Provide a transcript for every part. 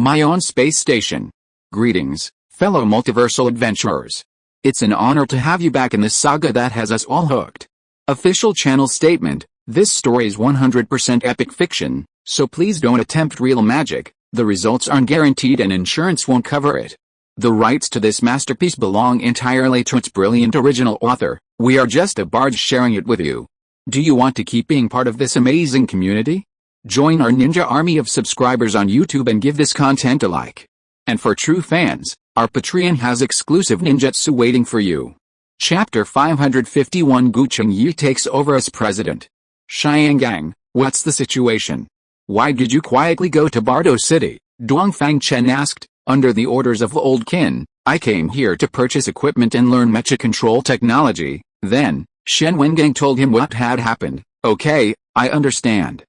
my own space station. Greetings, fellow multiversal adventurers. It's an honor to have you back in this saga that has us all hooked. Official channel statement: this story is 100% epic fiction, so please don't attempt real magic. The results aren't guaranteed and insurance won't cover it. The rights to this masterpiece belong entirely to its brilliant original author. We are just a barge sharing it with you. Do you want to keep being part of this amazing community? Join our ninja army of subscribers on YouTube and give this content a like. And for true fans, our Patreon has exclusive ninjutsu waiting for you. Chapter 551: Gu Chengyi takes over as president. Xiangang, what's the situation? Why did you quietly go to Bardo City? Dongfang Chen asked. Under the orders of Old Qin, I came here to purchase equipment and learn mecha control technology. Then, Shen Wengang told him what had happened. Okay, I understand.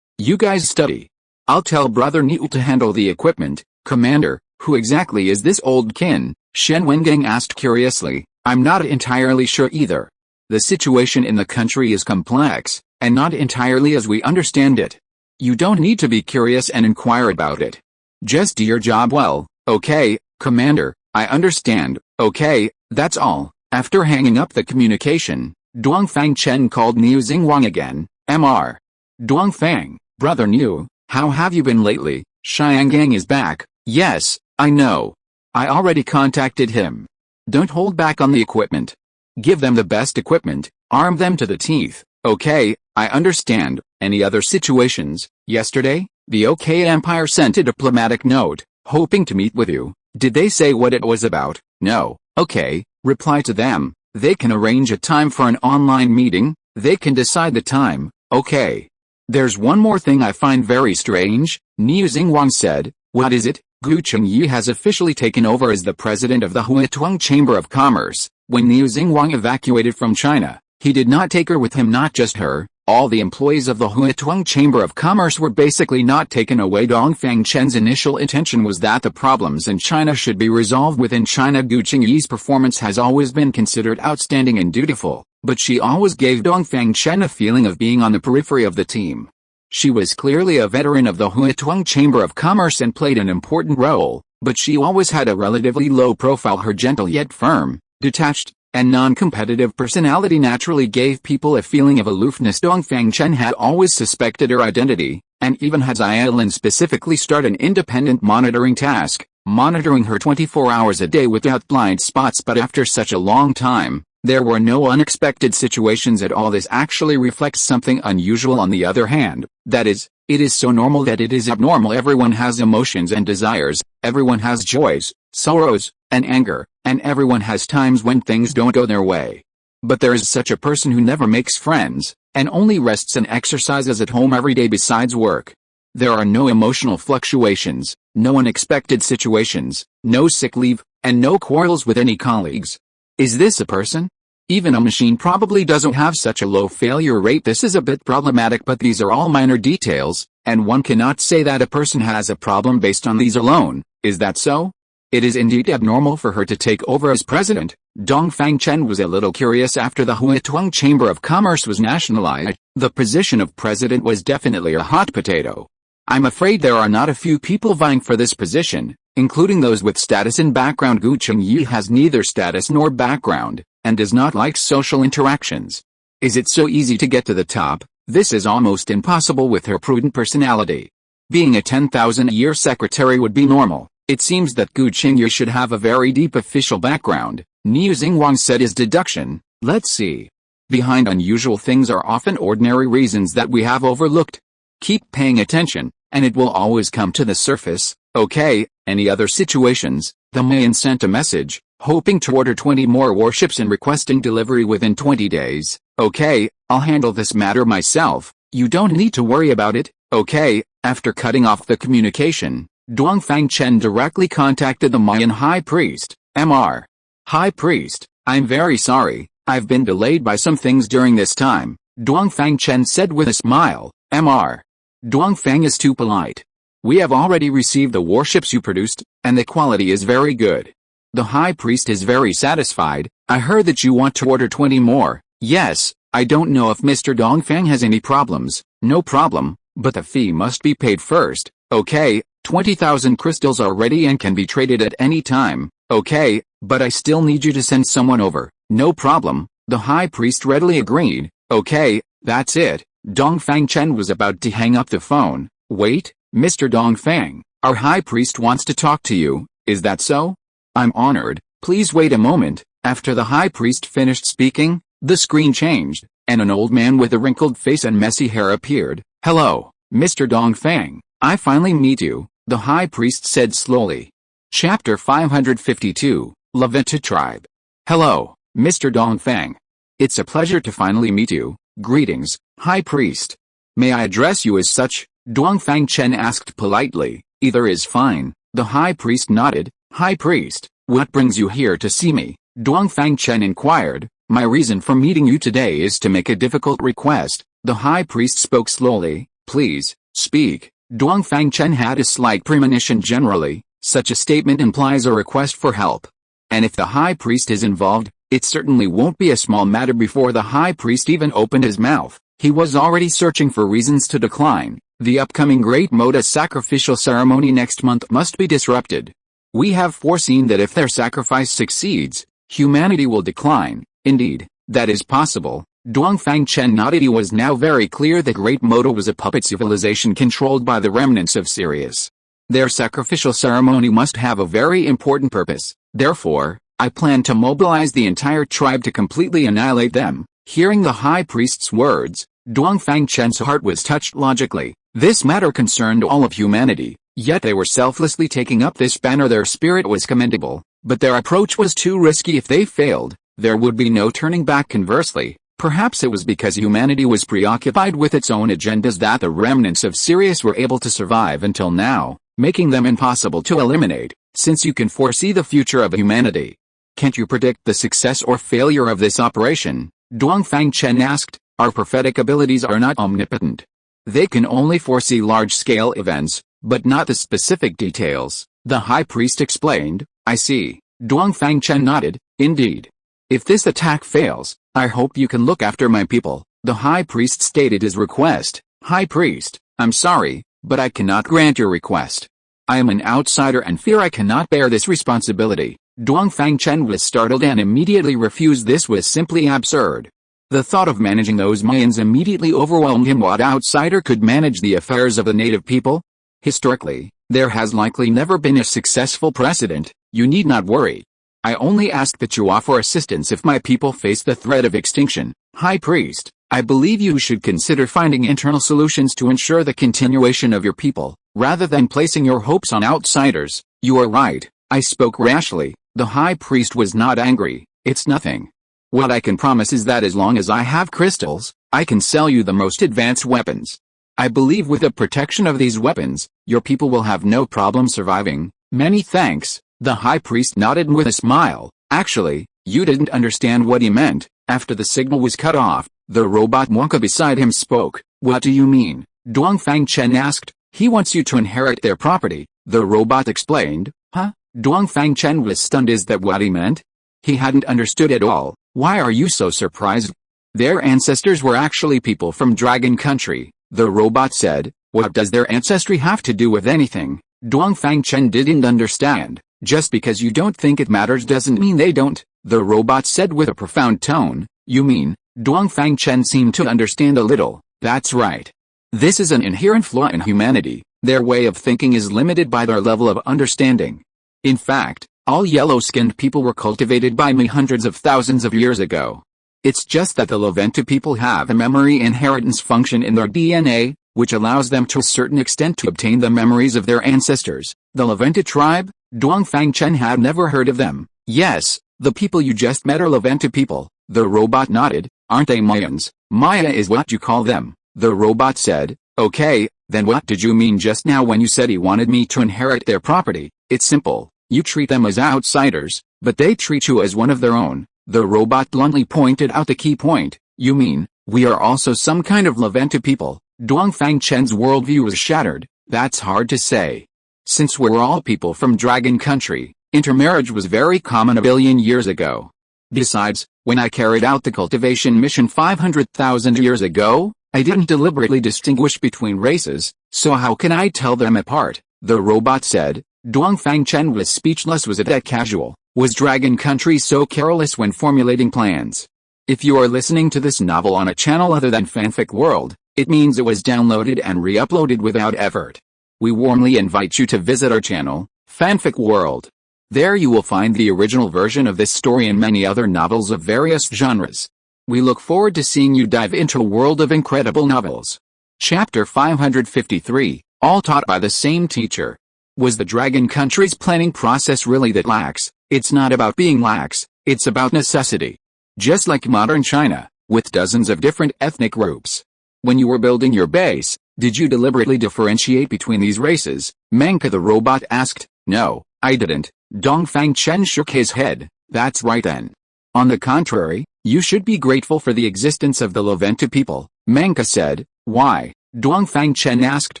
You guys study. I'll tell Brother Niu to handle the equipment. Commander, who exactly is this Old Qin? Shen Wengang asked curiously. I'm not entirely sure either. The situation in the country is complex, and not entirely as we understand it. You don't need to be curious and inquire about it. Just do your job well. Okay, Commander, I understand. Okay, that's all. After hanging up the communication, Dongfang Chen called Niu Xingwang again. Mr. Dongfang, Brother Niu, how have you been lately? Xiangang is back. Yes, I know. I already contacted him. Don't hold back on the equipment. Give them the best equipment, arm them to the teeth. Okay, I understand. Any other situations? Yesterday, the OK Empire sent a diplomatic note, hoping to meet with you. Did they say what it was about? No. Okay, reply to them. They can arrange a time for an online meeting. They can decide the time. Okay. There's one more thing I find very strange, Niu Xingwang said. What is it? Gu Chengyi has officially taken over as the president of the Huituang Chamber of Commerce. When Niu Xingwang evacuated from China, he did not take her with him, not just her. All the employees of the Huituang Chamber of Commerce were basically not taken away. Dongfang Chen's initial intention was that the problems in China should be resolved within China. Gu Chengyi's performance has always been considered outstanding and dutiful, but she always gave Dongfang Chen a feeling of being on the periphery of the team. She was clearly a veteran of the Huituang Chamber of Commerce and played an important role, but she always had a relatively low profile. Her gentle yet firm, detached, and non-competitive personality naturally gave people a feeling of aloofness. Dongfang Chen had always suspected her identity, and even had Xiaolin specifically start an independent monitoring task, monitoring her 24 hours a day without blind spots. But after such a long time, there were no unexpected situations at all. This actually reflects something unusual. On the other hand, that is, it is so normal that it is abnormal. Everyone has emotions and desires, everyone has joys, sorrows, and anger, and everyone has times when things don't go their way. But there is such a person who never makes friends, and only rests and exercises at home every day besides work. There are no emotional fluctuations, no unexpected situations, no sick leave, and no quarrels with any colleagues. Is this a person? Even a machine probably doesn't have such a low failure rate. This is a bit problematic, but these are all minor details, and one cannot say that a person has a problem based on these alone. Is that so? It is indeed abnormal for her to take over as president. Dongfang Chen was a little curious. After the Huituang Chamber of Commerce was nationalized, the position of president was definitely a hot potato. I'm afraid there are not a few people vying for this position, including those with status and background. Gu Chengyi has neither status nor background, and does not like social interactions. Is it so easy to get to the top? This is almost impossible with her prudent personality. Being a 10,000-a-year secretary would be normal. It seems that Gu Chengyi should have a very deep official background, Niu Xingwang said his deduction. Let's see. Behind unusual things are often ordinary reasons that we have overlooked. Keep paying attention, and it will always come to the surface. Okay, any other situations? The Mayan sent a message, hoping to order 20 more warships and requesting delivery within 20 days. Okay, I'll handle this matter myself. You don't need to worry about it. Okay. After cutting off the communication, Dongfang Chen directly contacted the Mayan High Priest. Mr. High Priest, I'm very sorry, I've been delayed by some things during this time, Dongfang Chen said with a smile. Mr. Dongfang is too polite. We have already received the warships you produced, and the quality is very good. The High Priest is very satisfied. I heard that you want to order 20 more. Yes, I don't know if Mr. Dongfang has any problems. No problem, but the fee must be paid first. Okay, 20,000 crystals are ready and can be traded at any time. Okay, but I still need you to send someone over. No problem, the high priest readily agreed. Okay, that's it. Dongfang Chen was about to hang up the phone. Wait, Mr. Dongfang, our high priest wants to talk to you, is that so? I'm honored, please wait a moment. After the high priest finished speaking, the screen changed, and an old man with a wrinkled face and messy hair appeared. Hello, Mr. Dongfang, I finally meet you, the high priest said slowly. Chapter 552, Levanta Tribe. Hello, Mr. Dongfang. It's a pleasure to finally meet you. Greetings, high priest. May I address you as such? Dongfang Chen asked politely. Either is fine. The high priest nodded. High priest, what brings you here to see me? Dongfang Chen inquired. My reason for meeting you today is to make a difficult request. The high priest spoke slowly. Please, speak. Dongfang Chen had a slight premonition generally. Such a statement implies a request for help. And if the high priest is involved, it certainly won't be a small matter. Before the high priest even opened his mouth, he was already searching for reasons to decline. The upcoming Great Moda sacrificial ceremony next month must be disrupted. We have foreseen that if their sacrifice succeeds, humanity will decline. Indeed, that is possible. Dongfang Chen nodded. He was now very clear that Great Moda was a puppet civilization controlled by the remnants of Sirius. Their sacrificial ceremony must have a very important purpose. Therefore, I plan to mobilize the entire tribe to completely annihilate them. Hearing the high priest's words, Dongfang Chen's heart was touched logically. This matter concerned all of humanity, yet they were selflessly taking up this banner. Their spirit was commendable, but their approach was too risky. If they failed, there would be no turning back. Conversely, perhaps it was because humanity was preoccupied with its own agendas that the remnants of Sirius were able to survive until now, making them impossible to eliminate. Since you can foresee the future of humanity, can't you predict the success or failure of this operation? Dongfang Chen asked. Our prophetic abilities are not omnipotent. They can only foresee large-scale events, but not the specific details, the high priest explained. I see. Dongfang Chen nodded. Indeed. If this attack fails, I hope you can look after my people. The high priest stated his request. High priest, I'm sorry, but I cannot grant your request. I am an outsider and fear I cannot bear this responsibility. Dongfang Chen was startled and immediately refused. This was simply absurd. The thought of managing those Mayans immediately overwhelmed him. What outsider could manage the affairs of the native people? Historically, there has likely never been a successful precedent. You need not worry. I only ask that you offer assistance if my people face the threat of extinction. High priest, I believe you should consider finding internal solutions to ensure the continuation of your people, rather than placing your hopes on outsiders. You are right, I spoke rashly. The high priest was not angry. It's nothing. What I can promise is that as long as I have crystals, I can sell you the most advanced weapons. I believe with the protection of these weapons, your people will have no problem surviving. Many thanks. The high priest nodded with a smile. Actually, you didn't understand what he meant. After the signal was cut off, the robot Wonka beside him spoke. What do you mean? Dongfang Chen asked. He wants you to inherit their property, the robot explained. Huh? Dongfang Chen was stunned. Is that what he meant? He hadn't understood at all. Why are you so surprised? Their ancestors were actually people from Dragon Country, the robot said. What does their ancestry have to do with anything? Dongfang Chen didn't understand. Just because you don't think it matters doesn't mean they don't, the robot said with a profound tone. You mean? Dongfang Chen seemed to understand a little. That's right. This is an inherent flaw in humanity. Their way of thinking is limited by their level of understanding. In fact, all yellow-skinned people were cultivated by me hundreds of thousands of years ago. It's just that the Levanta people have a memory inheritance function in their DNA, which allows them to a certain extent to obtain the memories of their ancestors. The Levanta tribe? Dongfang Chen had never heard of them. Yes, the people you just met are Levanta people. The robot nodded. Aren't they Mayans? Maya is what you call them, the robot said. Okay, then what did you mean just now when you said he wanted me to inherit their property? It's simple. You treat them as outsiders, but they treat you as one of their own. The robot bluntly pointed out the key point. You mean, we are also some kind of Levanta people? Dongfang Chen's worldview was shattered. That's hard to say. Since we're all people from Dragon Country, intermarriage was very common a billion years ago. Besides, when I carried out the cultivation mission 500,000 years ago, I didn't deliberately distinguish between races, so how can I tell them apart? the robot said. Dongfang Chen was speechless. Was it that casual? Was Dragon Country so careless when formulating plans? If you are listening to this novel on a channel other than Fanfic World, it means it was downloaded and re-uploaded without effort. We warmly invite you to visit our channel, Fanfic World. There you will find the original version of this story and many other novels of various genres. We look forward to seeing you dive into a world of incredible novels. Chapter 553, all taught by the same teacher. Was the Dragon Country's planning process really that lax? It's not about being lax, it's about necessity. Just like modern China, with dozens of different ethnic groups. When you were building your base, did you deliberately differentiate between these races? Menka the robot asked. No, I didn't. Dongfang Chen shook his head. That's right then. On the contrary, you should be grateful for the existence of the Leventa people, Menka said. Why? Dongfang Chen asked.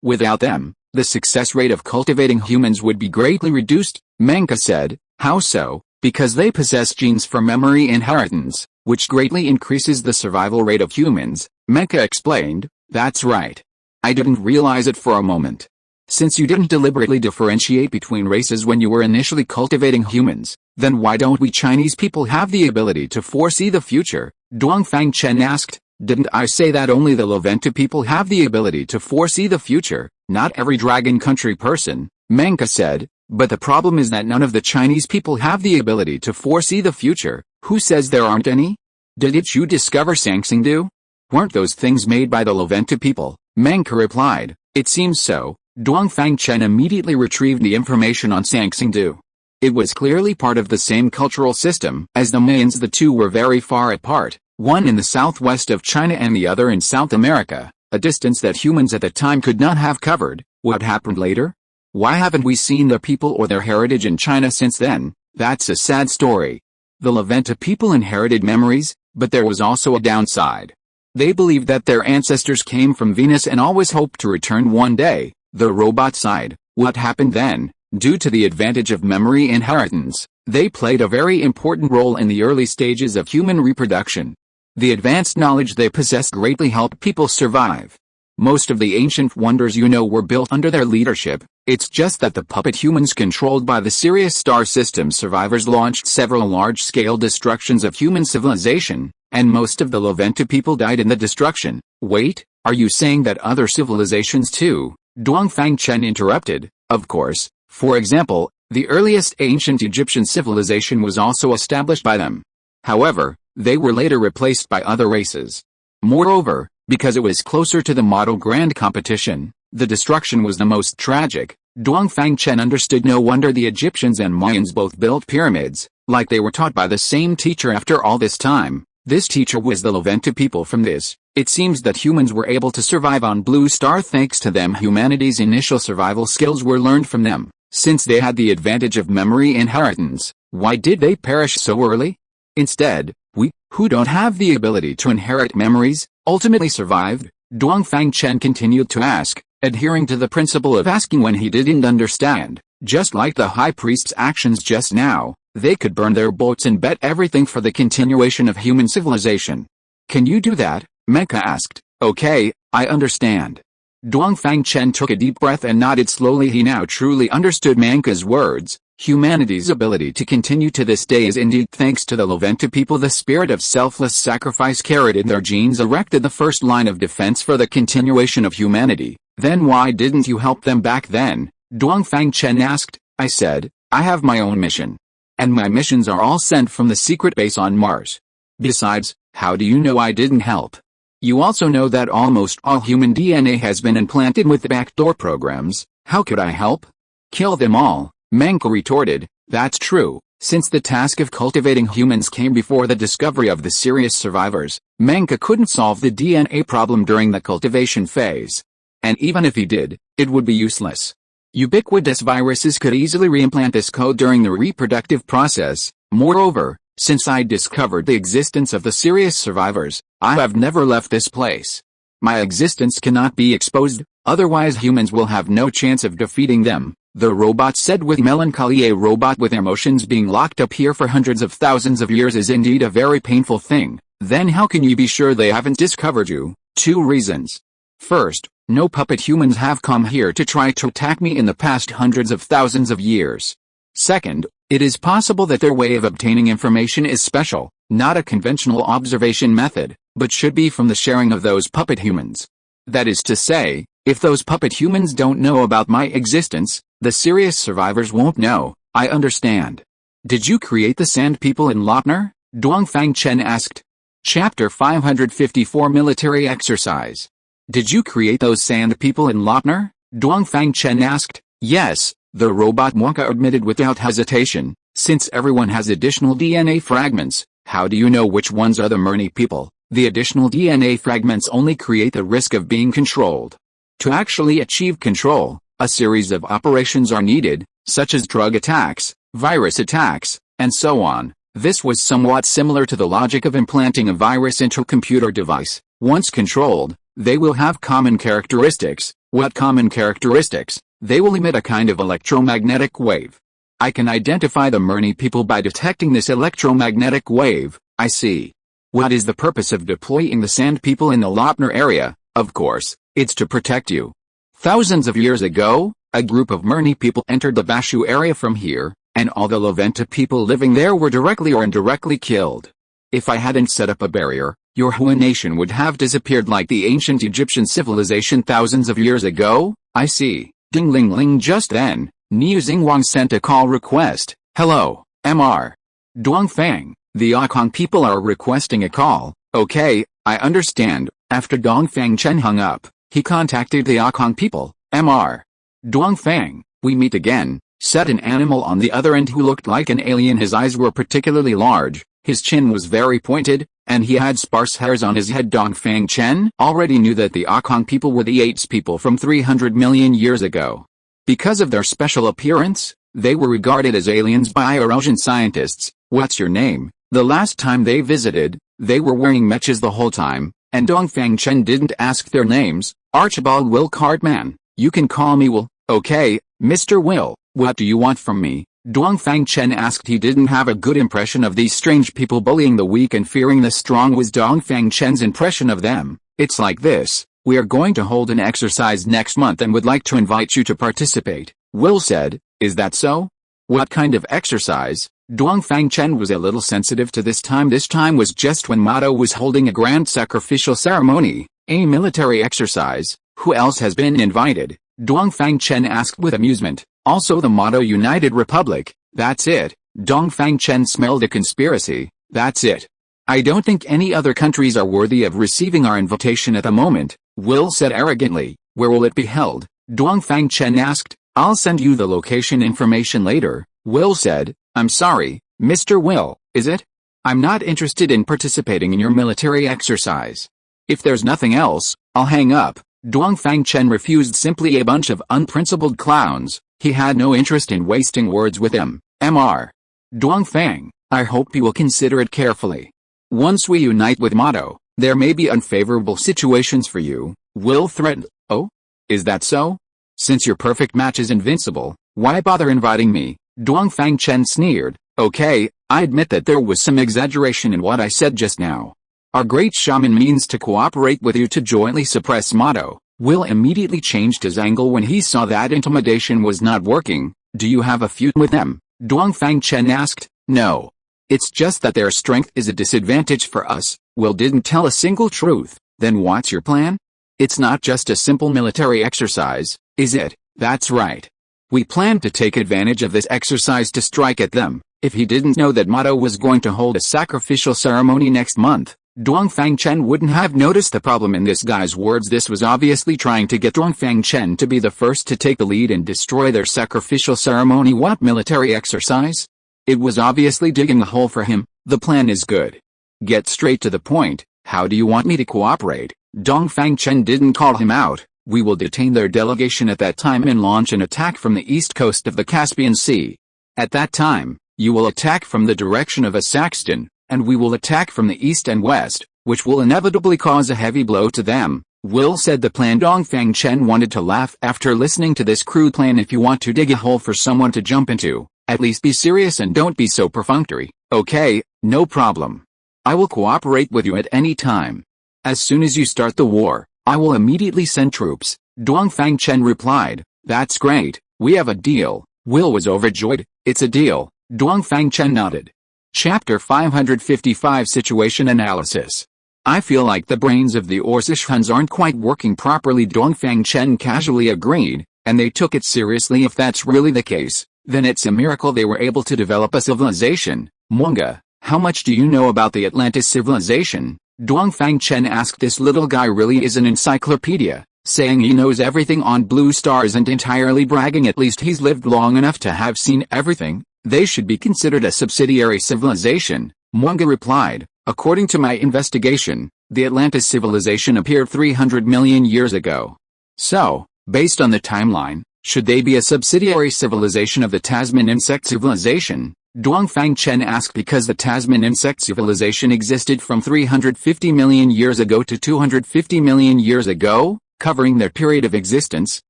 Without them, the success rate of cultivating humans would be greatly reduced, Menka said. How so? Because they possess genes for memory inheritance, which greatly increases the survival rate of humans, Menka explained. That's right. I didn't realize it for a moment. Since you didn't deliberately differentiate between races when you were initially cultivating humans, then why don't we Chinese people have the ability to foresee the future? Dongfang Chen asked. Didn't I say that only the Leventa people have the ability to foresee the future? Not every Dragon Country person, Menka said. But the problem is that none of the Chinese people have the ability to foresee the future. Who says there aren't any? Didn't you discover Sangsingdu? Weren't those things made by the Leventa people? Menka replied. It seems so. Dongfang Chen immediately retrieved the information on Sangsingdu. It was clearly part of the same cultural system as the Mayans. The two were very far apart, one in the southwest of China and the other in South America, a distance that humans at the time could not have covered. What happened later? Why haven't we seen the people or their heritage in China since then? That's a sad story. The Leventa people inherited memories, but there was also a downside. They believed that their ancestors came from Venus and always hoped to return one day. The robot sighed. What happened then? Due to the advantage of memory inheritance, they played a very important role in the early stages of human reproduction. The advanced knowledge they possessed greatly helped people survive. Most of the ancient wonders were built under their leadership. It's just that the puppet humans controlled by the Sirius star system survivors launched several large-scale destructions of human civilization, and most of the Leventa people died in the destruction. Wait, are you saying that other civilizations too? Dongfang Chen interrupted. Of course. For example, the earliest ancient Egyptian civilization was also established by them. However, they were later replaced by other races. Moreover, because it was closer to the model grand competition, the destruction was the most tragic. Dongfang Chen understood. No wonder the Egyptians and Mayans both built pyramids, like they were taught by the same teacher. After all this time, this teacher was the Leventa people. From this, it seems that humans were able to survive on Blue Star thanks to them. Humanity's initial survival skills were learned from them. Since they had the advantage of memory inheritance, why did they perish so early? Instead, we, who don't have the ability to inherit memories, ultimately survived. Dongfang Chen continued to ask, adhering to the principle of asking when he didn't understand. Just like the high priest's actions just now, they could burn their boats and bet everything for the continuation of human civilization. Can you do that? Menka asked. Okay, I understand. Dongfang Chen took a deep breath and nodded slowly. He now truly understood Menka's words. Humanity's ability to continue to this day is indeed thanks to the Leventa people. The spirit of selfless sacrifice carried in their genes erected the first line of defense for the continuation of humanity. Then why didn't you help them back then? Dongfang Chen asked. I said, I have my own mission. And my missions are all sent from the secret base on Mars. Besides, how do you know I didn't help? You also know that almost all human DNA has been implanted with backdoor programs. How could I help? Kill them all, Menka retorted. That's true, since the task of cultivating humans came before the discovery of the Sirius survivors. Menka couldn't solve the DNA problem during the cultivation phase. And even if he did, it would be useless. Ubiquitous viruses could easily reimplant this code during the reproductive process. Moreover, since I discovered the existence of the Sirius survivors, I have never left this place. My existence cannot be exposed, otherwise humans will have no chance of defeating them, the robot said with melancholy. A robot with emotions being locked up here for hundreds of thousands of years is indeed a very painful thing. Then how can you be sure they haven't discovered you? 2 reasons. First, no puppet humans have come here to try to attack me in the past hundreds of thousands of years. Second, it is possible that their way of obtaining information is special, not a conventional observation method, but should be from the sharing of those puppet humans. That is to say, if those puppet humans don't know about my existence, the serious survivors won't know. I understand. Did you create the sand people in Lopner? Dongfang Chen asked. Chapter 554 Military Exercise. Did you create those sand people in Lopner? Dongfang Chen asked. Yes, the robot Wonka admitted without hesitation. Since everyone has additional DNA fragments, how do you know which ones are the Murni people? The additional DNA fragments only create the risk of being controlled. To actually achieve control, a series of operations are needed, such as drug attacks, virus attacks, and so on. This was somewhat similar to the logic of implanting a virus into a computer device. Once controlled, they will have common characteristics. What common characteristics? They will emit a kind of electromagnetic wave. I can identify the Murni people by detecting this electromagnetic wave. I see. What is the purpose of deploying the sand people in the Lopner area? Of course, it's to protect you. Thousands of years ago, a group of Murni people entered the Bashu area from here, and all the Levanta people living there were directly or indirectly killed. If I hadn't set up a barrier, your Hua nation would have disappeared like the ancient Egyptian civilization thousands of years ago. I see. Ding ling ling. Just then, Niu Xingwang sent a call request. Hello, Mr. Dongfang, the Akong people are requesting a call. Okay, I understand. After Dongfang Chen hung up, he contacted the Akong people. Mr. Dongfang, we meet again, said an animal on the other end who looked like an alien. His eyes were particularly large, his chin was very pointed, and he had sparse hairs on his head. Dongfang Chen already knew that the Akong people were the apes people from 300 million years ago. Because of their special appearance, they were regarded as aliens by Eurasian scientists. What's your name? The last time they visited, they were wearing mechas the whole time, and Dongfang Chen didn't ask their names. Archibald Will Cartman. You can call me Will. Okay, Mr. Will, what do you want from me? Dongfang Chen asked. He didn't have a good impression of these strange people bullying the weak and fearing the strong. Was Dongfang Chen's impression of them. It's like this. We are going to hold an exercise next month and would like to invite you to participate. Will said. Is that so? What kind of exercise? Dongfang Chen was a little sensitive to this time. This time was just when Nata was holding a grand sacrificial ceremony, a military exercise. Who else has been invited? Dongfang Chen asked with amusement. Also the motto United Republic. That's it. Dongfang Chen smelled a conspiracy. That's it. I don't think any other countries are worthy of receiving our invitation at the moment, Will said arrogantly. Where will it be held? Dongfang Chen asked. I'll send you the location information later, Will said. I'm sorry, Mr. Will, is it? I'm not interested in participating in your military exercise. If there's nothing else, I'll hang up. Dongfang Chen refused. Simply a bunch of unprincipled clowns. He had no interest in wasting words with him. Mr. Dongfang, I hope you will consider it carefully. Once we unite with Motto, there may be unfavorable situations for you, Will threatened. Oh? Is that so? Since your perfect match is invincible, why bother inviting me? Dongfang Chen sneered. Okay, I admit that there was some exaggeration in what I said just now. Our great shaman means to cooperate with you to jointly suppress Motto. Will immediately changed his angle when he saw that intimidation was not working. Do you have a feud with them? Dongfang Chen asked. No. It's just that their strength is a disadvantage for us. Will didn't tell a single truth. Then what's your plan? It's not just a simple military exercise, is it? That's right. We planned to take advantage of this exercise to strike at them. If he didn't know that Motto was going to hold a sacrificial ceremony next month, Dongfang Chen wouldn't have noticed the problem in this guy's words. This was obviously trying to get Dongfang Chen to be the first to take the lead and destroy their sacrificial ceremony. What military exercise? It was obviously digging a hole for him. The plan is good. Get straight to the point. How do you want me to cooperate? Dongfang Chen didn't call him out. We will detain their delegation at that time and launch an attack from the east coast of the Caspian Sea. At that time, you will attack from the direction of Asakstan, and we will attack from the east and west, which will inevitably cause a heavy blow to them. Will said the plan. Dongfang Chen wanted to laugh after listening to this crude plan. If you want to dig a hole for someone to jump into, at least be serious and don't be so perfunctory. Okay, no problem. I will cooperate with you at any time. As soon as you start the war, I will immediately send troops, Dongfang Chen replied. That's great, we have a deal. Will was overjoyed. It's a deal, Dongfang Chen nodded. Chapter 555 Situation Analysis. I feel like the brains of the Orsishans aren't quite working properly, Dongfang Chen casually agreed, and they took it seriously. If that's really the case, then it's a miracle they were able to develop a civilization. Mwanga, how much do you know about the Atlantis civilization? Dongfang Chen asked. This little guy really is an encyclopedia, saying he knows everything on blue stars and entirely bragging at least he's lived long enough to have seen everything. They should be considered a subsidiary civilization, Mwanga replied. According to my investigation, the Atlantis civilization appeared 300 million years ago. So, based on the timeline, should they be a subsidiary civilization of the Tasman insect civilization? Dongfang Chen asked. Because the Tasman insect civilization existed from 350 million years ago to 250 million years ago, covering their period of existence,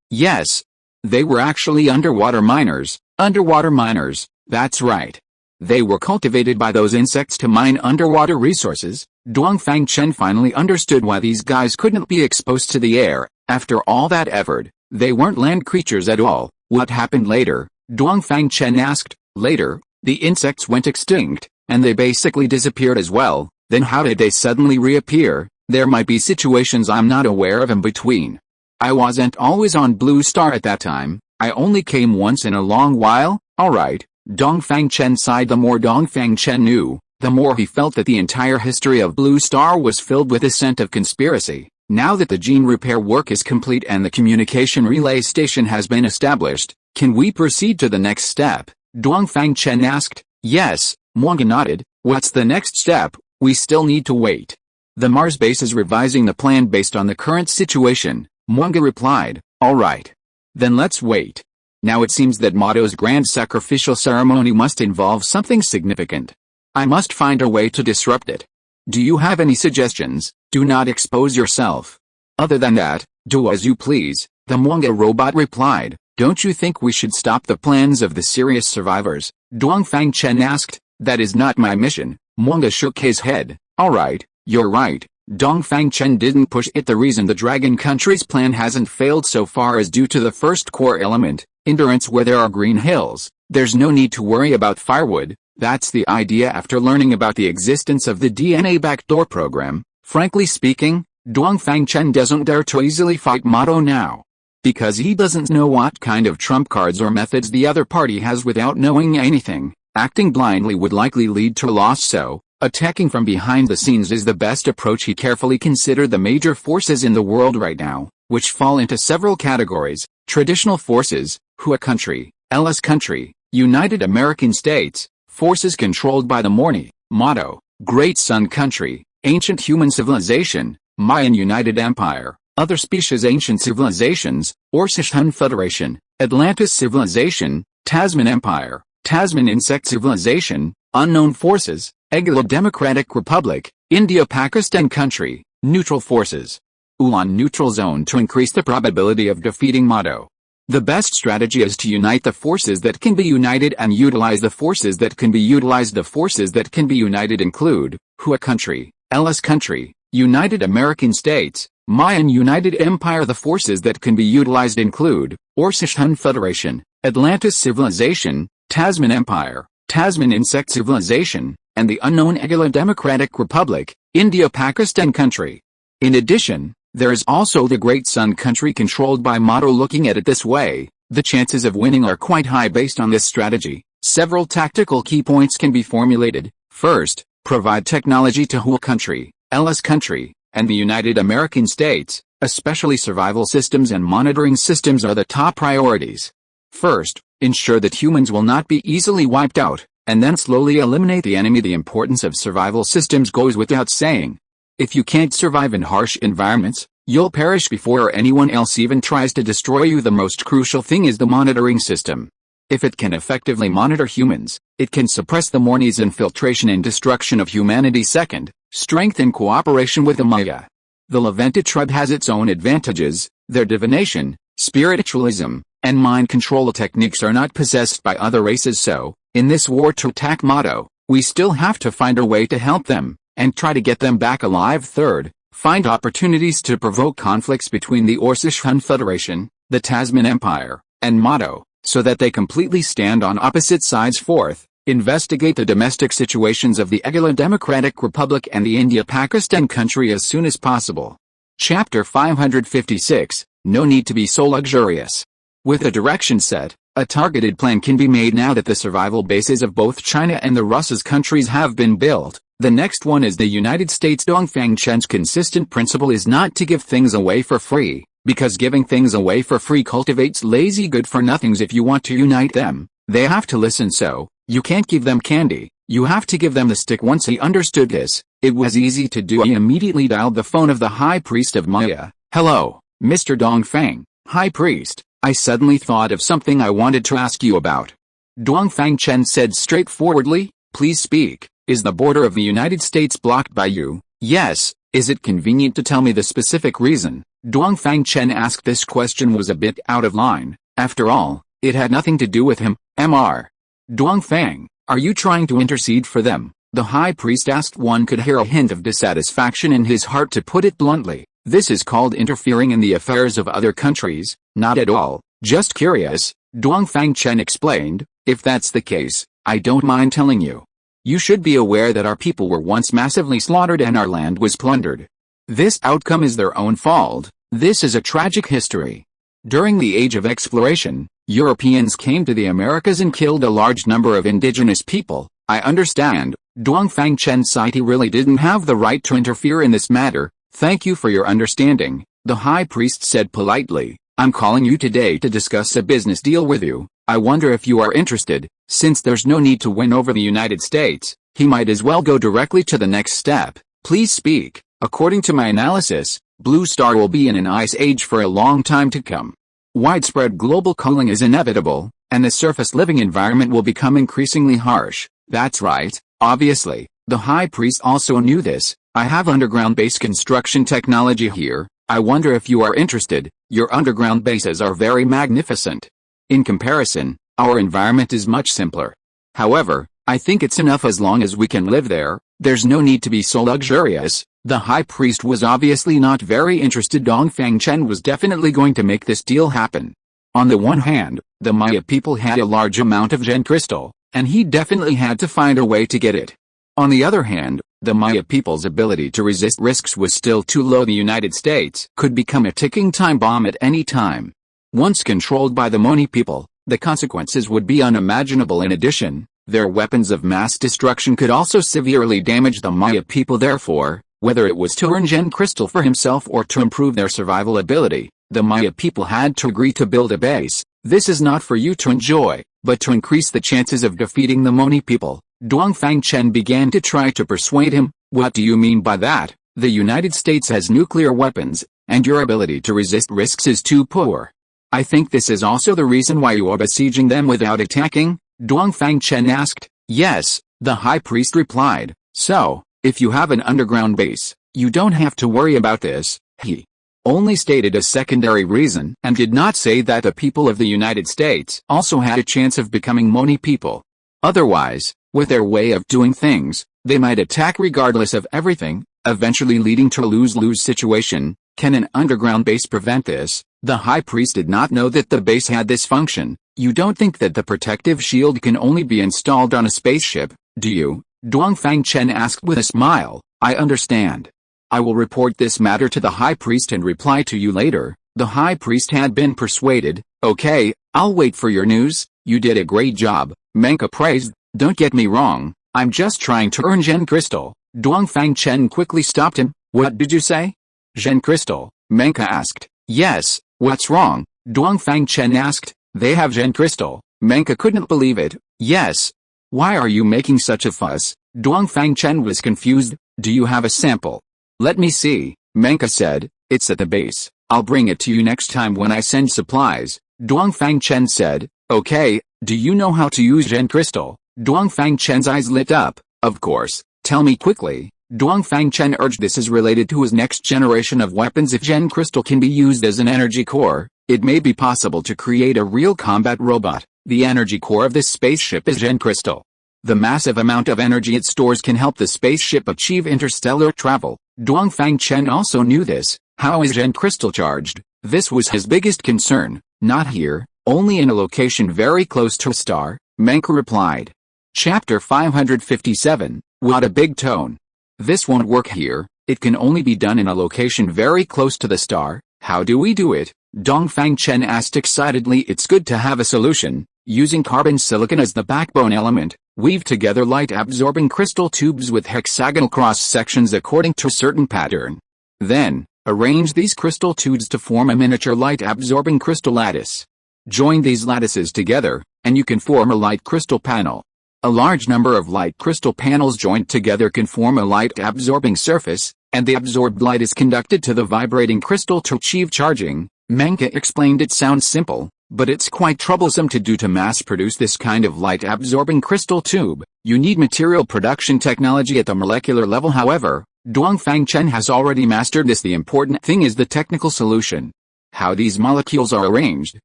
yes. They were actually underwater miners. Underwater miners, that's right. They were cultivated by those insects to mine underwater resources. Dongfang Chen finally understood why these guys couldn't be exposed to the air. After all that effort, they weren't land creatures at all. What happened later? Dongfang Chen asked. Later, the insects went extinct, and they basically disappeared as well. Then how did they suddenly reappear? There might be situations I'm not aware of in between. I wasn't always on Blue Star at that time. I only came once in a long while. Alright, Dongfang Chen sighed. The more Dongfang Chen knew, the more he felt that the entire history of Blue Star was filled with a scent of conspiracy. Now that the gene repair work is complete and the communication relay station has been established, can we proceed to the next step? Dongfang Chen asked. Yes, Mwanga nodded. What's the next step? We still need to wait. The Mars base is revising the plan based on the current situation, Mwanga replied. Alright. Then let's wait. Now it seems that Mato's grand sacrificial ceremony must involve something significant. I must find a way to disrupt it. Do you have any suggestions? Do not expose yourself. Other than that, do as you please, the Mwanga robot replied. Don't you think we should stop the plans of the serious survivors? Dongfang Chen asked. That is not my mission. Mwanga shook his head. Alright, you're right. Dongfang Chen didn't push it. The reason the Dragon Country's plan hasn't failed so far is due to the first core element, endurance. Where there are green hills, there's no need to worry about firewood. That's the idea. After learning about the existence of the DNA backdoor program, frankly speaking, Dongfang Chen doesn't dare to easily fight Mato now. Because he doesn't know what kind of trump cards or methods the other party has. Without knowing anything, acting blindly would likely lead to loss, so attacking from behind the scenes is the best approach. He carefully considered the major forces in the world right now, which fall into several categories: traditional forces, Hua country, LS country, United American States, forces controlled by the Morni, Mato, Great Sun country, ancient human civilization, Mayan United Empire, other species ancient civilizations, Orsishan Federation, Atlantis civilization, Tasman Empire, Tasman insect civilization, unknown forces, Egala Democratic Republic, India-Pakistan country, neutral forces. Ulan neutral zone to increase the probability of defeating Mato. The best strategy is to unite the forces that can be united and utilize the forces that can be utilized. The forces that can be united include Hua country, LS country, United American States, Mayan United Empire. The forces that can be utilized include Orsishan Federation, Atlantis civilization, Tasman Empire, Tasman insect civilization, and the unknown Egala Democratic Republic, India-Pakistan country. In addition, there is also the Great Sun country controlled by Mato. Looking at it this way, the chances of winning are quite high. Based on this strategy, several tactical key points can be formulated. First, provide technology to Hua country, LS country, and the United American States, especially survival systems and monitoring systems are the top priorities. First, ensure that humans will not be easily wiped out, and then slowly eliminate the enemy. The importance of survival systems goes without saying. If you can't survive in harsh environments, you'll perish before anyone else even tries to destroy you. The most crucial thing is the monitoring system. If it can effectively monitor humans, it can suppress the Morni's infiltration and destruction of humanity. Second, strengthen cooperation with the Maya. The Levanta tribe has its own advantages. Their divination, spiritualism, and mind control techniques are not possessed by other races. So, in this war to attack Mato, we still have to find a way to help them, and try to get them back alive. Third, find opportunities to provoke conflicts between the Orcish Hun Federation, the Tasman Empire, and Motto, so that they completely stand on opposite sides. Fourth, investigate the domestic situations of the Egala Democratic Republic and the India-Pakistan country as soon as possible. Chapter 556, No Need to Be So Luxurious. With a direction set, a targeted plan can be made now that the survival bases of both China and the Russia's countries have been built. The next one is the United States. Dongfang Chen's consistent principle is not to give things away for free, because giving things away for free cultivates lazy good-for-nothings. If you want to unite them, they have to listen. So, you can't give them candy, you have to give them the stick. Once he understood this, it was easy to do. He immediately dialed the phone of the High Priest of Maya. Hello, Mr. Dongfang, High Priest, I suddenly thought of something I wanted to ask you about. Dongfang Chen said straightforwardly, please speak. Is the border of the United States blocked by you? Yes. Is it convenient to tell me the specific reason? Dongfang Chen asked. This question was a bit out of line. After all, it had nothing to do with him. Mr. Dongfang, are you trying to intercede for them? The High Priest asked. One could hear a hint of dissatisfaction in his heart, to put it bluntly. This is called interfering in the affairs of other countries. Not at all, just curious, Dongfang Chen explained. If that's the case, I don't mind telling you. You should be aware that our people were once massively slaughtered and our land was plundered. This outcome is their own fault. This is a tragic history. During the Age of Exploration, Europeans came to the Americas and killed a large number of indigenous people. I understand, Dongfang Chen sighed. He really didn't have the right to interfere in this matter. Thank you for your understanding, the High Priest said politely. I'm calling you today to discuss a business deal with you. I wonder if you are interested. Since there's no need to win over the United States, he might as well go directly to the next step. Please speak. According to my analysis, Blue Star will be in an ice age for a long time to come. Widespread global cooling is inevitable, and the surface living environment will become increasingly harsh. That's right, obviously. The High Priest also knew this. I have underground base construction technology here. I wonder if you are interested. Your underground bases are very magnificent. In comparison, our environment is much simpler. However, I think it's enough as long as we can live there. There's no need to be so luxurious. The High Priest was obviously not very interested. Dongfang Chen was definitely going to make this deal happen. On the one hand, the Maya people had a large amount of gen crystal, and he definitely had to find a way to get it. On the other hand, the Maya people's ability to resist risks was still too low. The United States could become a ticking time bomb at any time. Once controlled by the Moni people, the consequences would be unimaginable. In addition, their weapons of mass destruction could also severely damage the Maya people. Therefore, whether it was to earn gen crystal for himself or to improve their survival ability, the Maya people had to agree to build a base. This is not for you to enjoy, but to increase the chances of defeating the Moni people. Dongfang Chen began to try to persuade him. What do you mean by that? The United States has nuclear weapons, and your ability to resist risks is too poor. I think this is also the reason why you are besieging them without attacking? Dongfang Chen asked. Yes, the High Priest replied. So, if you have an underground base, you don't have to worry about this. He only stated a secondary reason and did not say that the people of the United States also had a chance of becoming Moni people. Otherwise, with their way of doing things, they might attack regardless of everything, eventually leading to a lose-lose situation. Can an underground base prevent this? The High Priest did not know that the base had this function. You don't think that the protective shield can only be installed on a spaceship, do you? Dongfang Chen asked with a smile. I understand. I will report this matter to the High Priest and reply to you later. The High Priest had been persuaded. Okay, I'll wait for your news. You did a great job, Menka praised. Don't get me wrong, I'm just trying to earn gen crystal. Dongfang Chen quickly stopped him. What did you say? Gen crystal, Menka asked. Yes, what's wrong? Dongfang Chen asked. They have gen crystal. Menka couldn't believe it. Yes. Why are you making such a fuss? Dongfang Chen was confused. Do you have a sample? Let me see, Menka said. It's at the base. I'll bring it to you next time when I send supplies. Dongfang Chen said. Okay, do you know how to use gen crystal? Dongfang Chen's eyes lit up. Of course, tell me quickly. Dongfang Chen urged. This is related to his next generation of weapons. If gen crystal can be used as an energy core, it may be possible to create a real combat robot. The energy core of this spaceship is gen crystal. The massive amount of energy it stores can help the spaceship achieve interstellar travel. Dongfang Chen also knew this. How is Zhen crystal charged? This was his biggest concern. Not here, only in a location very close to a star, Menka replied. Chapter 557, What a big tone. This won't work here, it can only be done in a location very close to the star. How do we do it? Dongfang Chen asked excitedly. It's good to have a solution. Using carbon silicon as the backbone element, weave together light-absorbing crystal tubes with hexagonal cross-sections according to a certain pattern. Then, arrange these crystal tubes to form a miniature light-absorbing crystal lattice. Join these lattices together, and you can form a light crystal panel. A large number of light crystal panels joined together can form a light-absorbing surface, and the absorbed light is conducted to the vibrating crystal to achieve charging. Menka explained. It sounds simple, but it's quite troublesome to do to mass-produce this kind of light-absorbing crystal tube. You need material production technology at the molecular level. However, Dongfang Chen has already mastered this. The important thing is the technical solution. How these molecules are arranged,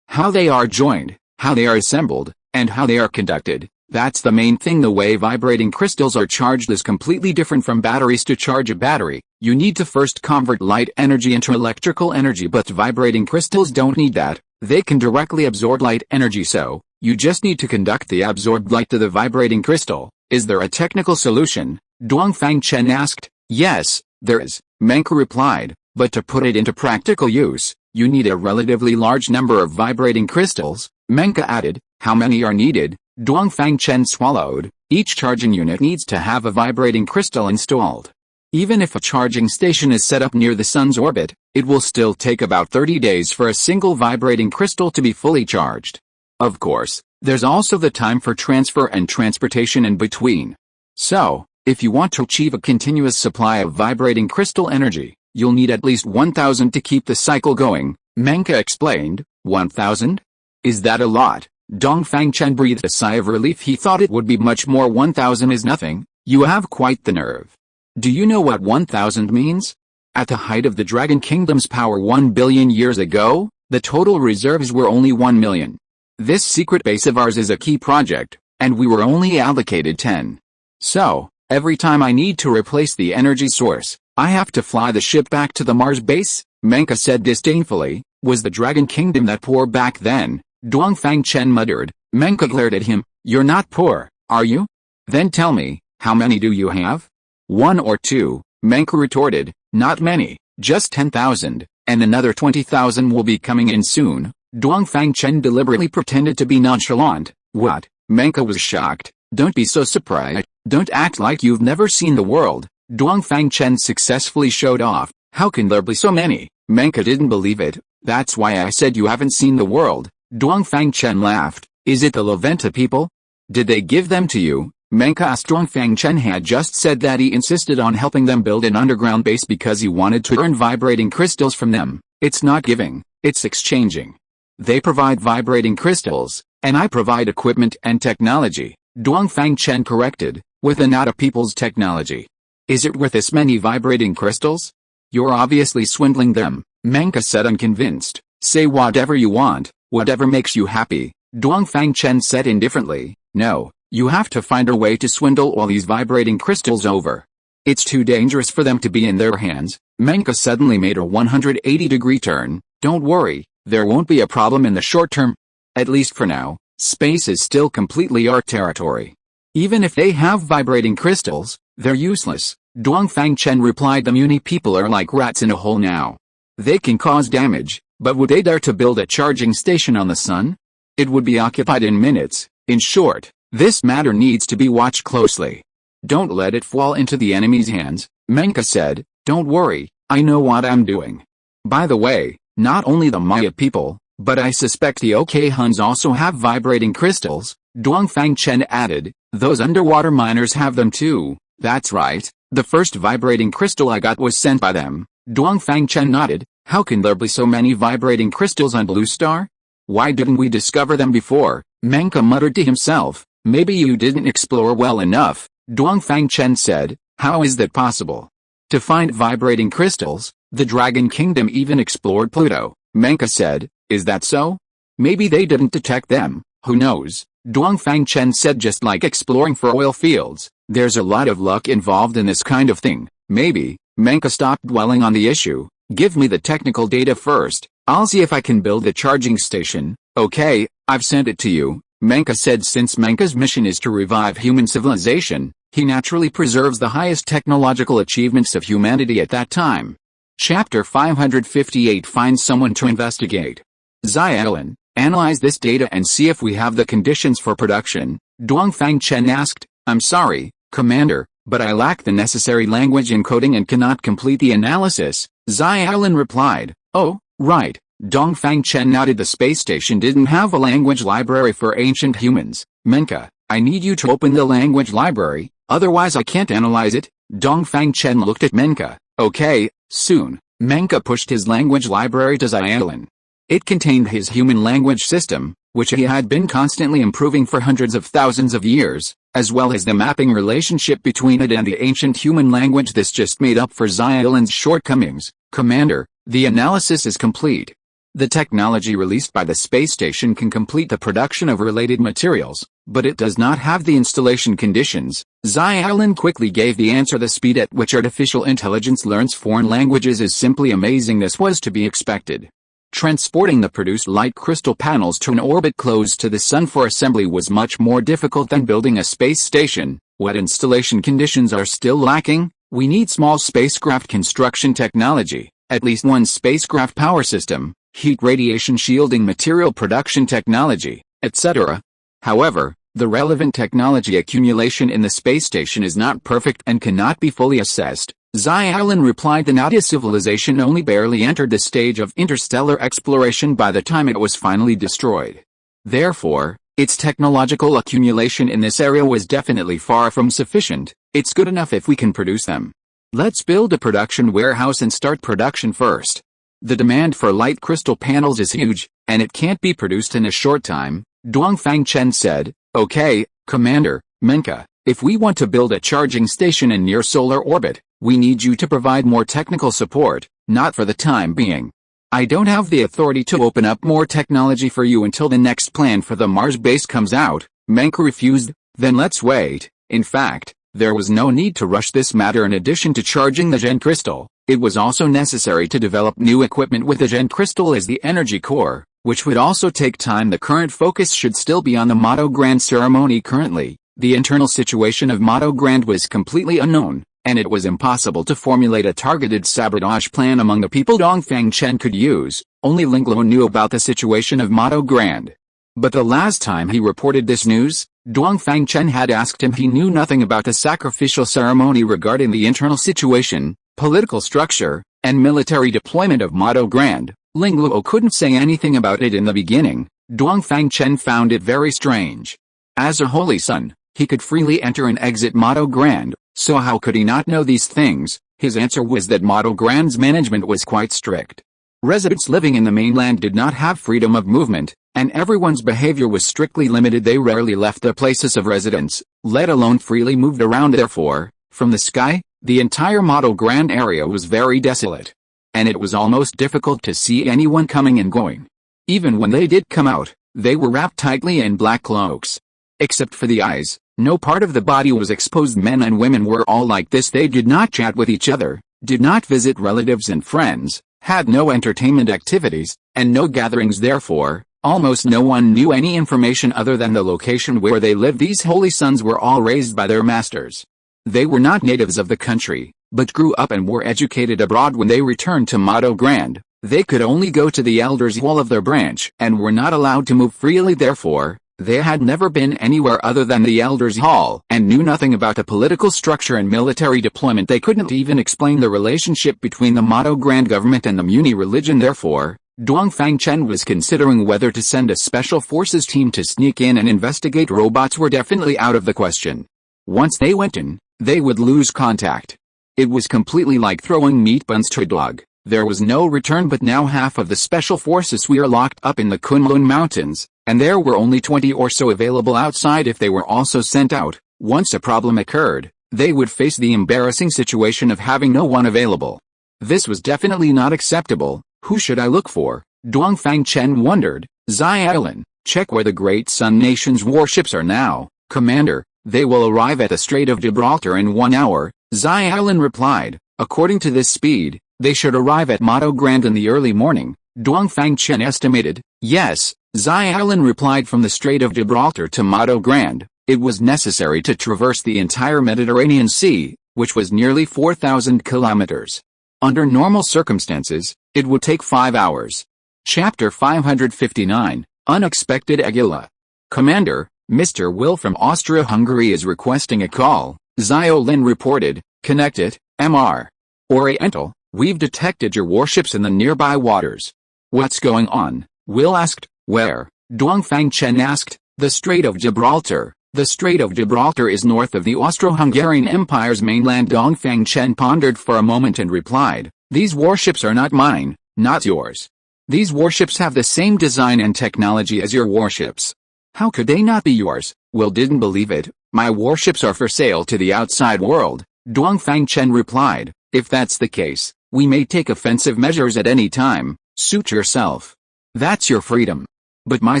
how they are joined, how they are assembled, and how they are conducted. That's the main thing. The way vibrating crystals are charged is completely different from batteries. To charge a battery, you need to first convert light energy into electrical energy, but vibrating crystals don't need that. They can directly absorb light energy, so you just need to conduct the absorbed light to the vibrating crystal. Is there a technical solution? Dongfang Chen asked. Yes, there is, Menka replied, but to put it into practical use, you need a relatively large number of vibrating crystals. Menka added. How many are needed? Dongfang Chen swallowed. Each charging unit needs to have a vibrating crystal installed. Even if a charging station is set up near the sun's orbit, it will still take about 30 days for a single vibrating crystal to be fully charged. Of course, there's also the time for transfer and transportation in between. So, if you want to achieve a continuous supply of vibrating crystal energy, you'll need at least 1,000 to keep the cycle going, Menka explained. 1,000? Is that a lot? Dongfang Chen breathed a sigh of relief. He thought it would be much more. 1,000 is nothing. You have quite the nerve. Do you know what 1,000 means? At the height of the Dragon Kingdom's power 1 billion years ago, the total reserves were only 1 million. This secret base of ours is a key project, and we were only allocated 10. So, every time I need to replace the energy source, I have to fly the ship back to the Mars base, Menka said disdainfully. Was the Dragon Kingdom that poor back then? Dongfang Chen muttered. Menka glared at him. You're not poor, are you? Then tell me, how many do you have? 1 or 2, Menka retorted. Not many, just 10,000, and another 20,000 will be coming in soon. Dongfang Chen deliberately pretended to be nonchalant. What? Menka was shocked. Don't be so surprised. Don't act like you've never seen the world. Dongfang Chen successfully showed off. How can there be so many? Menka didn't believe it. That's why I said you haven't seen the world. Dongfang Chen laughed. Is it the Leventa people? Did they give them to you? Menka asked. Dongfang Chen had just said that he insisted on helping them build an underground base because he wanted to earn vibrating crystals from them. It's not giving, it's exchanging. They provide vibrating crystals, and I provide equipment and technology, Dongfang Chen corrected, with the Nata people's technology. Is it worth this many vibrating crystals? You're obviously swindling them, Menka said unconvinced. Say whatever you want, whatever makes you happy, Dongfang Chen said indifferently. No, you have to find a way to swindle all these vibrating crystals over. It's too dangerous for them to be in their hands. Menka suddenly made a 180-degree turn. Don't worry, there won't be a problem in the short term. At least for now, space is still completely our territory. Even if they have vibrating crystals, they're useless, Dongfang Chen replied. The Muni people are like rats in a hole now. They can cause damage, but would they dare to build a charging station on the sun? It would be occupied in minutes. In short, this matter needs to be watched closely. Don't let it fall into the enemy's hands, Menka said. Don't worry, I know what I'm doing. By the way, not only the Maya people, but I suspect the OK Huns also have vibrating crystals, Dongfang Chen added. Those underwater miners have them too. That's right, the first vibrating crystal I got was sent by them. Dongfang Chen nodded. How can there be so many vibrating crystals on Blue Star? Why didn't we discover them before? Menka muttered to himself. Maybe you didn't explore well enough, Dongfang Chen said. How is that possible? To find vibrating crystals, the Dragon Kingdom even explored Pluto, Menka said. Is that so? Maybe they didn't detect them, who knows? Dongfang Chen said. Just like exploring for oil fields, there's a lot of luck involved in this kind of thing. Maybe Menka stopped dwelling on the issue. Give me the technical data first. I'll see if I can build the charging station. Okay, I've sent it to you, Menka said. Since Menka's mission is to revive human civilization, he naturally preserves the highest technological achievements of humanity at that time. Chapter 558. Find someone to investigate. Xiaolin, analyze this data and see if we have the conditions for production, Dongfang Chen asked. I'm sorry, Commander, but I lack the necessary language encoding and cannot complete the analysis, Xiaolin replied. Oh, right, Dongfang Chen nodded. The space station didn't have a language library for ancient humans. Menka, I need you to open the language library, otherwise I can't analyze it. Dongfang Chen looked at Menka. Okay, soon. Menka pushed his language library to Xiaolin. It contained his human language system, which he had been constantly improving for hundreds of thousands of years, as well as the mapping relationship between it and the ancient human language. This just made up for Xiaolin's shortcomings. Commander, the analysis is complete. The technology released by the space station can complete the production of related materials, but it does not have the installation conditions. Xiaolin quickly gave the answer. The speed at which artificial intelligence learns foreign languages is simply amazing. This was to be expected. Transporting the produced light crystal panels to an orbit close to the sun for assembly was much more difficult than building a space station. What installation conditions are still lacking? We need small spacecraft construction technology, at least one spacecraft power system, heat radiation shielding material production technology, etc. However, the relevant technology accumulation in the space station is not perfect and cannot be fully assessed. Xiaolin replied. The Nata civilization only barely entered the stage of interstellar exploration by the time it was finally destroyed. Therefore, its technological accumulation in this area was definitely far from sufficient. It's good enough if we can produce them. Let's build a production warehouse and start production first. The demand for light crystal panels is huge, and it can't be produced in a short time, Dongfang Chen said. Okay, Commander. Menka, if we want to build a charging station in near solar orbit, we need you to provide more technical support, not for the time being. I don't have the authority to open up more technology for you until the next plan for the Mars base comes out. Menka refused. Then let's wait. In fact, there was no need to rush this matter. In addition to charging the Gen crystal, it was also necessary to develop new equipment with the Gen crystal as the energy core, which would also take time. The current focus should still be on the Motto Grand ceremony. Currently, the internal situation of Motto Grand was completely unknown, and it was impossible to formulate a targeted sabotage plan among the people Dongfang Chen could use. Only Lingluo knew about the situation of Motto Grand. But the last time he reported this news, Dongfang Chen had asked him. He knew nothing about the sacrificial ceremony regarding the internal situation, political structure, and military deployment of Motto Grand. Lingluo couldn't say anything about it in the beginning. Dongfang Chen found it very strange. As a holy son, he could freely enter and exit Motto Grand, so how could he not know these things? His answer was that Motto Grand's management was quite strict. Residents living in the mainland did not have freedom of movement, and everyone's behavior was strictly limited. They rarely left their places of residence, let alone freely moved around. Therefore, from the sky, the entire Motto Grand area was very desolate, and it was almost difficult to see anyone coming and going. Even when they did come out, they were wrapped tightly in black cloaks. Except for the eyes, no part of the body was exposed. Men and women were all like this. They did not chat with each other, did not visit relatives and friends, had no entertainment activities, and no gatherings. Therefore, almost no one knew any information other than the location where they lived. These holy sons were all raised by their masters. They were not natives of the country, but grew up and were educated abroad. When they returned to Motto Grand, they could only go to the elders' hall of their branch and were not allowed to move freely. Therefore, they had never been anywhere other than the elders' hall and knew nothing about the political structure and military deployment. They couldn't even explain the relationship between the Motto Grand government and the Muni religion. Therefore, Dongfang Chen was considering whether to send a special forces team to sneak in and investigate. Robots were definitely out of the question. Once they went in, they would lose contact. It was completely like throwing meat buns to a dog. There was no return. But now half of the special forces were locked up in the Kunlun Mountains, and there were only 20 or so available outside. If they were also sent out, once a problem occurred, they would face the embarrassing situation of having no one available. This was definitely not acceptable. Who should I look for? Dongfang Chen wondered. Xiaolin, check where the Great Sun Nation's warships are now, Commander. They will arrive at the Strait of Gibraltar in 1 hour, Xiaolin replied. According to this speed, they should arrive at Mato Grande in the early morning, Dongfang Chen estimated. Yes, Xiaolin replied, from the Strait of Gibraltar to Mato Grande, it was necessary to traverse the entire Mediterranean Sea, which was nearly 4,000 kilometers. Under normal circumstances, it would take 5 hours. Chapter 559, Unexpected Aguila. Commander, Mr. Will from Austria-Hungary is requesting a call, Xiaolin reported. Connect it, Mr. Oriental, we've detected your warships in the nearby waters. What's going on? Will asked. Where? Dongfang Chen asked. The Strait of Gibraltar. The Strait of Gibraltar is north of the Austro-Hungarian Empire's mainland. Dongfang Chen pondered for a moment and replied, these warships are not mine, not yours. These warships have the same design and technology as your warships. How could they not be yours? Will didn't believe it. My warships are for sale to the outside world, Dongfang Chen replied. If that's the case, we may take offensive measures at any time. Suit yourself. That's your freedom. But my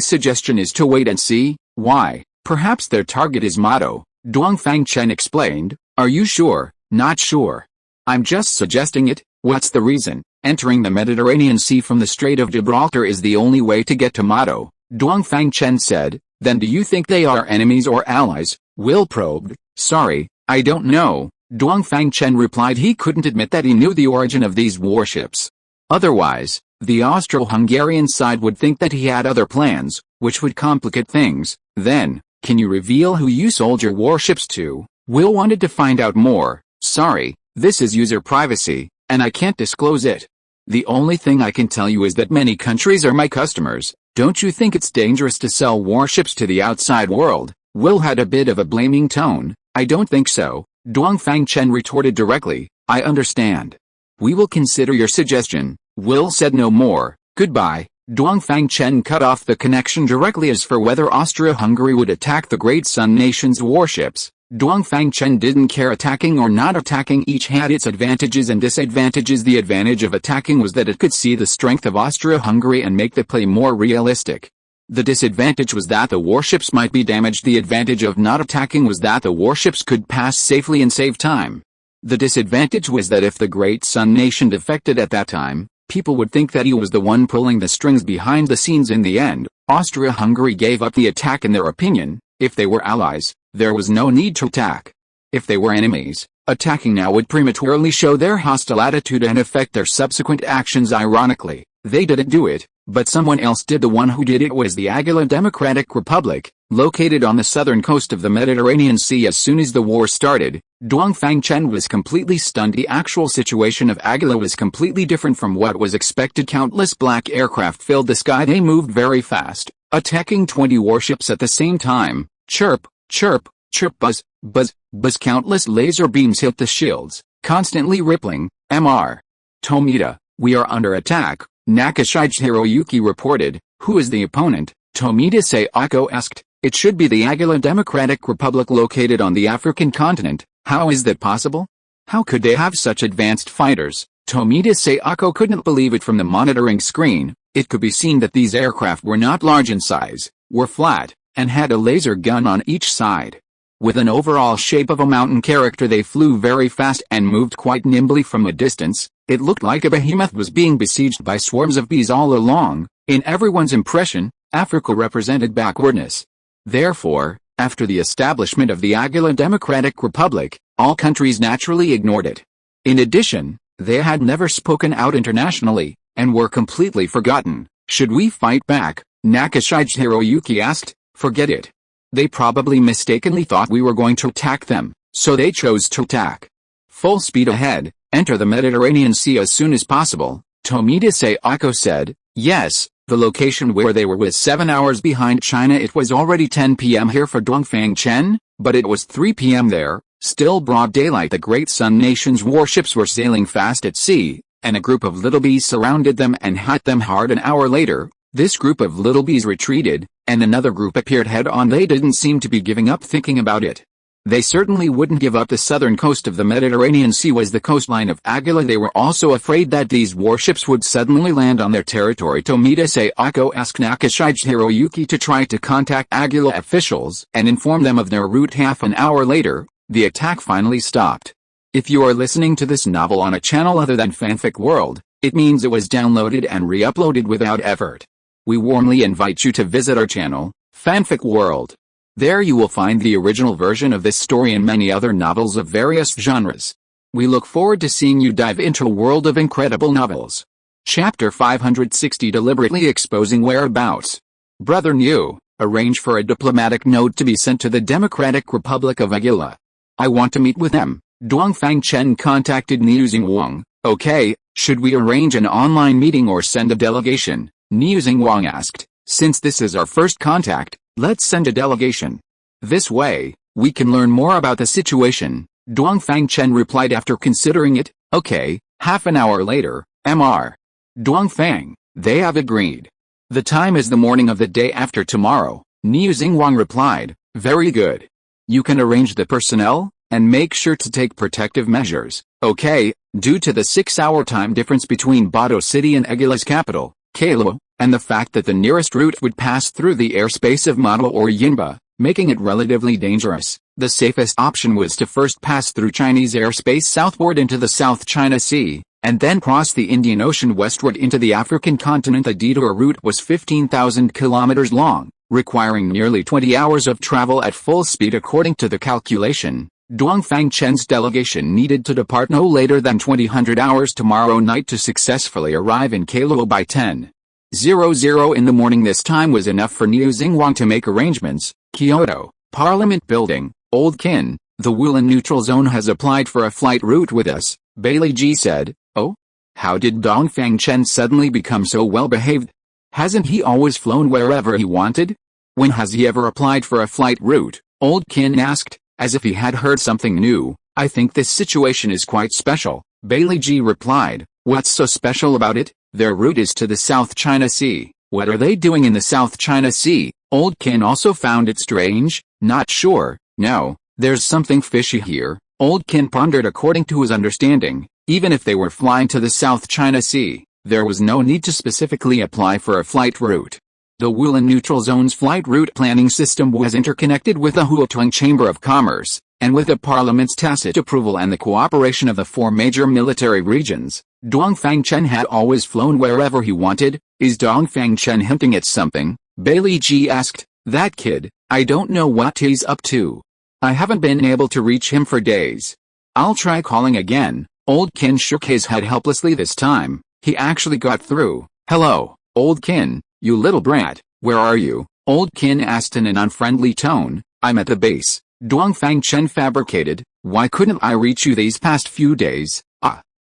suggestion is to wait and see. Why? Perhaps their target is Mato, Dongfang Chen explained. Are you sure? Not sure. I'm just suggesting it. What's the reason? Entering the Mediterranean Sea from the Strait of Gibraltar is the only way to get to Mato, Dongfang Chen said. Then do you think they are enemies or allies? Will probed. Sorry, I don't know, Dongfang Chen replied. He couldn't admit that he knew the origin of these warships. Otherwise, the Austro-Hungarian side would think that he had other plans, which would complicate things. Then, can you reveal who you sold your warships to? Will wanted to find out more. Sorry, this is user privacy, and I can't disclose it. The only thing I can tell you is that many countries are my customers. Don't you think it's dangerous to sell warships to the outside world? Will had a bit of a blaming tone. I don't think so, Dongfang Chen retorted directly. I understand. We will consider your suggestion. Will said no more. Goodbye. Dongfang Chen cut off the connection directly. As for whether Austria-Hungary would attack the Great Sun nation's warships, Dongfang Chen didn't care. Attacking or not attacking, each had its advantages and disadvantages. The advantage of attacking was that it could see the strength of Austria-Hungary and make the play more realistic. The disadvantage was that the warships might be damaged. The advantage of not attacking was that the warships could pass safely and save time. The disadvantage was that if the Great Sun nation defected at that time, people would think that he was the one pulling the strings behind the scenes. In the end, Austria-Hungary gave up the attack. In their opinion, if they were allies, there was no need to attack. If they were enemies, attacking now would prematurely show their hostile attitude and affect their subsequent actions. Ironically, they didn't do it, but someone else did. The one who did it was the Aguila Democratic Republic, located on the southern coast of the Mediterranean Sea. As soon as the war started, Dongfang Chen was completely stunned. The actual situation of Aguila was completely different from what was expected. Countless black aircraft filled the sky. They moved very fast, attacking 20 warships at the same time. Chirp, chirp, chirp, buzz, buzz, buzz. Countless laser beams hit the shields, constantly rippling. Mr. Tomita, we are under attack, Nakashige Hiroyuki reported. Who is the opponent? Tomita Sayako asked. It should be the Aguila Democratic Republic, located on the African continent. How is that possible? How could they have such advanced fighters? Tomita Sayako couldn't believe it. From the monitoring screen, it could be seen that these aircraft were not large in size, were flat, and had a laser gun on each side. With an overall shape of a mountain character, they flew very fast and moved quite nimbly from a distance. It looked like a behemoth was being besieged by swarms of bees all along. In everyone's impression, Africa represented backwardness. Therefore, after the establishment of the Aguila Democratic Republic, all countries naturally ignored it. In addition, they had never spoken out internationally, and were completely forgotten. Should we fight back? Nakashige Hiroyuki asked. Forget it. They probably mistakenly thought we were going to attack them, so they chose to attack. Full speed ahead, enter the Mediterranean Sea as soon as possible, Tomita Sayako said. Yes, the location where they were was 7 hours behind China. It was already 10 p.m. here for Dongfang Chen, but it was 3 p.m. there, still broad daylight. The Great Sun nation's warships were sailing fast at sea, and a group of little bees surrounded them and hit them hard. An hour later, this group of little bees retreated, and another group appeared head-on. They didn't seem to be giving up. Thinking about it, they certainly wouldn't give up. The southern coast of the Mediterranean Sea was the coastline of Aguila. They were also afraid that these warships would suddenly land on their territory. Tomita Sayako asked Nakashige Hiroyuki to try to contact Aguila officials and inform them of their route. Half an hour later, the attack finally stopped. If you are listening to this novel on a channel other than Fanfic World, it means it was downloaded and re-uploaded without effort. We warmly invite you to visit our channel, Fanfic World. There you will find the original version of this story and many other novels of various genres. We look forward to seeing you dive into a world of incredible novels. Chapter 560, Deliberately Exposing Whereabouts. Brother New, arrange for a diplomatic note to be sent to the Democratic Republic of Agila. I want to meet with them. Dongfang Chen contacted Niu Xingwang. Okay, should we arrange an online meeting or send a delegation? Niu Xingwang asked. Since this is our first contact, let's send a delegation. This way, we can learn more about the situation. Dongfang Chen replied after considering it. Okay, half an hour later, Mr. Dongfang, they have agreed. The time is the morning of the day after tomorrow, Niu Xingwang replied. Very good. You can arrange the personnel, and make sure to take protective measures. Okay, due to the 6-hour time difference between Bado City and Agila's capital, Kailo, and the fact that the nearest route would pass through the airspace of Mado or Yinba, making it relatively dangerous, the safest option was to first pass through Chinese airspace southward into the South China Sea, and then cross the Indian Ocean westward into the African continent. The detour route was 15,000 kilometers long, requiring nearly 20 hours of travel at full speed according to the calculation. Dongfang Chen's delegation needed to depart no later than 2000 hours tomorrow night to successfully arrive in Kailo by 10:00 in the morning. This time was enough for Niu Xingwang to make arrangements. Kyoto, Parliament Building, Old Kin, the Wulin Neutral Zone has applied for a flight route with us, Bailey Ji said. Oh? How did Dongfang Chen suddenly become so well behaved? Hasn't he always flown wherever he wanted? When has he ever applied for a flight route? Old Kin asked, as if he had heard something new. I think this situation is quite special, Bailey Ji replied. What's so special about it? Their route is to the South China Sea. What are they doing in the South China Sea? Old Kin also found it strange. Not sure. No, there's something fishy here. Old Kin pondered. According to his understanding, even if they were flying to the South China Sea, there was no need to specifically apply for a flight route. The Wulin Neutral Zone's flight route planning system was interconnected with the Huatuang Chamber of Commerce, and with the Parliament's tacit approval and the cooperation of the 4 major military regions, Dongfang Chen had always flown wherever he wanted. Is Dongfang Chen hinting at something? Bailey Ji asked. That kid, I don't know what he's up to. I haven't been able to reach him for days. I'll try calling again. Old Kin shook his head helplessly. This time, he actually got through. Hello, Old Kin. You little brat, where are you? Old Kin asked in an unfriendly tone. I'm at the base, Dongfang Chen fabricated. Why couldn't I reach you these past few days?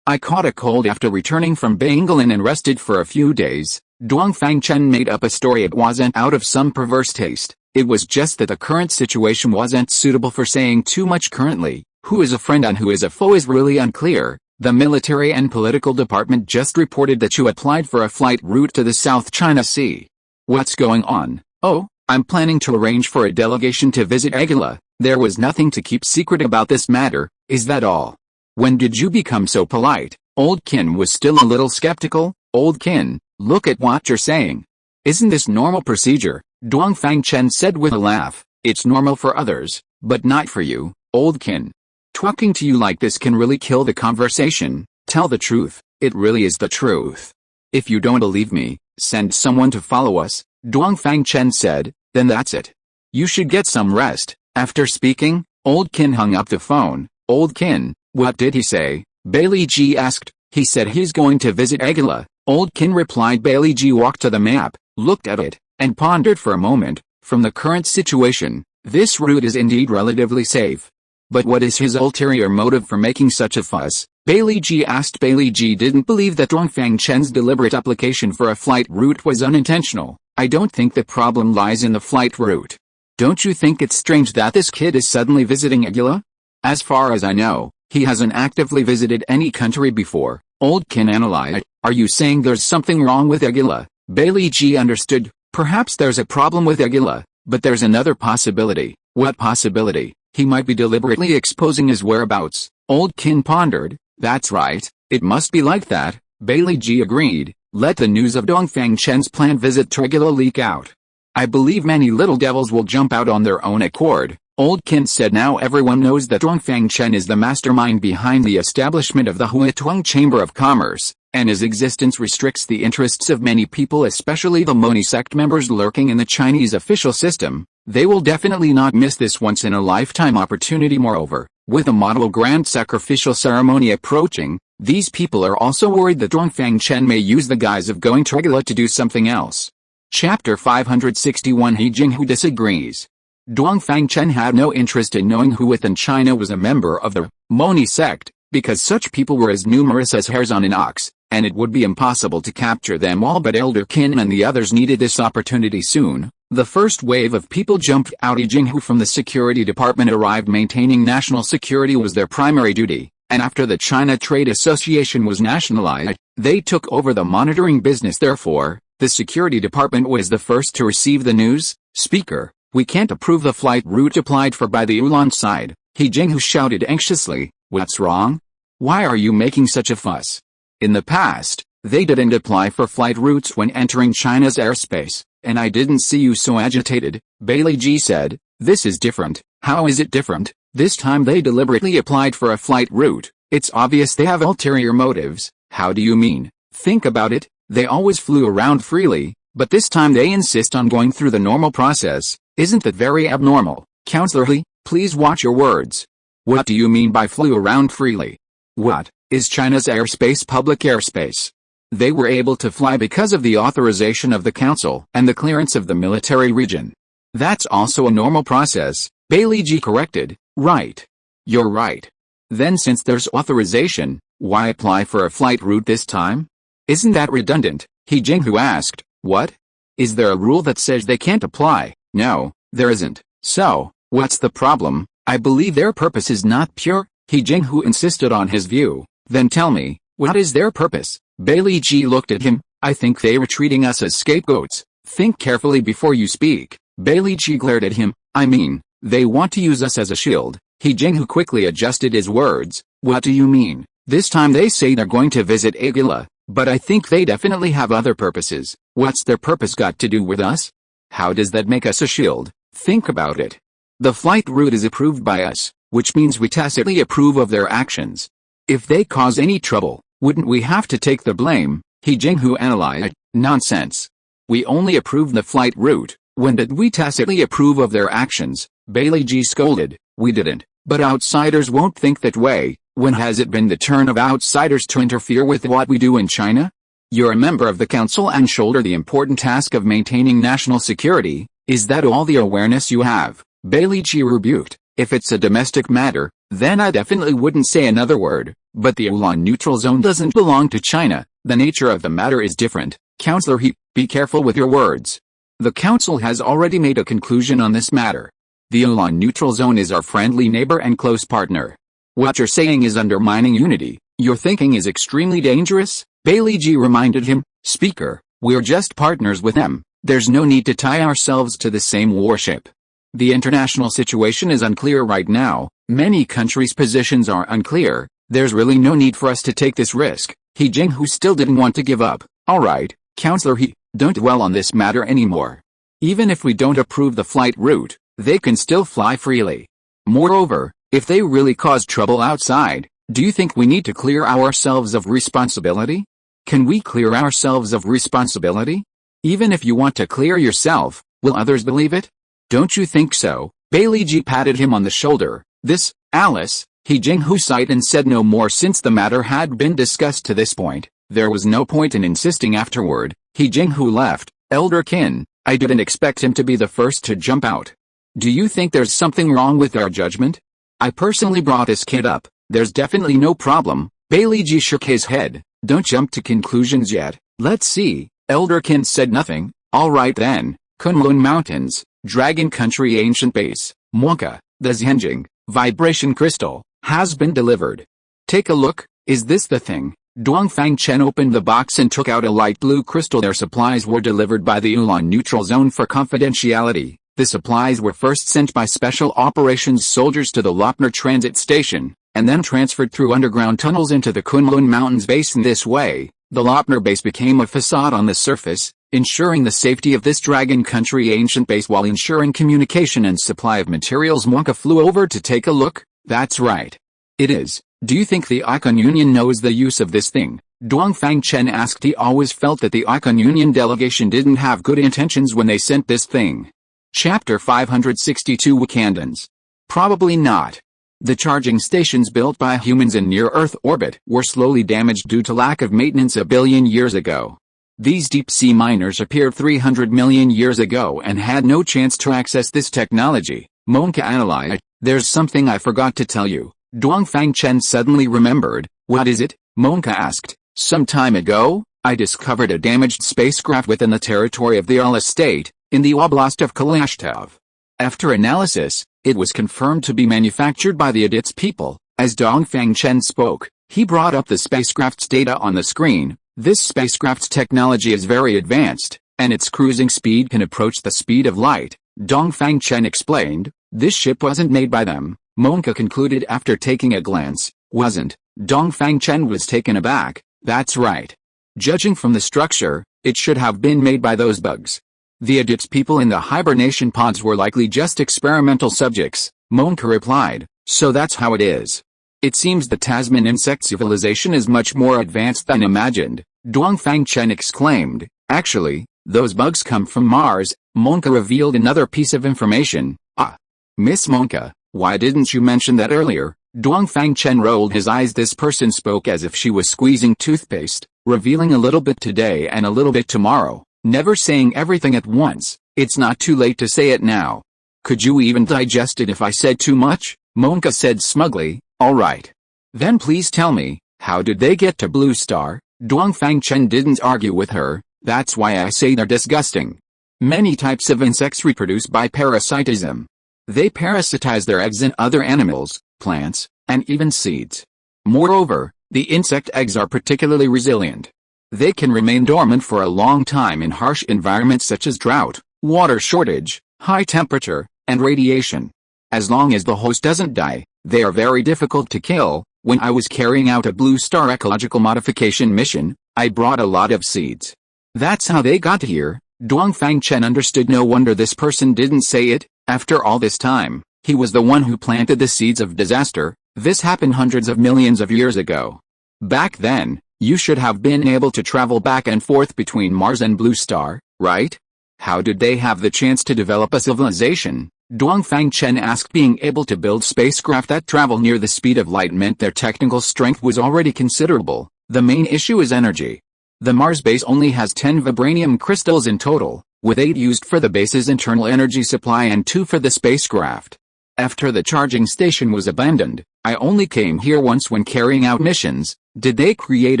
I caught a cold after returning from Bangalore and rested for a few days. Dongfang Chen made up a story. It wasn't out of some perverse taste, it was just that the current situation wasn't suitable for saying too much. Currently, who is a friend and who is a foe is really unclear. The military and political department just reported that you applied for a flight route to the South China Sea. What's going on? Oh, I'm planning to arrange for a delegation to visit Agila. There was nothing to keep secret about this matter, is that all? When did you become so polite? Old Kin was still a little skeptical. Old Kin, look at what you're saying. Isn't this normal procedure? Dongfang Chen said with a laugh. It's normal for others, but not for you, Old Kin. Talking to you like this can really kill the conversation. Tell the truth, it really is the truth. If you don't believe me, send someone to follow us, Dongfang Chen said. Then that's it. You should get some rest. After speaking, Old Kin hung up the phone. Old Kin, what did he say? Bailey Ji asked. He said he's going to visit Agila. Old Kin replied. Bailey Ji walked to the map, looked at it, and pondered for a moment. From the current situation, this route is indeed relatively safe. But what is his ulterior motive for making such a fuss? Bailey Ji asked. Bailey Ji didn't believe that Dongfang Chen's deliberate application for a flight route was unintentional. I don't think the problem lies in the flight route. Don't you think it's strange that this kid is suddenly visiting Agila? As far as I know, he hasn't actively visited any country before. Old Kin analyzed. Are you saying there's something wrong with Agila? Bailey Ji understood. Perhaps there's a problem with Agila, but there's another possibility. What possibility? He might be deliberately exposing his whereabouts. Old Kin pondered. That's right, it must be like that. Bailey Ji agreed. Let the news of Dongfang Chen's planned visit to Agila leak out. I believe many little devils will jump out on their own accord. Old Qin said now everyone knows that Dongfang Chen is the mastermind behind the establishment of the Huituang Chamber of Commerce, and his existence restricts the interests of many people, especially the Moni sect members lurking in the Chinese official system. They will definitely not miss this once-in-a-lifetime opportunity. Moreover, with the model grand sacrificial ceremony approaching, these people are also worried that Dongfang Chen may use the guise of going to Regula to do something else. Chapter 561 He Jinghu disagrees. Dongfang Chen had no interest in knowing who within China was a member of the Moni sect, because such people were as numerous as hairs on an ox, and it would be impossible to capture them all. But Elder Qin and the others needed this opportunity soon. The first wave of people jumped out. Jinghu from the security department arrived. Maintaining national security was their primary duty, and after the China Trade Association was nationalized, they took over the monitoring business. Therefore, the security department was the first to receive the news. Speaker, we can't approve the flight route applied for by the Ulan side. He Jinghu shouted anxiously. What's wrong? Why are you making such a fuss? In the past, they didn't apply for flight routes when entering China's airspace, and I didn't see you so agitated. Bailey Ji said. This is different. How is it different? This time they deliberately applied for a flight route. It's obvious they have ulterior motives. How do you mean? Think about it. They always flew around freely, but this time they insist on going through the normal process. Isn't that very abnormal? Counselor He, please watch your words. What do you mean by flew around freely? What is China's airspace public airspace? They were able to fly because of the authorization of the council and the clearance of the military region. That's also a normal process, Bailey Ji corrected. Right. You're right. Then since there's authorization, why apply for a flight route this time? Isn't that redundant? He Jinghu asked. What? Is there a rule that says they can't apply? No, there isn't. So, what's the problem? I believe their purpose is not pure. He Jinghu insisted on his view. Then tell me, what is their purpose? Bailey Ji looked at him. I think they were treating us as scapegoats. Think carefully before you speak. Bailey Ji glared at him. I mean, they want to use us as a shield. He Jinghu quickly adjusted his words. What do you mean? This time they say they're going to visit Agila, but I think they definitely have other purposes. What's their purpose got to do with us? How does that make us a shield? Think about it. The flight route is approved by us, which means we tacitly approve of their actions. If they cause any trouble, wouldn't we have to take the blame? He Jinghu analyzed. Nonsense. We only approved the flight route. When did we tacitly approve of their actions? Bailey Ji scolded. We didn't. But outsiders won't think that way. When has it been the turn of outsiders to interfere with what we do in China? You're a member of the council and shoulder the important task of maintaining national security. Is that all the awareness you have? Bailey Ji rebuked. If it's a domestic matter, then I definitely wouldn't say another word. But the Ulan neutral zone doesn't belong to China. The nature of the matter is different. Counselor He, be careful with your words. The council has already made a conclusion on this matter. The Ulan neutral zone is our friendly neighbor and close partner. What you're saying is undermining unity. Your thinking is extremely dangerous. Bailey Ji reminded him. Speaker, we're just partners with them. There's no need to tie ourselves to the same warship. The international situation is unclear right now. Many countries' positions are unclear. There's really no need for us to take this risk. He Jinghu still didn't want to give up. Alright, Counselor He, don't dwell on this matter anymore. Even if we don't approve the flight route, they can still fly freely. Moreover, if they really cause trouble outside, do you think we need to clear ourselves of responsibility? Can we clear ourselves of responsibility? Even if you want to clear yourself, will others believe it? Don't you think so? Bailey Ji patted him on the shoulder. This, Alice, He Jinghu sighed and said no more since the matter had been discussed to this point. There was no point in insisting afterward. He Jinghu left. Elder Qin, I didn't expect him to be the first to jump out. Do you think there's something wrong with our judgment? I personally brought this kid up. There's definitely no problem. Bailey Ji shook his head. Don't jump to conclusions yet. Let's see. Elder Qin said nothing. Alright then. Kunlun Mountains, Dragon Country Ancient Base, Monka, the Zhenjing, Vibration Crystal, has been delivered. Take a look. Is this the thing? Dongfang Chen opened the box and took out a light blue crystal. Their supplies were delivered by the Ulan neutral zone for confidentiality. The supplies were first sent by Special Operations soldiers to the Lopner transit station, and then transferred through underground tunnels into the Kunlun Mountains base. In this way, The Lopner base became a facade on the surface, ensuring the safety of this Dragon Country ancient base while ensuring communication and supply of materials. Monka flew over to take a look. That's right. It is. Do you think the Icon Union knows the use of this thing? Dongfang Chen asked. He always felt that the Icon Union delegation didn't have good intentions when they sent this thing. Chapter 562 Wakandans. Probably not. The charging stations built by humans in near-Earth orbit were slowly damaged due to lack of maintenance a billion years ago. These deep-sea miners appeared 300 million years ago and had no chance to access this technology. Monka analyzed. There's something I forgot to tell you. Dongfang Chen suddenly remembered. What is it? Monka asked. Some time ago, I discovered a damaged spacecraft within the territory of the Ala state, in the oblast of Kalashnikov. After analysis, it was confirmed to be manufactured by the Adits people. As Dongfang Chen spoke, he brought up the spacecraft's data on the screen. This spacecraft's technology is very advanced, and its cruising speed can approach the speed of light. Dongfang Chen explained. This ship wasn't made by them, Monka concluded after taking a glance. Wasn't. Dongfang Chen was taken aback. That's right. Judging from the structure, it should have been made by those bugs. The Adits people in the hibernation pods were likely just experimental subjects, Monka replied. So that's how it is. It seems the Tasman insect civilization is much more advanced than imagined, Dongfang Chen exclaimed. Actually, those bugs come from Mars. Monka revealed another piece of information. Ah. Miss Monka, why didn't you mention that earlier? Dongfang Chen rolled his eyes. This person spoke as if she was squeezing toothpaste, revealing a little bit today and a little bit tomorrow, never saying everything at once. It's not too late to say it now. Could you even digest it if I said too much? Monka said smugly. All right. Then please tell me, how did they get to Blue Star? Dongfang Chen didn't argue with her. That's why I say they're disgusting. Many types of insects reproduce by parasitism. They parasitize their eggs in other animals, plants, and even seeds. Moreover, the insect eggs are particularly resilient. They can remain dormant for a long time in harsh environments such as drought, water shortage, high temperature, and radiation. As long as the host doesn't die, they are very difficult to kill. When I was carrying out a Blue Star ecological modification mission, I brought a lot of seeds. That's how they got here. Dongfang Chen understood. No wonder this person didn't say it. After all this time, he was the one who planted the seeds of disaster. This happened hundreds of millions of years ago. Back then, you should have been able to travel back and forth between Mars and Blue Star, right? How did they have the chance to develop a civilization? Dongfang Chen asked. Being able to build spacecraft that travel near the speed of light meant their technical strength was already considerable. The main issue is energy. The Mars base only has 10 vibranium crystals in total, with 8 used for the base's internal energy supply and 2 for the spacecraft. After the charging station was abandoned, I only came here once when carrying out missions. Did they create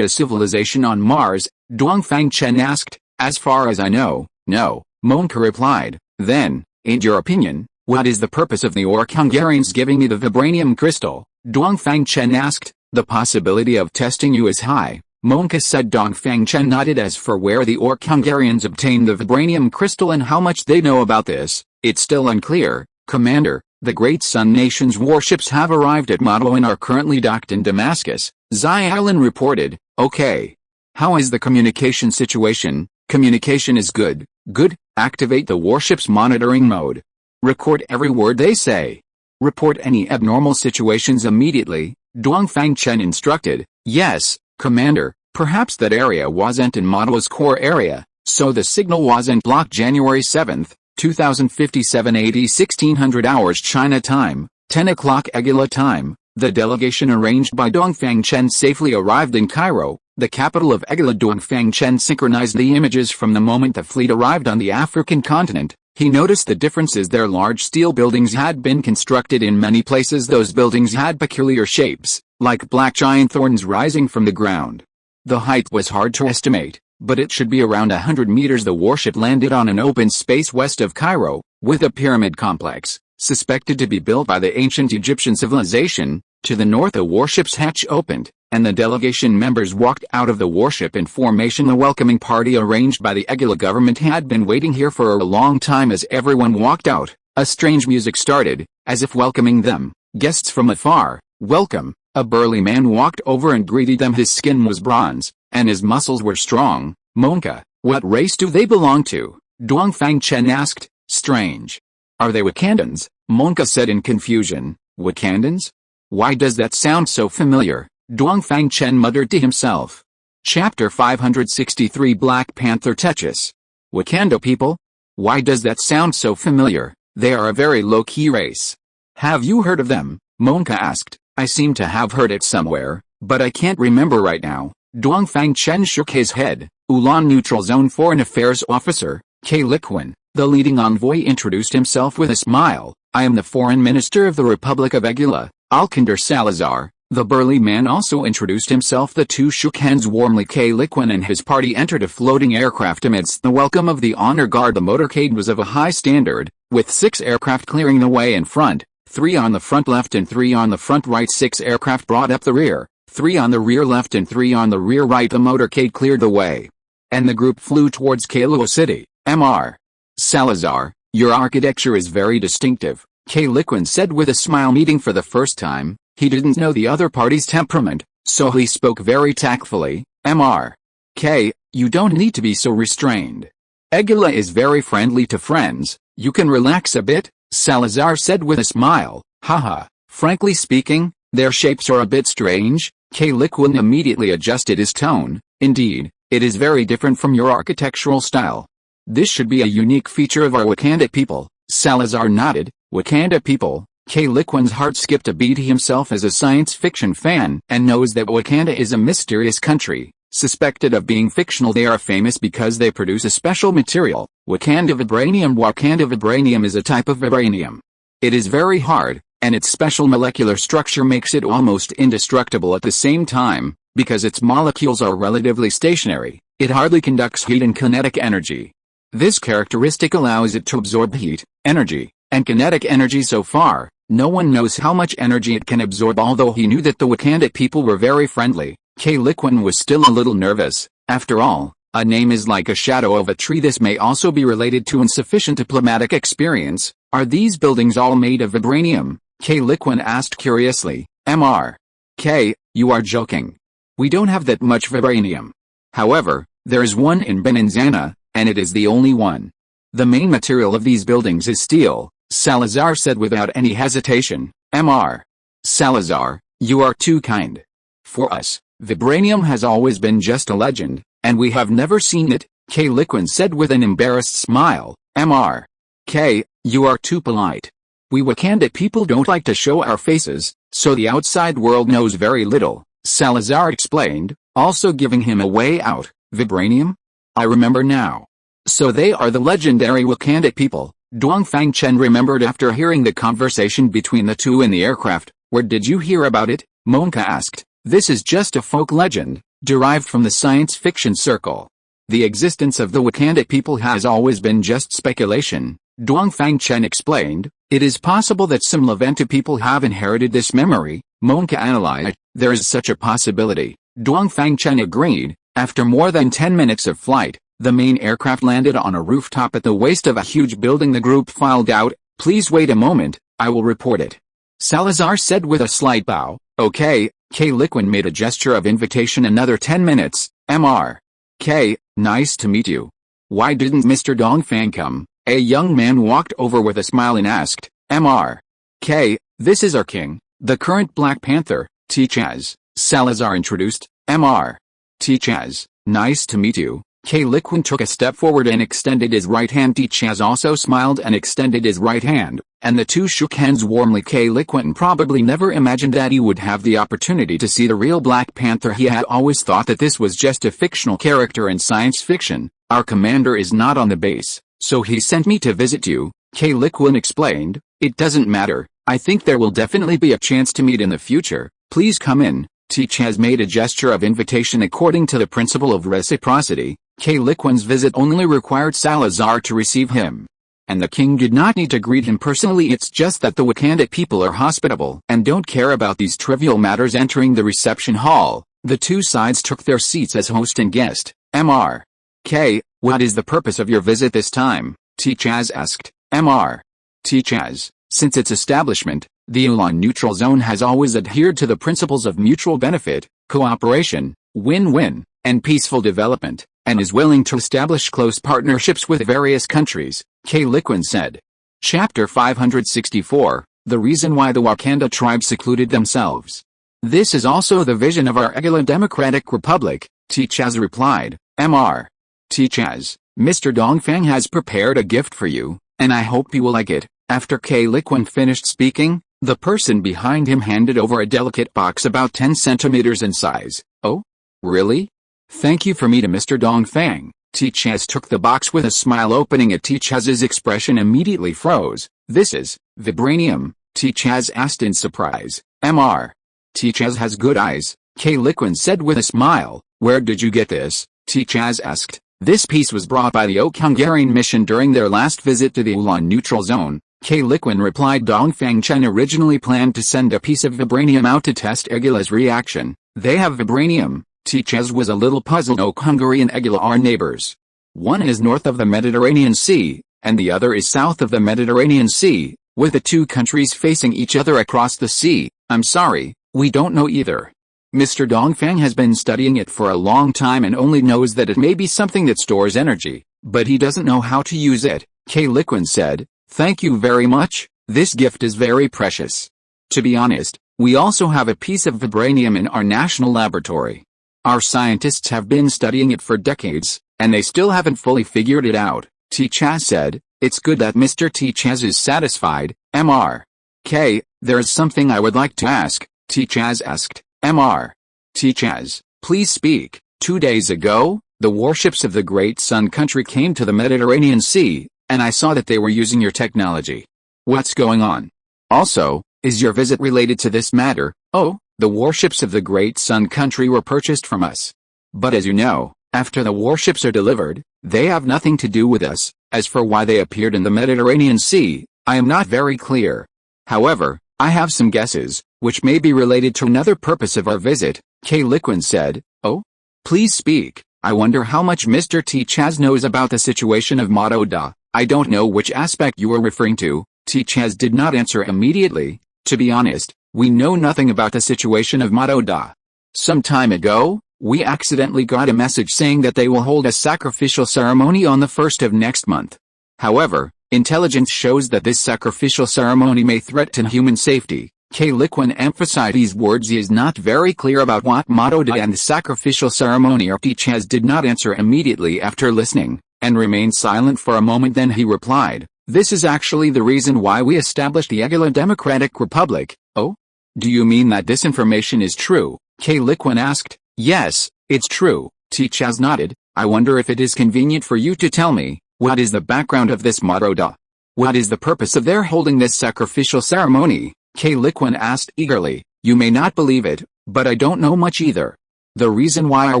a civilization on Mars? Dongfang Chen asked. As far as I know, no, Monka replied. Then, in your opinion, what is the purpose of the Orc Hungarians giving me the vibranium crystal? Dongfang Chen asked. The possibility of testing you is high, Monka said. Dongfang Chen nodded. As for where the Orc Hungarians obtained the vibranium crystal and how much they know about this, it's still unclear, Commander. The Great Sun Nation's warships have arrived at Mado and are currently docked in Damascus, Xiaolin reported. Okay. How is the communication situation? Communication is good. Good. Activate the warship's monitoring mode. Record every word they say. Report any abnormal situations immediately, Dongfang Chen instructed. Yes, Commander. Perhaps that area wasn't in Mado's core area, so the signal wasn't blocked. January 7th. 2057 AD 1600 hours China time, 10 o'clock Egula time, the delegation arranged by Dongfang Chen safely arrived in Cairo, the capital of Egula. Dongfang Chen synchronized the images from the moment the fleet arrived on the African continent. He noticed the differences. Their large steel buildings had been constructed in many places. Those buildings had peculiar shapes, like black giant thorns rising from the ground. The height was hard to estimate, but it should be around 100 meters. The warship landed on an open space west of Cairo, with a pyramid complex, suspected to be built by the ancient Egyptian civilization. To the north, a warship's hatch opened, and the delegation members walked out of the warship in formation. A welcoming party arranged by the Egula government had been waiting here for a long time. As everyone walked out, a strange music started, as if welcoming them. Guests from afar, welcome. A burly man walked over and greeted them. His skin was bronze, and his muscles were strong. Monka, what race do they belong to? Dongfang Chen asked. Strange. Are they Wakandans? Monka said in confusion. Wakandans? Why does that sound so familiar? Dongfang Chen muttered to himself. Chapter 563 Black Panther Tetris. Wakanda people? Why does that sound so familiar? They are a very low-key race. Have you heard of them? Monka asked. I seem to have heard it somewhere, but I can't remember right now. Dongfang Chen shook his head. Ulan Neutral Zone Foreign Affairs Officer, Xiaolin, the leading envoy, introduced himself with a smile. I am the Foreign Minister of the Republic of Egula, Alcindor Salazar. The burly man also introduced himself. The two shook hands warmly. Xiaolin and his party entered a floating aircraft amidst the welcome of the honor guard. The motorcade was of a high standard, with 6 aircraft clearing the way in front, 3 on the front left and 3 on the front right. 6 aircraft brought up the rear, 3 on the rear left and 3 on the rear right. The motorcade cleared the way, and the group flew towards Kailua City. Mr. Salazar, your architecture is very distinctive, Xiaolin said with a smile. Meeting for the first time, he didn't know the other party's temperament, so he spoke very tactfully. Mr. K, you don't need to be so restrained. Egula is very friendly to friends, you can relax a bit, Salazar said with a smile. Haha, frankly speaking, their shapes are a bit strange. Xiaolin immediately adjusted his tone. Indeed, it is very different from your architectural style. This should be a unique feature of our Wakanda people. Salazar nodded. Wakanda people? Xiaolin's heart skipped a beat. He himself is a science fiction fan and knows that Wakanda is a mysterious country. Suspected of being fictional, they are famous because they produce a special material, Wakanda vibranium. Wakanda vibranium is a type of vibranium. It is very hard, and its special molecular structure makes it almost indestructible at the same time. Because its molecules are relatively stationary, it hardly conducts heat and kinetic energy. This characteristic allows it to absorb heat, energy, and kinetic energy. So far, no one knows how much energy it can absorb. Although he knew that the Wakanda people were very friendly, Xiaolin was still a little nervous. After all, a name is like a shadow of a tree. This may also be related to insufficient diplomatic experience. Are these buildings all made of vibranium? Xiaolin asked curiously. Mr. K, you are joking. We don't have that much vibranium. However, there is one in Benanzana, and it is the only one. The main material of these buildings is steel, Salazar said without any hesitation. Mr. Salazar, you are too kind. For us, vibranium has always been just a legend, and we have never seen it, Xiaolin said with an embarrassed smile. Mr. K, you are too polite. We Wakanda people don't like to show our faces, so the outside world knows very little, Salazar explained, also giving him a way out. Vibranium? I remember now. So they are the legendary Wakanda people. Dongfang Chen remembered after hearing the conversation between the two in the aircraft. Where did you hear about it? Monka asked. This is just a folk legend, derived from the science fiction circle. The existence of the Wakanda people has always been just speculation, Dongfang Chen explained. It is possible that some Levanta people have inherited this memory, Monka analyzed. There is such a possibility, Dongfang Chen agreed. After more than 10 minutes of flight, the main aircraft landed on a rooftop at the waist of a huge building. The group filed out. Please wait a moment, I will report it, Salazar said with a slight bow. Okay, Xiaolin made a gesture of invitation. Another 10 minutes, Mr. K, nice to meet you. Why didn't Mr. Dongfang come? A young man walked over with a smile and asked. Mr. K, this is our king, the current Black Panther, T-Chaz, Salazar introduced. Mr. T-Chaz, nice to meet you. Xiaolin took a step forward and extended his right hand. T-Chaz also smiled and extended his right hand, and the two shook hands warmly. Xiaolin probably never imagined that he would have the opportunity to see the real Black Panther. He had always thought that this was just a fictional character in science fiction. Our commander is not on the base, so he sent me to visit you, Xiaolin explained. It doesn't matter, I think there will definitely be a chance to meet in the future. Please come in. T-Chaz made a gesture of invitation. According to the principle of reciprocity, Xiaolin's visit only required Salazar to receive him, and the king did not need to greet him personally. It's just that the Wakanda people are hospitable and don't care about these trivial matters. Entering the reception hall, the two sides took their seats as host and guest. Mr. K, what is the purpose of your visit this time? T-Chaz asked. Mr. T-Chaz, since its establishment, the Ulan Neutral Zone has always adhered to the principles of mutual benefit, cooperation, win-win, and peaceful development, and is willing to establish close partnerships with various countries, Xiaolin said. Chapter 564, The Reason Why the Wakanda Tribe Secluded Themselves. This is also the vision of our Egula Democratic Republic, T-Chaz replied. Mr. T-Chaz, Mr. Dongfang has prepared a gift for you, and I hope you will like it. After Xiaolin finished speaking, the person behind him handed over a delicate box about 10 centimeters in size. Oh? Really? Thank you for me to Mr. Dongfang. T-Chaz took the box with a smile. Opening it, T-Chaz's expression immediately froze. This is vibranium, T-Chaz asked in surprise. Mr. T-Chaz has good eyes, Xiaolin said with a smile. Where did you get this? T-Chaz asked. This piece was brought by the Hungarian mission during their last visit to the Ulan neutral zone, Xiaolin replied. Dongfang Chen originally planned to send a piece of vibranium out to test Egula's reaction. They have vibranium. T-Chaz was a little puzzled. Hungary and Egula are neighbors. One is north of the Mediterranean Sea, and the other is south of the Mediterranean Sea, with the two countries facing each other across the sea. I'm sorry, we don't know either. Mr. Dongfang has been studying it for a long time and only knows that it may be something that stores energy, but he doesn't know how to use it, Xiaolin said. Thank you very much, this gift is very precious. To be honest, we also have a piece of vibranium in our national laboratory. Our scientists have been studying it for decades, and they still haven't fully figured it out, T-Chaz said. It's good that Mr. T-Chaz is satisfied. Mr. There's something I would like to ask, T-Chaz asked. Mr. T-Chaz, please speak. 2 days ago, the warships of the Great Sun Country came to the Mediterranean Sea, and I saw that they were using your technology. What's going on? Also, is your visit related to this matter? Oh, the warships of the Great Sun Country were purchased from us. But as you know, after the warships are delivered, they have nothing to do with us. As for why they appeared in the Mediterranean Sea, I am not very clear. However, I have some guesses, which may be related to another purpose of our visit, Xiaolin said. Oh? Please speak. I wonder how much Mr. T-Chaz knows about the situation of Nata. I don't know which aspect you are referring to. T-Chaz did not answer immediately. To be honest, we know nothing about the situation of Nata. Some time ago, we accidentally got a message saying that they will hold a sacrificial ceremony on the 1st of next month. However, intelligence shows that this sacrificial ceremony may threaten human safety. Xiaolin emphasized these words. He is not very clear about what Nata and the sacrificial ceremony are. T-Chaz did not answer immediately after listening, and remained silent for a moment. Then he replied, this is actually the reason why we established the Egula Democratic Republic. Oh? Do you mean that this information is true? Xiaolin asked. Yes, it's true, T-Chaz nodded. I wonder if it is convenient for you to tell me, what is the background of this Nata? What is the purpose of their holding this sacrificial ceremony? Xiaolin asked eagerly. You may not believe it, but I don't know much either. The reason why our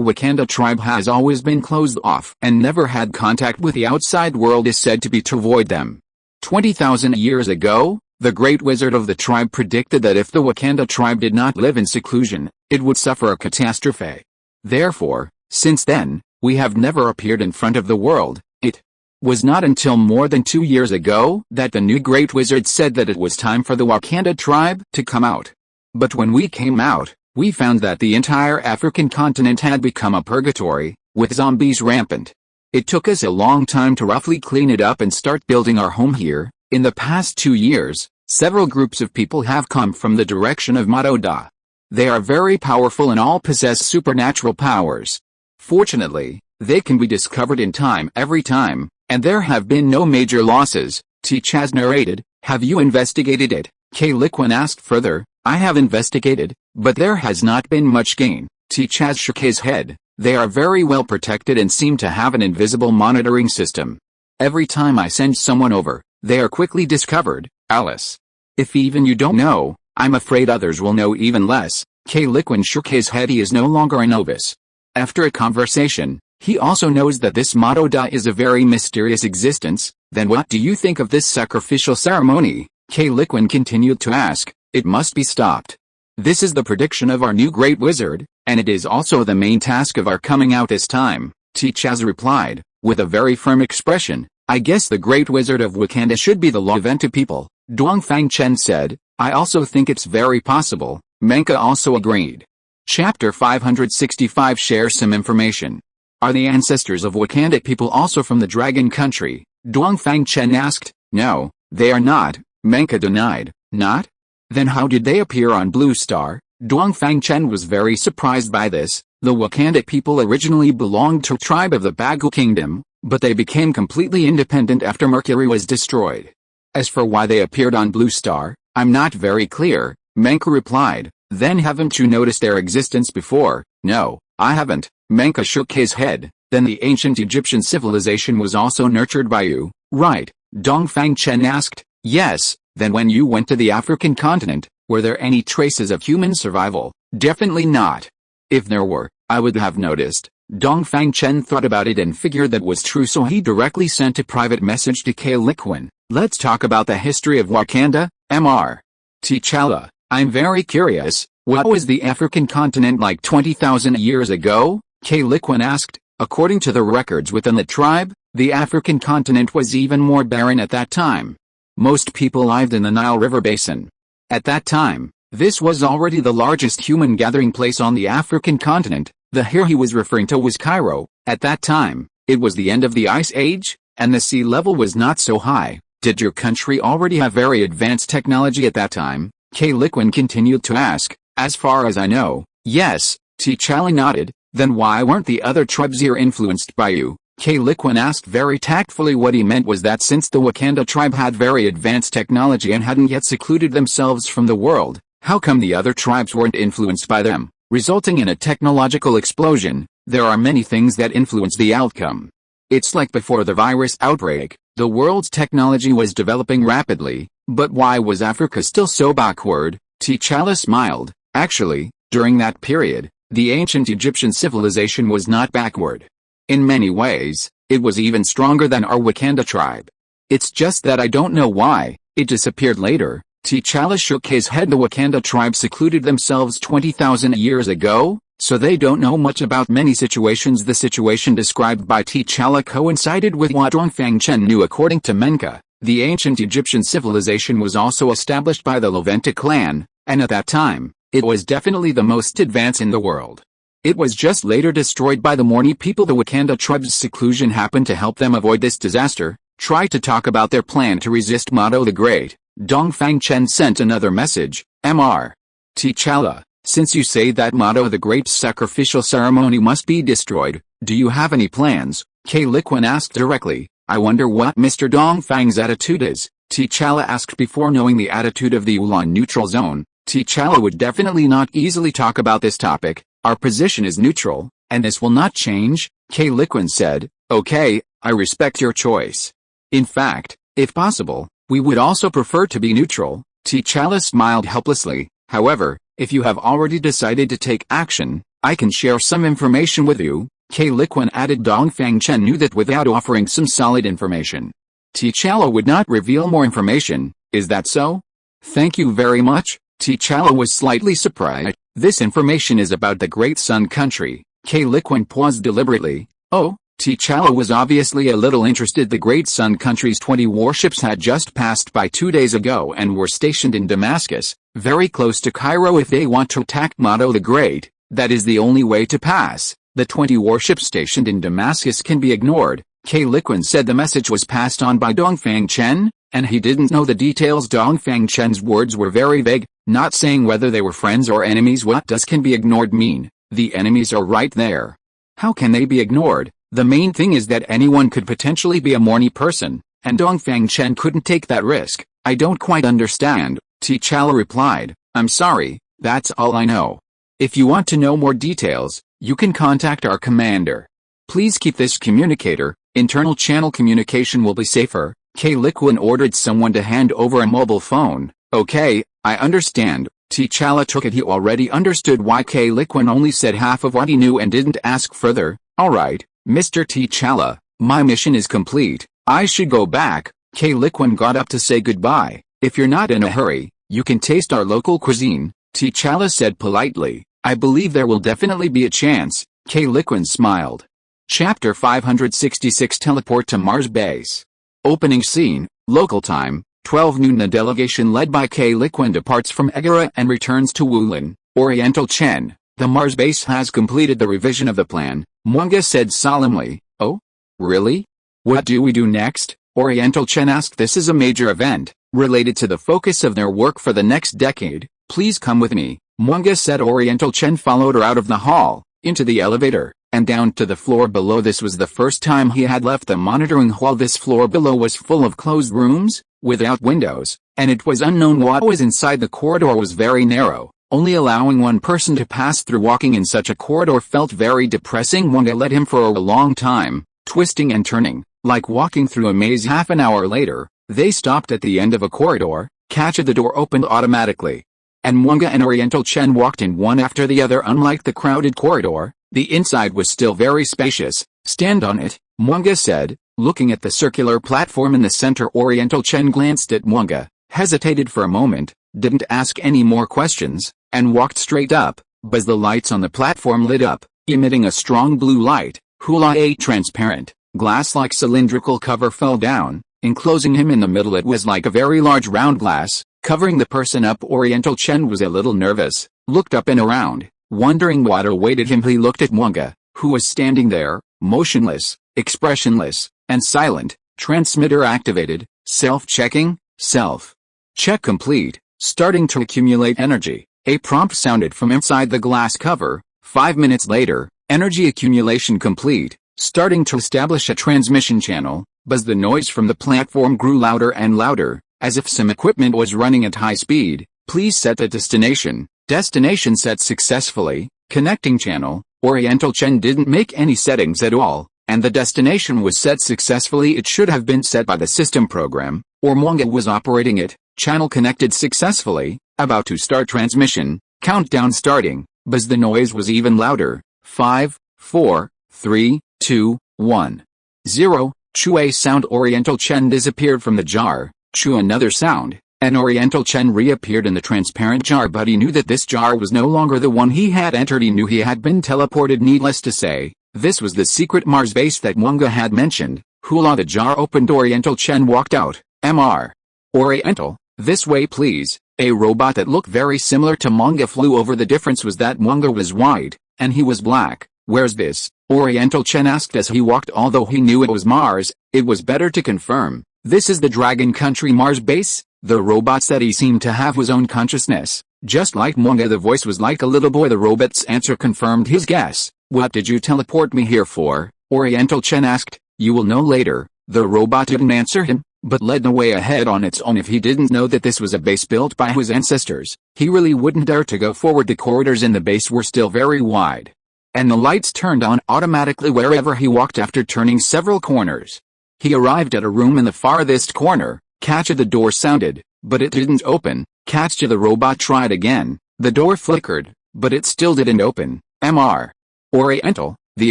Wakanda tribe has always been closed off and never had contact with the outside world is said to be to avoid them. 20,000 years ago, the great wizard of the tribe predicted that if the Wakanda tribe did not live in seclusion, it would suffer a catastrophe. Therefore, since then, we have never appeared in front of the world. It was not until more than 2 years ago that the new great wizard said that it was time for the Wakanda tribe to come out. But when we came out, we found that the entire African continent had become a purgatory, with zombies rampant. It took us a long time to roughly clean it up and start building our home here. In the past 2 years, several groups of people have come from the direction of Nata. They are very powerful and all possess supernatural powers. Fortunately, they can be discovered in time every time, and there have been no major losses, T-Chaz narrated. Have you investigated it? Xiaolin asked further. I have investigated, but there has not been much gain. T-Chaz shook his head. They are very well protected and seem to have an invisible monitoring system. Every time I send someone over, they are quickly discovered. Alice. If even you don't know, I'm afraid others will know even less. Xiaolin shook his head. He is no longer a novice. After a conversation, he also knows that this Nata is a very mysterious existence. Then what do you think of this sacrificial ceremony? Xiaolin continued to ask. It must be stopped. This is the prediction of our new great wizard, and it is also the main task of our coming out this time, T-Chaz replied, with a very firm expression. I guess the great wizard of Wakanda should be the Laventa people, Dongfang Chen said. I also think it's very possible. Menka also agreed. Chapter 565 shares some information. Are the ancestors of Wakanda people also from the Dragon Country? Dongfang Chen asked. No, they are not, Menka denied. Not? Then how did they appear on Blue Star? Dongfang Chen was very surprised by this. The Wakanda people originally belonged to a tribe of the Bagu Kingdom, but they became completely independent after Mercury was destroyed. As for why they appeared on Blue Star, I'm not very clear, Menka replied. Then haven't you noticed their existence before? No, I haven't. Menka shook his head. Then the ancient Egyptian civilization was also nurtured by you, right? Dongfang Chen asked. Yes. Then when you went to the African continent, were there any traces of human survival? Definitely not. If there were, I would have noticed. Dongfang Chen thought about it and figured that was true, so he directly sent a private message to Xiaolin. Let's talk about the history of Wakanda, Mr. T'Challa. I'm very curious, what was the African continent like 20,000 years ago? Xiaolin asked. According to the records within the tribe, the African continent was even more barren at that time. Most people lived in the Nile River basin. At that time, this was already the largest human gathering place on the African continent. The here he was referring to was Cairo. At that time, it was the end of the Ice Age, and the sea level was not so high. Did your country already have very advanced technology at that time? Xiaolin continued to ask. As far as I know, yes, T'Challa nodded. Then why weren't the other tribes here influenced by you? Xiaolin asked very tactfully. What he meant was that since the Wakanda tribe had very advanced technology and hadn't yet secluded themselves from the world, how come the other tribes weren't influenced by them, resulting in a technological explosion? There are many things that influence the outcome. It's like before the virus outbreak, the world's technology was developing rapidly, but why was Africa still so backward? T'Challa smiled. Actually, during that period, the ancient Egyptian civilization was not backward. In many ways, it was even stronger than our Wakanda tribe. It's just that I don't know why it disappeared later. T'Challa shook his head. The Wakanda tribe secluded themselves 20,000 years ago, so they don't know much about many situations. The situation described by T'Challa coincided with what Dongfang Chen knew. According to Menka, the ancient Egyptian civilization was also established by the Levanta clan, and at that time, it was definitely the most advanced in the world. It was just later destroyed by the Morni people. The Wakanda tribe's seclusion happened to help them avoid this disaster. Try to talk about their plan to resist Mado the Great. Dongfang Chen sent another message. Mr. T'Challa, since you say that Mado the Great's sacrificial ceremony must be destroyed, do you have any plans? Xiaolin asked directly. I wonder what Mr. Dongfang's attitude is. T'Challa asked. Before knowing the attitude of the Ulan neutral zone, T'Challa would definitely not easily talk about this topic. Our position is neutral, and this will not change, Xiaolin said. Okay, I respect your choice. In fact, if possible, we would also prefer to be neutral. T'Challa smiled helplessly. However, if you have already decided to take action, I can share some information with you, Xiaolin added. Dongfang Chen knew that without offering some solid information, T'Challa would not reveal more information. Is that so? Thank you very much. T'Challa was slightly surprised. This information is about the Great Sun Country. Xiaolin paused deliberately. Oh, T'Challa was obviously a little interested. The Great Sun Country's 20 warships had just passed by 2 days ago and were stationed in Damascus, very close to Cairo. If they want to attack Mado the Great, that is the only way to pass. The 20 warships stationed in Damascus can be ignored. Xiaolin said the message was passed on by Dongfang Chen, and he didn't know the details. Dongfang Chen's words were very vague, not saying whether they were friends or enemies. What does can be ignored mean? The enemies are right there. How can they be ignored? The main thing is that anyone could potentially be a Morni person, and Dongfang Chen couldn't take that risk. I don't quite understand, T'Challa replied. I'm sorry, that's all I know. If you want to know more details, you can contact our commander. Please keep this communicator. Internal channel communication will be safer. Xiaolin ordered someone to hand over a mobile phone. Okay, I understand. T'Challa took it. He already understood why Xiaolin only said half of what he knew and didn't ask further. Alright, Mr. T'Challa, my mission is complete. I should go back. Xiaolin got up to say goodbye. If you're not in a hurry, you can taste our local cuisine, T'Challa said politely. I believe there will definitely be a chance. Xiaolin smiled. Chapter 566 Teleport to Mars Base. Opening scene, local time, 12 noon. The delegation led by Xiaolin departs from Egara and returns to Wulin, Oriental Chen. The Mars base has completed the revision of the plan, Mwanga said solemnly. Oh? Really? What do we do next? Oriental Chen asked. This is a major event, related to the focus of their work for the next decade. Please come with me, Mwanga said. Oriental Chen followed her out of the hall, into the elevator, and down to the floor below. This was the first time he had left the monitoring hall. This floor below was full of closed rooms, without windows, and it was unknown what was inside. The corridor was very narrow, only allowing one person to pass through. Walking in such a corridor felt very depressing. Mwanga led him for a long time, twisting and turning, like walking through a maze. Half an hour later, they stopped at the end of a corridor. The door opened automatically, and Mwanga and Oriental Chen walked in one after the other. Unlike the crowded corridor, the inside was still very spacious. Stand on it, Mwanga said, looking at the circular platform in the center. Oriental Chen glanced at Mwanga, hesitated for a moment, didn't ask any more questions, and walked straight up. As the lights on the platform lit up, emitting a strong blue light, a transparent, glass-like cylindrical cover fell down, enclosing him in the middle. It was like a very large round glass, covering the person up. Oriental Chen was a little nervous, looked up and around, wondering what awaited him. He looked at Mwanga, who was standing there, motionless, expressionless, and silent. Transmitter activated, self-checking, self-check complete, starting to accumulate energy. A prompt sounded from inside the glass cover. 5 minutes later, energy accumulation complete, starting to establish a transmission channel. As the noise from the platform grew louder and louder, as if some equipment was running at high speed. Please set the destination. Destination set successfully. Connecting channel. Oriental Chen didn't make any settings at all, and the destination was set successfully. It should have been set by the system program, or Mwanga was operating it. Channel connected successfully. About to start transmission. Countdown starting. As the noise was even louder. 5, 4, 3, 2, 1. 0. Chew. A sound. Oriental Chen disappeared from the jar. Chew. Another sound, and Oriental Chen reappeared in the transparent jar. But he knew that this jar was no longer the one he had entered. He knew he had been teleported. Needless to say, this was the secret Mars base that Mwanga had mentioned. The jar opened. Oriental Chen walked out. Mr. Oriental, this way please. A robot that looked very similar to Mwanga flew over. The difference was that Mwanga was white, and he was black. Where's this? Oriental Chen asked as he walked. Although he knew it was Mars, it was better to confirm. This is the Dragon Country Mars base? The robot said. He seemed to have his own consciousness, just like Mwanga. The voice was like a little boy. The robot's answer confirmed his guess. What did you teleport me here for? Oriental Chen asked. You will know later. The robot didn't answer him, but led the way ahead on its own. If he didn't know that this was a base built by his ancestors, he really wouldn't dare to go forward. The corridors in the base were still very wide, and the lights turned on automatically wherever he walked. After turning several corners, he arrived at a room in the farthest corner. The door sounded, but it didn't open. The robot tried again. The door flickered, but it still didn't open. Mr. Oriental, the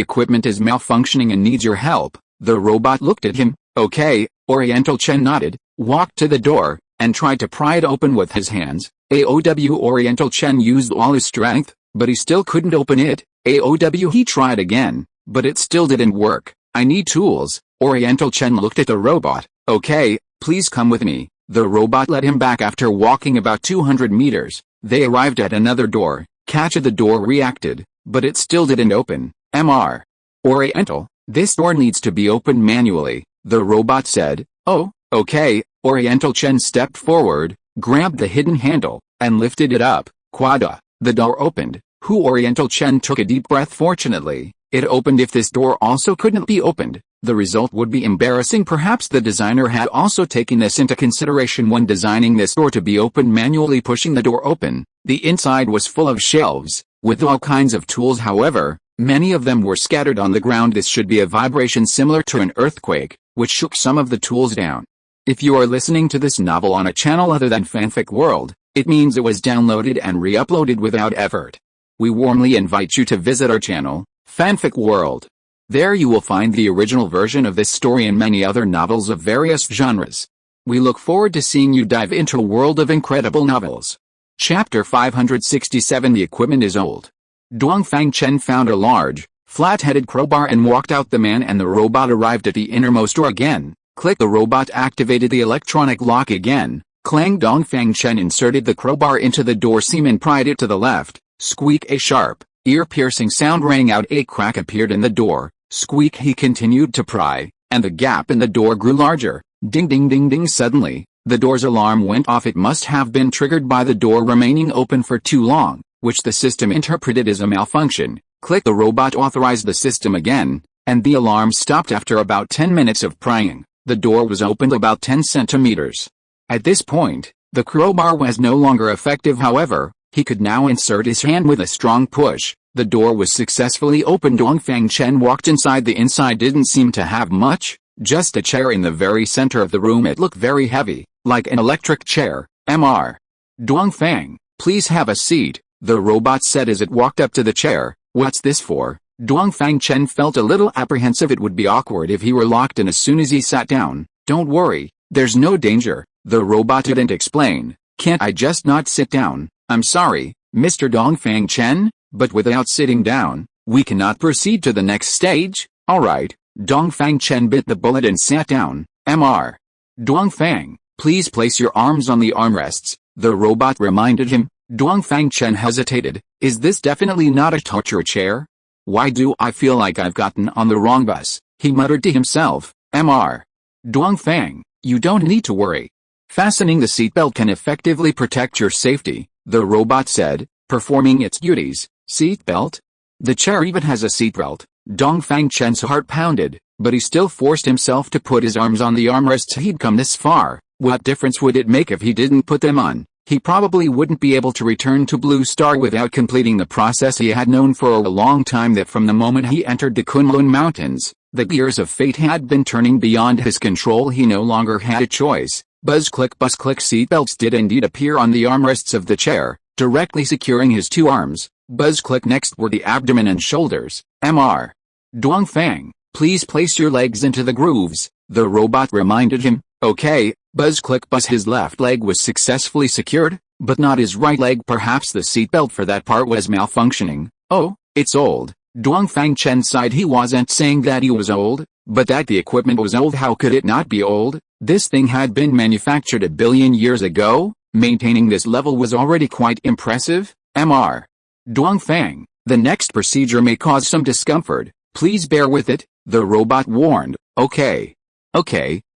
equipment is malfunctioning and needs your help. The robot looked at him. Okay. Oriental Chen nodded, walked to the door, and tried to pry it open with his hands. Oriental Chen used all his strength, but he still couldn't open it. He tried again, but it still didn't work. I need tools. Oriental Chen looked at the robot. Okay, please come with me. The robot led him back. After walking about 200 meters, they arrived at another door. The door reacted, but it still didn't open. Mr. Oriental, this door needs to be opened manually, the robot said. Oh, okay. Oriental Chen stepped forward, grabbed the hidden handle, and lifted it up. Quada. The door opened. Oriental Chen took a deep breath. Fortunately, it opened. If this door also couldn't be opened, the result would be embarrassing. Perhaps the designer had also taken this into consideration when designing this door to be opened manually. Pushing the door open, the inside was full of shelves, with all kinds of tools. However, many of them were scattered on the ground. This should be a vibration similar to an earthquake, which shook some of the tools down. If you are listening to this novel on a channel other than Fanfic World, it means it was downloaded and re-uploaded without effort. We warmly invite you to visit our channel, Fanfic World. There you will find the original version of this story and many other novels of various genres. We look forward to seeing you dive into a world of incredible novels. Chapter 567. The equipment is old. Dongfang Chen found a large, flat-headed crowbar and walked out. The man and the robot arrived at the innermost door. Again, click. The robot activated the electronic lock again. Clang. Dongfang Chen inserted the crowbar into the door seam and pried it to the left. Squeak. A sharp, Ear-piercing sound rang out. A crack appeared in the door. Squeak. He continued to pry, and the gap in the door grew larger. Ding ding ding ding. Suddenly, the door's alarm went off. It must have been triggered by the door remaining open for too long, which the system interpreted as a malfunction. Click. The robot authorized the system again, and the alarm stopped after about 10 minutes of prying. The door was opened about 10 centimeters. At this point, the crowbar was no longer effective. However, he could now insert his hand with a strong push. The door was successfully opened. Dongfang Chen walked inside. The inside didn't seem to have much, just a chair in the very center of the room. It looked very heavy, like an electric chair. Mr. Dongfang, please have a seat, the robot said as it walked up to the chair. What's this for? Dongfang Chen felt a little apprehensive. It would be awkward if he were locked in as soon as he sat down. Don't worry, there's no danger, the robot didn't explain. Can't I just not sit down? I'm sorry, Mr. Dongfang Chen, but without sitting down, we cannot proceed to the next stage. Alright, Dongfang Chen bit the bullet and sat down. Mr. Dongfang, please place your arms on the armrests, the robot reminded him. Dongfang Chen hesitated. Is this definitely not a torture chair? Why do I feel like I've gotten on the wrong bus? He muttered to himself. Mr. Dongfang, you don't need to worry. Fastening the seatbelt can effectively protect your safety, the robot said, performing its duties. Seatbelt? The chair even has a seatbelt. Dongfang Chen's heart pounded, but he still forced himself to put his arms on the armrests. He'd come this far. What difference would it make if he didn't put them on? He probably wouldn't be able to return to Blue Star without completing the process he had known for a long time, that from the moment he entered the Kunlun Mountains, the gears of fate had been turning beyond his control. He no longer had a choice. Buzz click buzz click. Seatbelts did indeed appear on the armrests of the chair, directly securing his two arms. Buzz click. Next were the abdomen and shoulders. Mr. Dongfang, please place your legs into the grooves, the robot reminded him. Okay, buzz click buzz. His left leg was successfully secured, but not his right leg. Perhaps the seatbelt for that part was malfunctioning. Oh, it's old. Dongfang Chen sighed. He wasn't saying that he was old, but that the equipment was old. How could it not be old? This thing had been manufactured 1 billion years ago. Maintaining this level was already quite impressive. Mr. Dongfang, the next procedure may cause some discomfort. Please bear with it, the robot warned. Okay.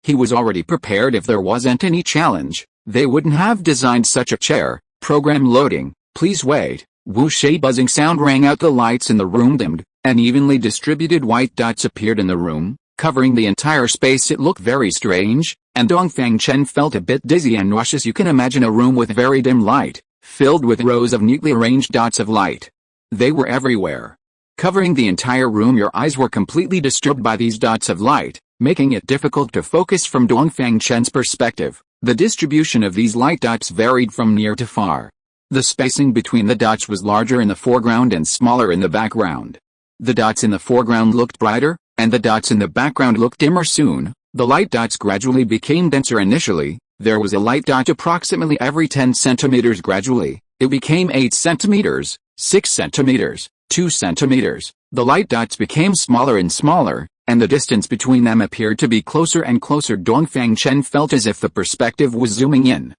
He was already prepared. If there wasn't any challenge, they wouldn't have designed such a chair. Program loading. Please wait. Whoosh. A buzzing sound rang out. The lights in the room dimmed, and evenly distributed white dots appeared in the room, covering the entire space. It looked very strange, and Dongfang Chen felt a bit dizzy and nauseous. You can imagine a room with very dim light, filled with rows of neatly arranged dots of light. They were everywhere, covering the entire room. Your eyes were completely disturbed by these dots of light, making it difficult to focus from Dongfang Chen's perspective. The distribution of these light dots varied from near to far. The spacing between the dots was larger in the foreground and smaller in the background. The dots in the foreground looked brighter, and the dots in the background looked dimmer. Soon, the light dots gradually became denser. Initially, there was a light dot approximately every 10 centimeters. Gradually, it became 8 centimeters, 6 centimeters, 2 centimeters. The light dots became smaller and smaller, and the distance between them appeared to be closer and closer. Dongfang Chen felt as if the perspective was zooming in,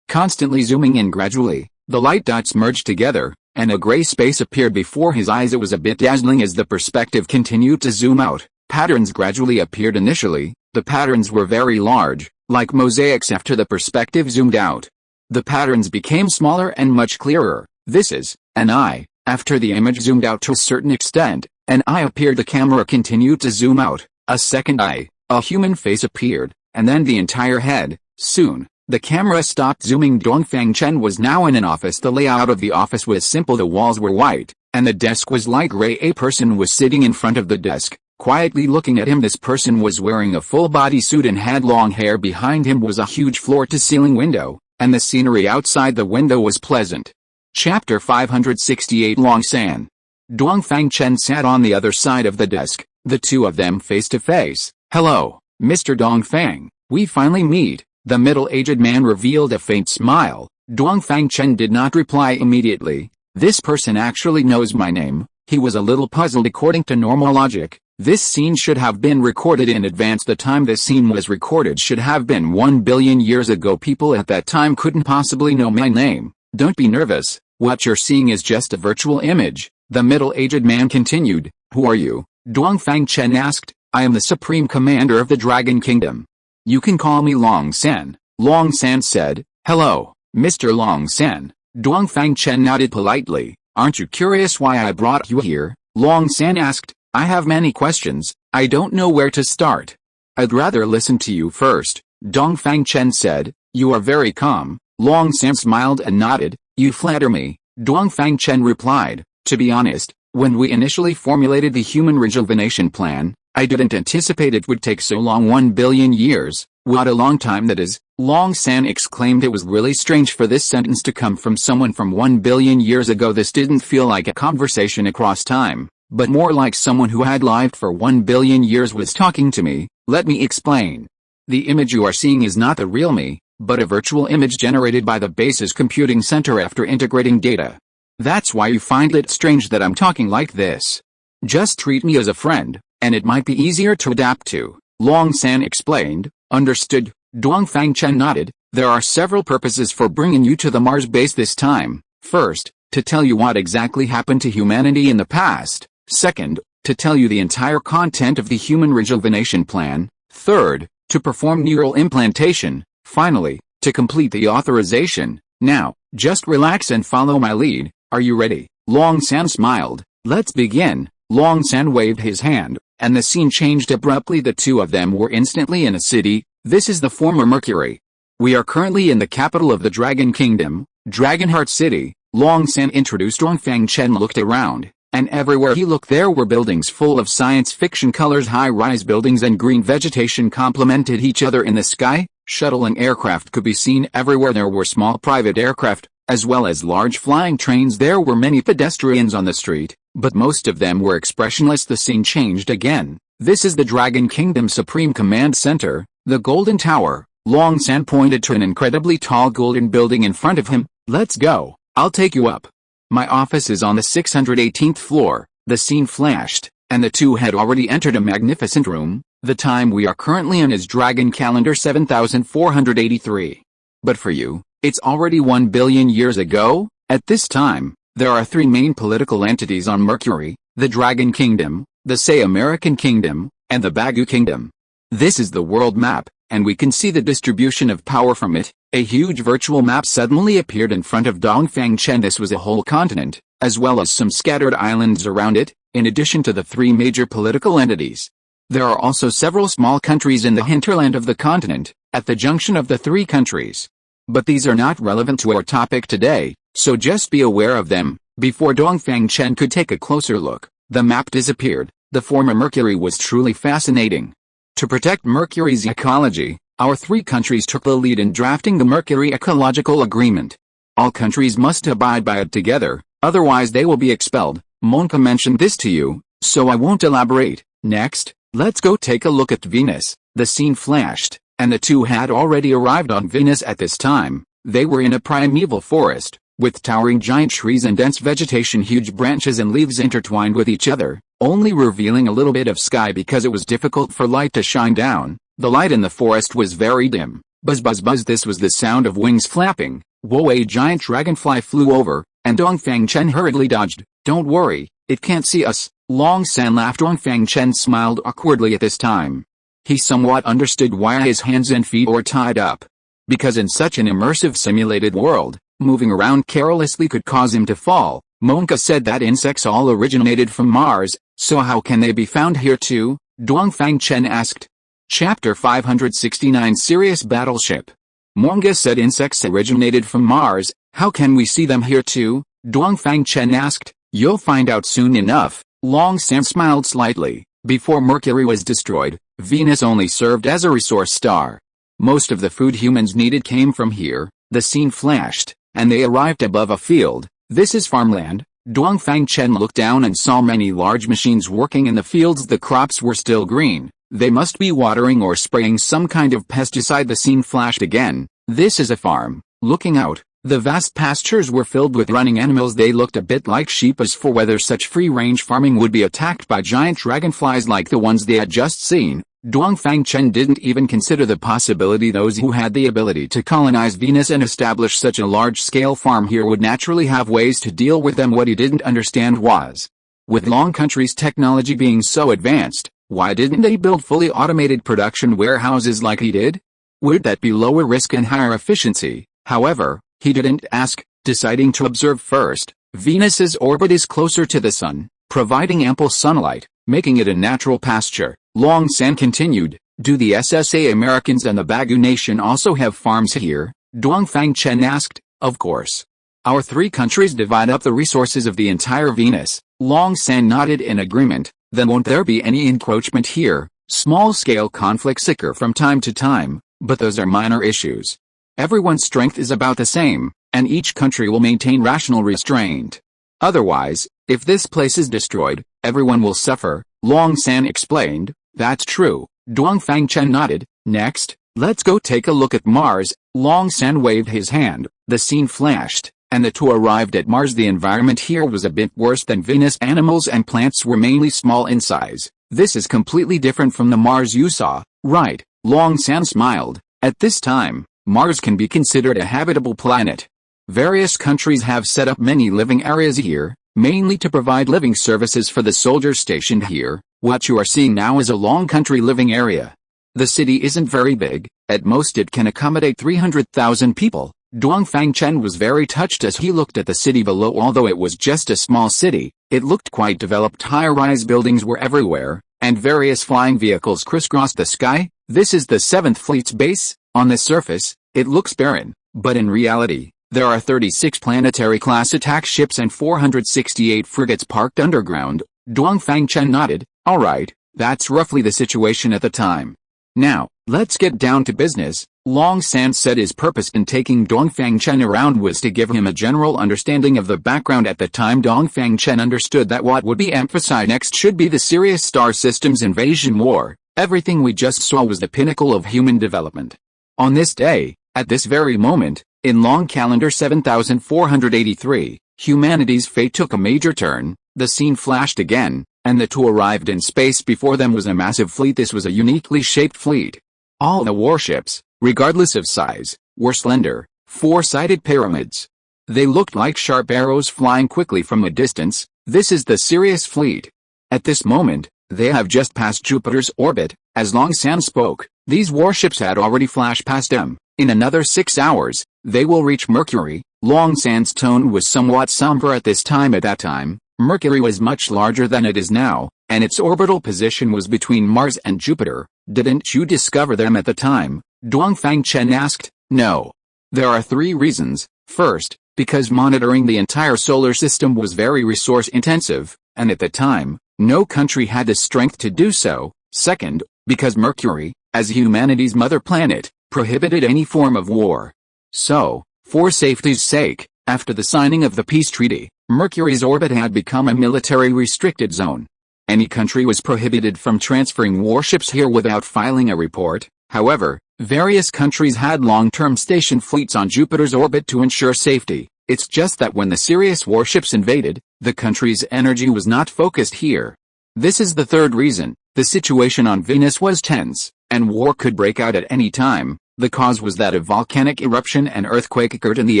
constantly zooming in. Gradually, the light dots merged together, and a gray space appeared before his eyes. It was a bit dazzling as the perspective continued to zoom out. Patterns gradually appeared. Initially, the patterns were very large, like mosaics. After the perspective zoomed out, the patterns became smaller and much clearer. This is an eye. After the image zoomed out to a certain extent, an eye appeared. The camera continued to zoom out. A second eye, a human face appeared, and then the entire head. Soon, the camera stopped zooming. Dongfang Chen was now in an office. The layout of the office was simple. The walls were white, and the desk was light gray. A person was sitting in front of the desk, quietly looking at him. This person was wearing a full-body suit and had long hair. Behind him was a huge floor-to-ceiling window, and the scenery outside the window was pleasant. Chapter 568. Long San. Dongfang Chen sat on the other side of the desk, the two of them face to face. Hello, Mr. Dongfang, we finally meet, the middle-aged man revealed a faint smile. Dongfang Chen did not reply immediately. This person actually knows my name. He was a little puzzled. According to normal logic, this scene should have been recorded in advance. The time this scene was recorded should have been 1 billion years ago. People at that time couldn't possibly know my name. Don't be nervous, What you're seeing is just a virtual image, the middle-aged man continued. Who are you? Dongfang Chen asked. I am the Supreme Commander of the Dragon Kingdom. You can call me Long San. Long San said. Hello, Mr. Long San. Dongfang Chen nodded politely. Aren't you curious why I brought you here? Long San asked. I have many questions, I don't know where to start. I'd rather listen to you first, Dongfang Chen said. You are very calm. Long San smiled and nodded. You flatter me, Dongfang Chen replied. To be honest, when we initially formulated the human rejuvenation plan, I didn't anticipate it would take so long. 1 billion years, what a long time that is, Long San exclaimed. It was really strange for this sentence to come from someone from 1 billion years ago. This didn't feel like a conversation across time, but more like someone who had lived for 1 billion years was talking to me. Let me explain. The image you are seeing is not the real me, but a virtual image generated by the base's computing center after integrating data. That's why you find it strange that I'm talking like this. Just treat me as a friend, and it might be easier to adapt to, Long San explained. Understood, Dongfang Chen nodded. There are several purposes for bringing you to the Mars base this time. First, to tell you what exactly happened to humanity in the past. Second, to tell you the entire content of the human rejuvenation plan. Third, to perform neural implantation. Finally, to complete the authorization. Now, just relax and follow my lead. Are you ready? Long San smiled. Let's begin. Long San waved his hand, and the scene changed abruptly. The two of them were instantly in a city. This is the former Mercury. We are currently in the capital of the Dragon Kingdom, Dragonheart City. Long San introduced. Dongfang Chen looked around, and everywhere he looked there were buildings full of science fiction colors. High-rise buildings and green vegetation complemented each other in the sky. Shuttle and aircraft could be seen everywhere. There were small private aircraft, as well as large flying trains. There were many pedestrians on the street, but most of them were expressionless. The scene changed again. This is the Dragon Kingdom Supreme Command Center, the Golden Tower. Long San pointed to an incredibly tall golden building in front of him. Let's go. I'll take you up. My office is on the 618th floor. The scene flashed, and the two had already entered a magnificent room. The time we are currently in is Dragon Calendar 7483. But for you, it's already 1 billion years ago. At this time, there are three main political entities on Mercury: the Dragon Kingdom, the Say American Kingdom, and the Bagu Kingdom. This is the world map, and we can see the distribution of power from it. A huge virtual map suddenly appeared in front of Dongfang Chen. This was a whole continent, as well as some scattered islands around it, in addition to the three major political entities. There are also several small countries in the hinterland of the continent, at the junction of the three countries. But these are not relevant to our topic today, so just be aware of them. Before Dongfang Chen could take a closer look, the map disappeared. The former Mercury was truly fascinating. To protect Mercury's ecology, our three countries took the lead in drafting the Mercury Ecological Agreement. All countries must abide by it together, otherwise they will be expelled. Monka mentioned this to you, so I won't elaborate. Next, let's go take a look at Venus. The scene flashed, and the two had already arrived on Venus at this time. They were in a primeval forest, with towering giant trees and dense vegetation. Huge branches and leaves intertwined with each other, only revealing a little bit of sky because it was difficult for light to shine down. The light in the forest was very dim. Buzz buzz buzz. This was the sound of wings flapping. Whoa, a giant dragonfly flew over, and Dongfang Chen hurriedly dodged. Don't worry, it can't see us. Long San laughed. Dongfang Chen smiled awkwardly at this time. He somewhat understood why his hands and feet were tied up. Because in such an immersive simulated world, moving around carelessly could cause him to fall. Monka said that insects all originated from Mars, so how can they be found here too? Dongfang Chen asked. Chapter 569 Serious Battleship. Monka said insects originated from Mars, how can we see them here too? Dongfang Chen asked. You'll find out soon enough. Long San smiled slightly. Before Mercury was destroyed, Venus only served as a resource star. Most of the food humans needed came from here. The scene flashed, and they arrived above a field. This is farmland. Dongfang Chen looked down and saw many large machines working in the fields. The crops were still green. They must be watering or spraying some kind of pesticide. The scene flashed again. This is a farm. Looking out, the vast pastures were filled with running animals. They looked a bit like sheep. As for whether such free-range farming would be attacked by giant dragonflies like the ones they had just seen, Dongfang Chen didn't even consider the possibility those who had the ability to colonize Venus and establish such a large-scale farm here would naturally have ways to deal with them. What he didn't understand was, with Long Country's technology being so advanced, why didn't they build fully automated production warehouses like he did? Would that be lower risk and higher efficiency? However, he didn't ask, deciding to observe first. Venus's orbit is closer to the Sun, providing ample sunlight, making it a natural pasture. Long San continued, do the SSA Americans and the Bagu Nation also have farms here? Dongfang Chen asked. Of course. Our three countries divide up the resources of the entire Venus. Long San nodded in agreement. Then won't there be any encroachment here? Small-scale conflicts occur from time to time, but those are minor issues. Everyone's strength is about the same, and each country will maintain rational restraint. Otherwise, if this place is destroyed, everyone will suffer, Long San explained. That's true, Dongfang Chen nodded. Next, let's go take a look at Mars. Long San waved his hand, the scene flashed, and the two arrived at Mars. The environment here was a bit worse than Venus. Animals and plants were mainly small in size. This is completely different from the Mars you saw, right? Long San smiled. At this time, Mars can be considered a habitable planet. Various countries have set up many living areas here, mainly to provide living services for the soldiers stationed here. What you are seeing now is a Long Country living area. The city isn't very big, at most it can accommodate 300,000 people. Dongfang Chen was very touched as he looked at the city below. Although it was just a small city, it looked quite developed. High-rise buildings were everywhere, and various flying vehicles crisscrossed the sky. This is the 7th Fleet's base. On the surface, it looks barren, but in reality, there are 36 planetary-class attack ships and 468 frigates parked underground. Dongfang Chen nodded. Alright, that's roughly the situation at the time. Now, let's get down to business. Long San said his purpose in taking Dongfang Chen around was to give him a general understanding of the background. At the time, Dongfang Chen understood that what would be emphasized next should be the Sirius Star System's invasion war. Everything we just saw was the pinnacle of human development. On this day, at this very moment, in Long Calendar 7483, humanity's fate took a major turn. The scene flashed again, and the two arrived in space. Before them was a massive fleet. This was a uniquely shaped fleet. All the warships, regardless of size, were slender, four-sided pyramids. They looked like sharp arrows flying quickly from a distance. This is the Sirius fleet. At this moment, they have just passed Jupiter's orbit. As Long San spoke, these warships had already flashed past them. In another 6 hours, they will reach Mercury. Long San's tone was somewhat somber at this time. At that time, Mercury was much larger than it is now, and its orbital position was between Mars and Jupiter. Didn't you discover them at the time? Dongfang Chen asked. No. There are 3 reasons. First, because monitoring the entire solar system was very resource-intensive, and at the time, no country had the strength to do so. Second, because Mercury, as humanity's mother planet, prohibited any form of war. So, for safety's sake, after the signing of the peace treaty, Mercury's orbit had become a military-restricted zone. Any country was prohibited from transferring warships here without filing a report. However, various countries had long-term station fleets on Jupiter's orbit to ensure safety. It's just that when the Sirius warships invaded, the country's energy was not focused here. This is the third reason. The situation on Venus was tense, and war could break out at any time. The cause was that a volcanic eruption and earthquake occurred in the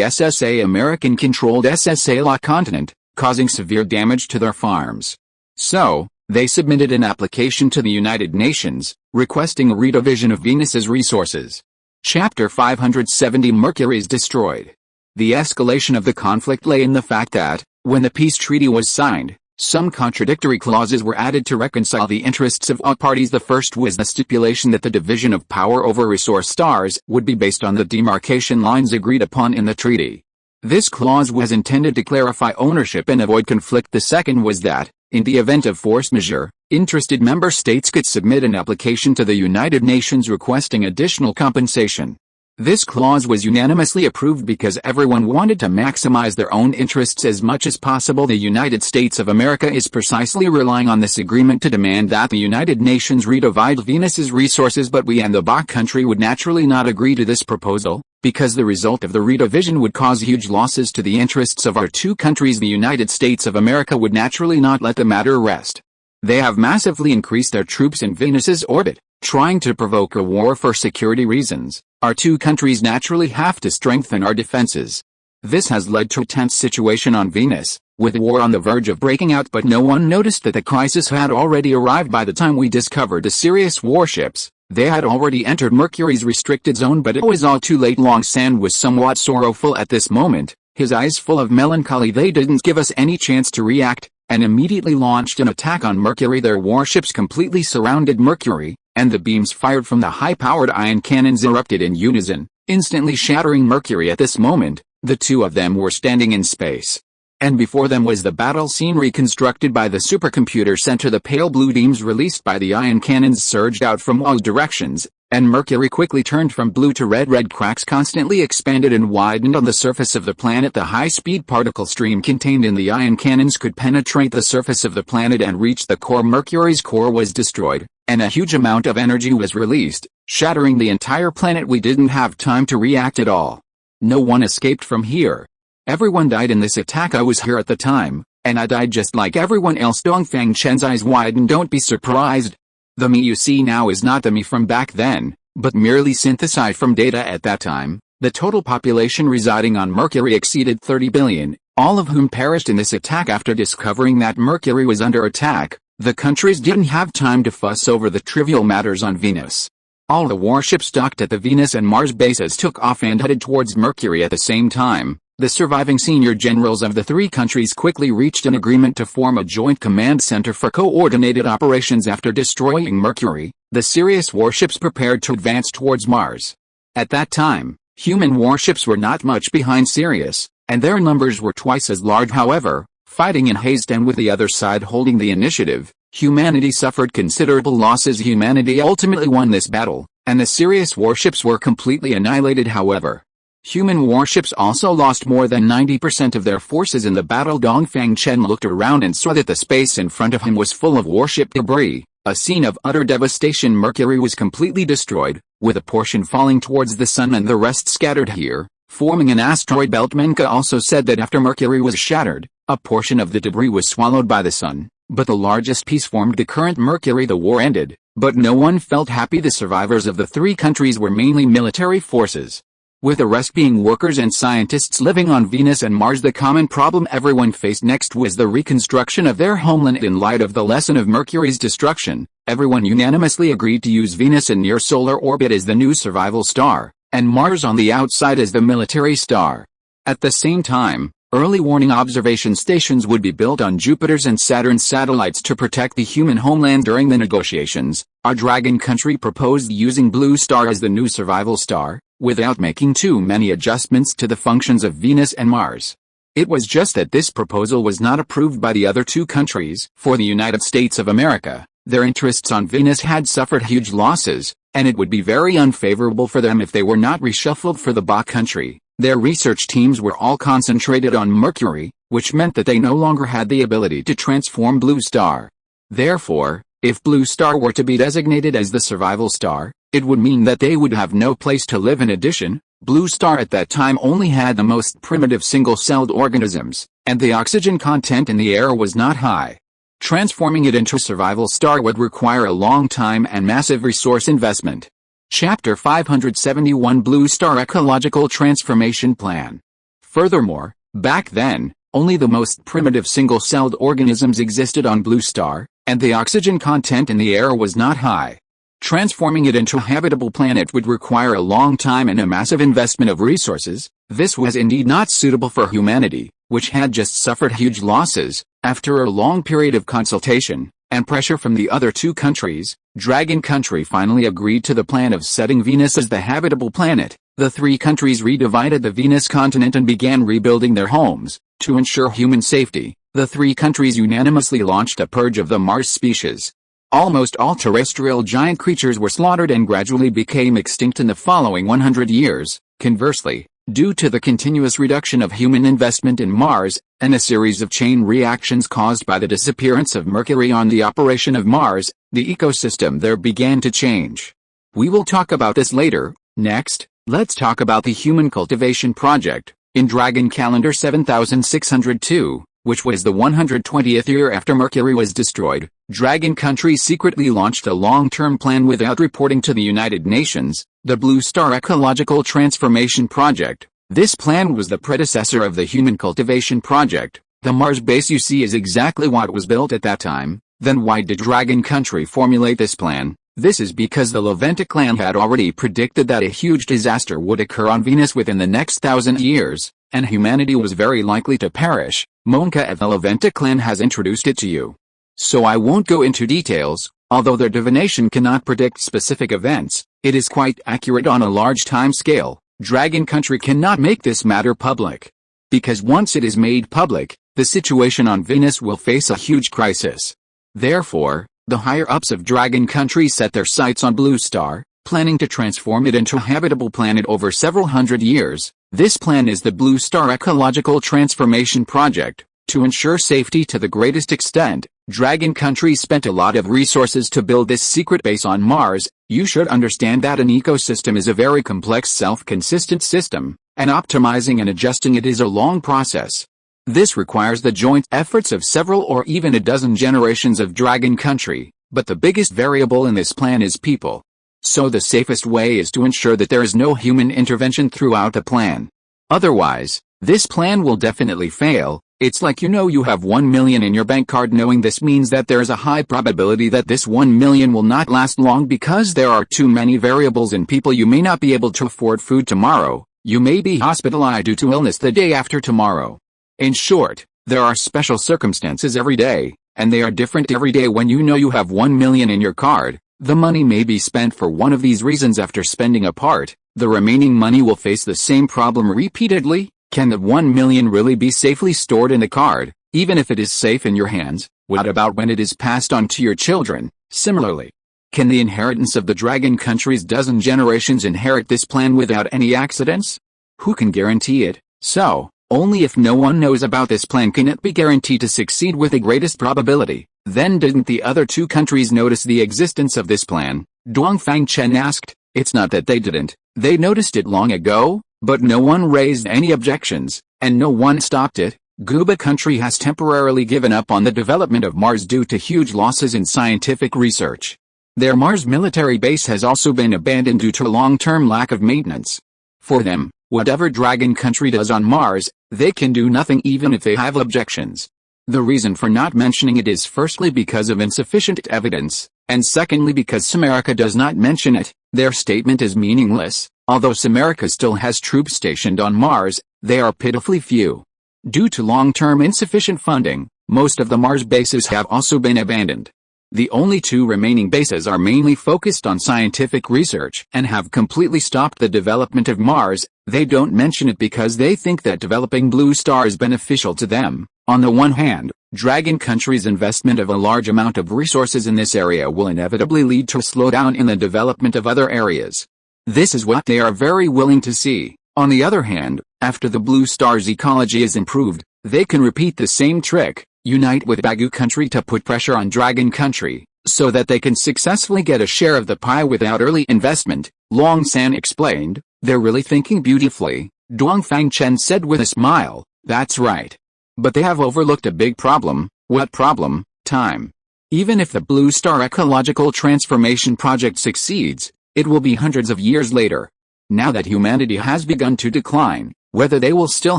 SSA American-controlled SSA La continent, causing severe damage to their farms. So, they submitted an application to the United Nations, requesting a redivision of Venus's resources. Chapter 570 Mercury's destroyed. The escalation of the conflict lay in the fact that, when the peace treaty was signed, some contradictory clauses were added to reconcile the interests of all parties. The first was the stipulation that the division of power over resource stars would be based on the demarcation lines agreed upon in the treaty. This clause was intended to clarify ownership and avoid conflict. The second was that, in the event of force majeure, interested member states could submit an application to the United Nations requesting additional compensation. This clause was unanimously approved because everyone wanted to maximize their own interests as much as possible. The United States of America is precisely relying on this agreement to demand that the United Nations redivide Venus's resources, but we and the Bach country would naturally not agree to this proposal, because the result of the redivision would cause huge losses to the interests of our two countries. The United States of America would naturally not let the matter rest. They have massively increased their troops in Venus's orbit. Trying to provoke a war for security reasons, our two countries naturally have to strengthen our defenses. This has led to a tense situation on Venus, with war on the verge of breaking out, but no one noticed that the crisis had already arrived by the time we discovered the Sirius warships. They had already entered Mercury's restricted zone, but it was all too late. Long Sand was somewhat sorrowful at this moment, his eyes full of melancholy. They didn't give us any chance to react, and immediately launched an attack on Mercury. Their warships completely surrounded Mercury, and the beams fired from the high-powered ion cannons erupted in unison, instantly shattering Mercury. At this moment, the two of them were standing in space, and before them was the battle scene reconstructed by the supercomputer center. The pale blue beams released by the ion cannons surged out from all directions, and Mercury quickly turned from blue to red. Red cracks constantly expanded and widened on the surface of the planet. The high-speed particle stream contained in the ion cannons could penetrate the surface of the planet and reach the core. Mercury's core was destroyed, and a huge amount of energy was released, shattering the entire planet. We didn't have time to react at all. No one escaped from here. Everyone died in this attack. I was here at the time, and I died just like everyone else. Dongfang Chen's eyes widened. Don't be surprised. The me you see now is not the me from back then, but merely synthesized from data at that time. The total population residing on Mercury exceeded 30 billion, all of whom perished in this attack. After discovering that Mercury was under attack, the countries didn't have time to fuss over the trivial matters on Venus. All the warships docked at the Venus and Mars bases took off and headed towards Mercury at the same time. The surviving senior generals of the three countries quickly reached an agreement to form a joint command center for coordinated operations. After destroying Mercury, the Sirius warships prepared to advance towards Mars. At that time, human warships were not much behind Sirius, and their numbers were twice as large. However, fighting in haste and with the other side holding the initiative, humanity suffered considerable losses. Humanity ultimately won this battle, and the Sirius warships were completely annihilated. However, human warships also lost more than 90% of their forces in the battle. Dongfang Chen looked around and saw that the space in front of him was full of warship debris, a scene of utter devastation. Mercury was completely destroyed, with a portion falling towards the sun and the rest scattered here, forming an asteroid belt. Menka also said that after Mercury was shattered, a portion of the debris was swallowed by the sun, but the largest piece formed the current Mercury. The war ended, but no one felt happy. The survivors of the three countries were mainly military forces, with the rest being workers and scientists living on Venus and Mars. The common problem everyone faced next was the reconstruction of their homeland. In light of the lesson of Mercury's destruction, everyone unanimously agreed to use Venus in near-solar orbit as the new survival star, and Mars on the outside as the military star. At the same time, early warning observation stations would be built on Jupiter's and Saturn's satellites to protect the human homeland. During the negotiations, our dragon country proposed using Blue Star as the new survival star, without making too many adjustments to the functions of Venus and Mars. It was just that this proposal was not approved by the other two countries. For the United States of America, their interests on Venus had suffered huge losses, and it would be very unfavorable for them if they were not reshuffled. For the Ba country, their research teams were all concentrated on Mercury, which meant that they no longer had the ability to transform Blue Star. Therefore, if Blue Star were to be designated as the survival star, it would mean that they would have no place to live. In addition, Blue Star at that time only had the most primitive single-celled organisms, and the oxygen content in the air was not high. Transforming it into a survival star would require a long time and massive resource investment. Chapter 571 Blue Star Ecological Transformation Plan. Furthermore, back then, only the most primitive single-celled organisms existed on Blue Star, and the oxygen content in the air was not high. Transforming it into a habitable planet would require a long time and a massive investment of resources. This was indeed not suitable for humanity, which had just suffered huge losses. After a long period of consultation and pressure from the other two countries, Dragon Country finally agreed to the plan of setting Venus as the habitable planet. The three countries redivided the Venus continent and began rebuilding their homes. To ensure human safety, the three countries unanimously launched a purge of the Mars species. Almost all terrestrial giant creatures were slaughtered and gradually became extinct in the following 100 years. Conversely, due to the continuous reduction of human investment in Mars, and a series of chain reactions caused by the disappearance of Mercury on the operation of Mars, the ecosystem there began to change. We will talk about this later. Next, let's talk about the Human Cultivation Project. In Dragon Calendar 7602, which was the 120th year after Mercury was destroyed, Dragon Country secretly launched a long-term plan without reporting to the United Nations, the Blue Star Ecological Transformation Project. This plan was the predecessor of the Human Cultivation Project. The Mars base you see is exactly what was built at that time. Then why did Dragon Country formulate this plan? This is because the Leventic clan had already predicted that a huge disaster would occur on Venus within the next 1,000 years, and humanity was very likely to perish. Monka of the Leventic clan has introduced it to you. So I won't go into details. Although their divination cannot predict specific events, it is quite accurate on a large time scale. Dragon Country cannot make this matter public. Because once it is made public, the situation on Venus will face a huge crisis. Therefore, the higher-ups of Dragon Country set their sights on Blue Star, planning to transform it into a habitable planet over several hundred years. This plan is the Blue Star Ecological Transformation Project. To ensure safety to the greatest extent, Dragon Country spent a lot of resources to build this secret base on Mars. You should understand that an ecosystem is a very complex self-consistent system, and optimizing and adjusting it is a long process. This requires the joint efforts of several or even a dozen generations of Dragon Country, but the biggest variable in this plan is people. So the safest way is to ensure that there is no human intervention throughout the plan. Otherwise, this plan will definitely fail. It's like you have 1 million in your bank card, knowing this means that there is a high probability that this 1 million will not last long because there are too many variables in people. You may not be able to afford food tomorrow. You may be hospitalized due to illness the day after tomorrow. In short, there are special circumstances every day, and they are different every day. When you have 1 million in your card, the money may be spent for one of these reasons. After spending a part, the remaining money will face the same problem repeatedly. Can the 1 million really be safely stored in the card, even if it is safe in your hands? What about when it is passed on to your children? Similarly, can the inheritance of the Dragon Country's dozen generations inherit this plan without any accidents? Who can guarantee it? So, only if no one knows about this plan can it be guaranteed to succeed with the greatest probability. Then didn't the other two countries notice the existence of this plan? Dongfang Chen asked. It's not that they didn't. They noticed it long ago, but no one raised any objections, and no one stopped it. Guba Country has temporarily given up on the development of Mars due to huge losses in scientific research. Their Mars military base has also been abandoned due to long-term lack of maintenance. For them, whatever Dragon Country does on Mars, they can do nothing even if they have objections. The reason for not mentioning it is firstly because of insufficient evidence, and secondly because Samarica does not mention it. Their statement is meaningless. Although Samarica still has troops stationed on Mars, they are pitifully few. Due to long-term insufficient funding, most of the Mars bases have also been abandoned. The only two remaining bases are mainly focused on scientific research and have completely stopped the development of Mars. They don't mention it because they think that developing Blue Star is beneficial to them. On the one hand, Dragon Country's investment of a large amount of resources in this area will inevitably lead to a slowdown in the development of other areas. This is what they are very willing to see. On the other hand, after the Blue Star's ecology is improved, they can repeat the same trick, unite with Bagu Country to put pressure on Dragon Country, so that they can successfully get a share of the pie without early investment. Long San explained. They're really thinking beautifully, Dongfang Chen said with a smile. That's right. But they have overlooked a big problem. What problem? Time. Even if the Blue Star Ecological Transformation Project succeeds, it will be hundreds of years later. Now that humanity has begun to decline, whether they will still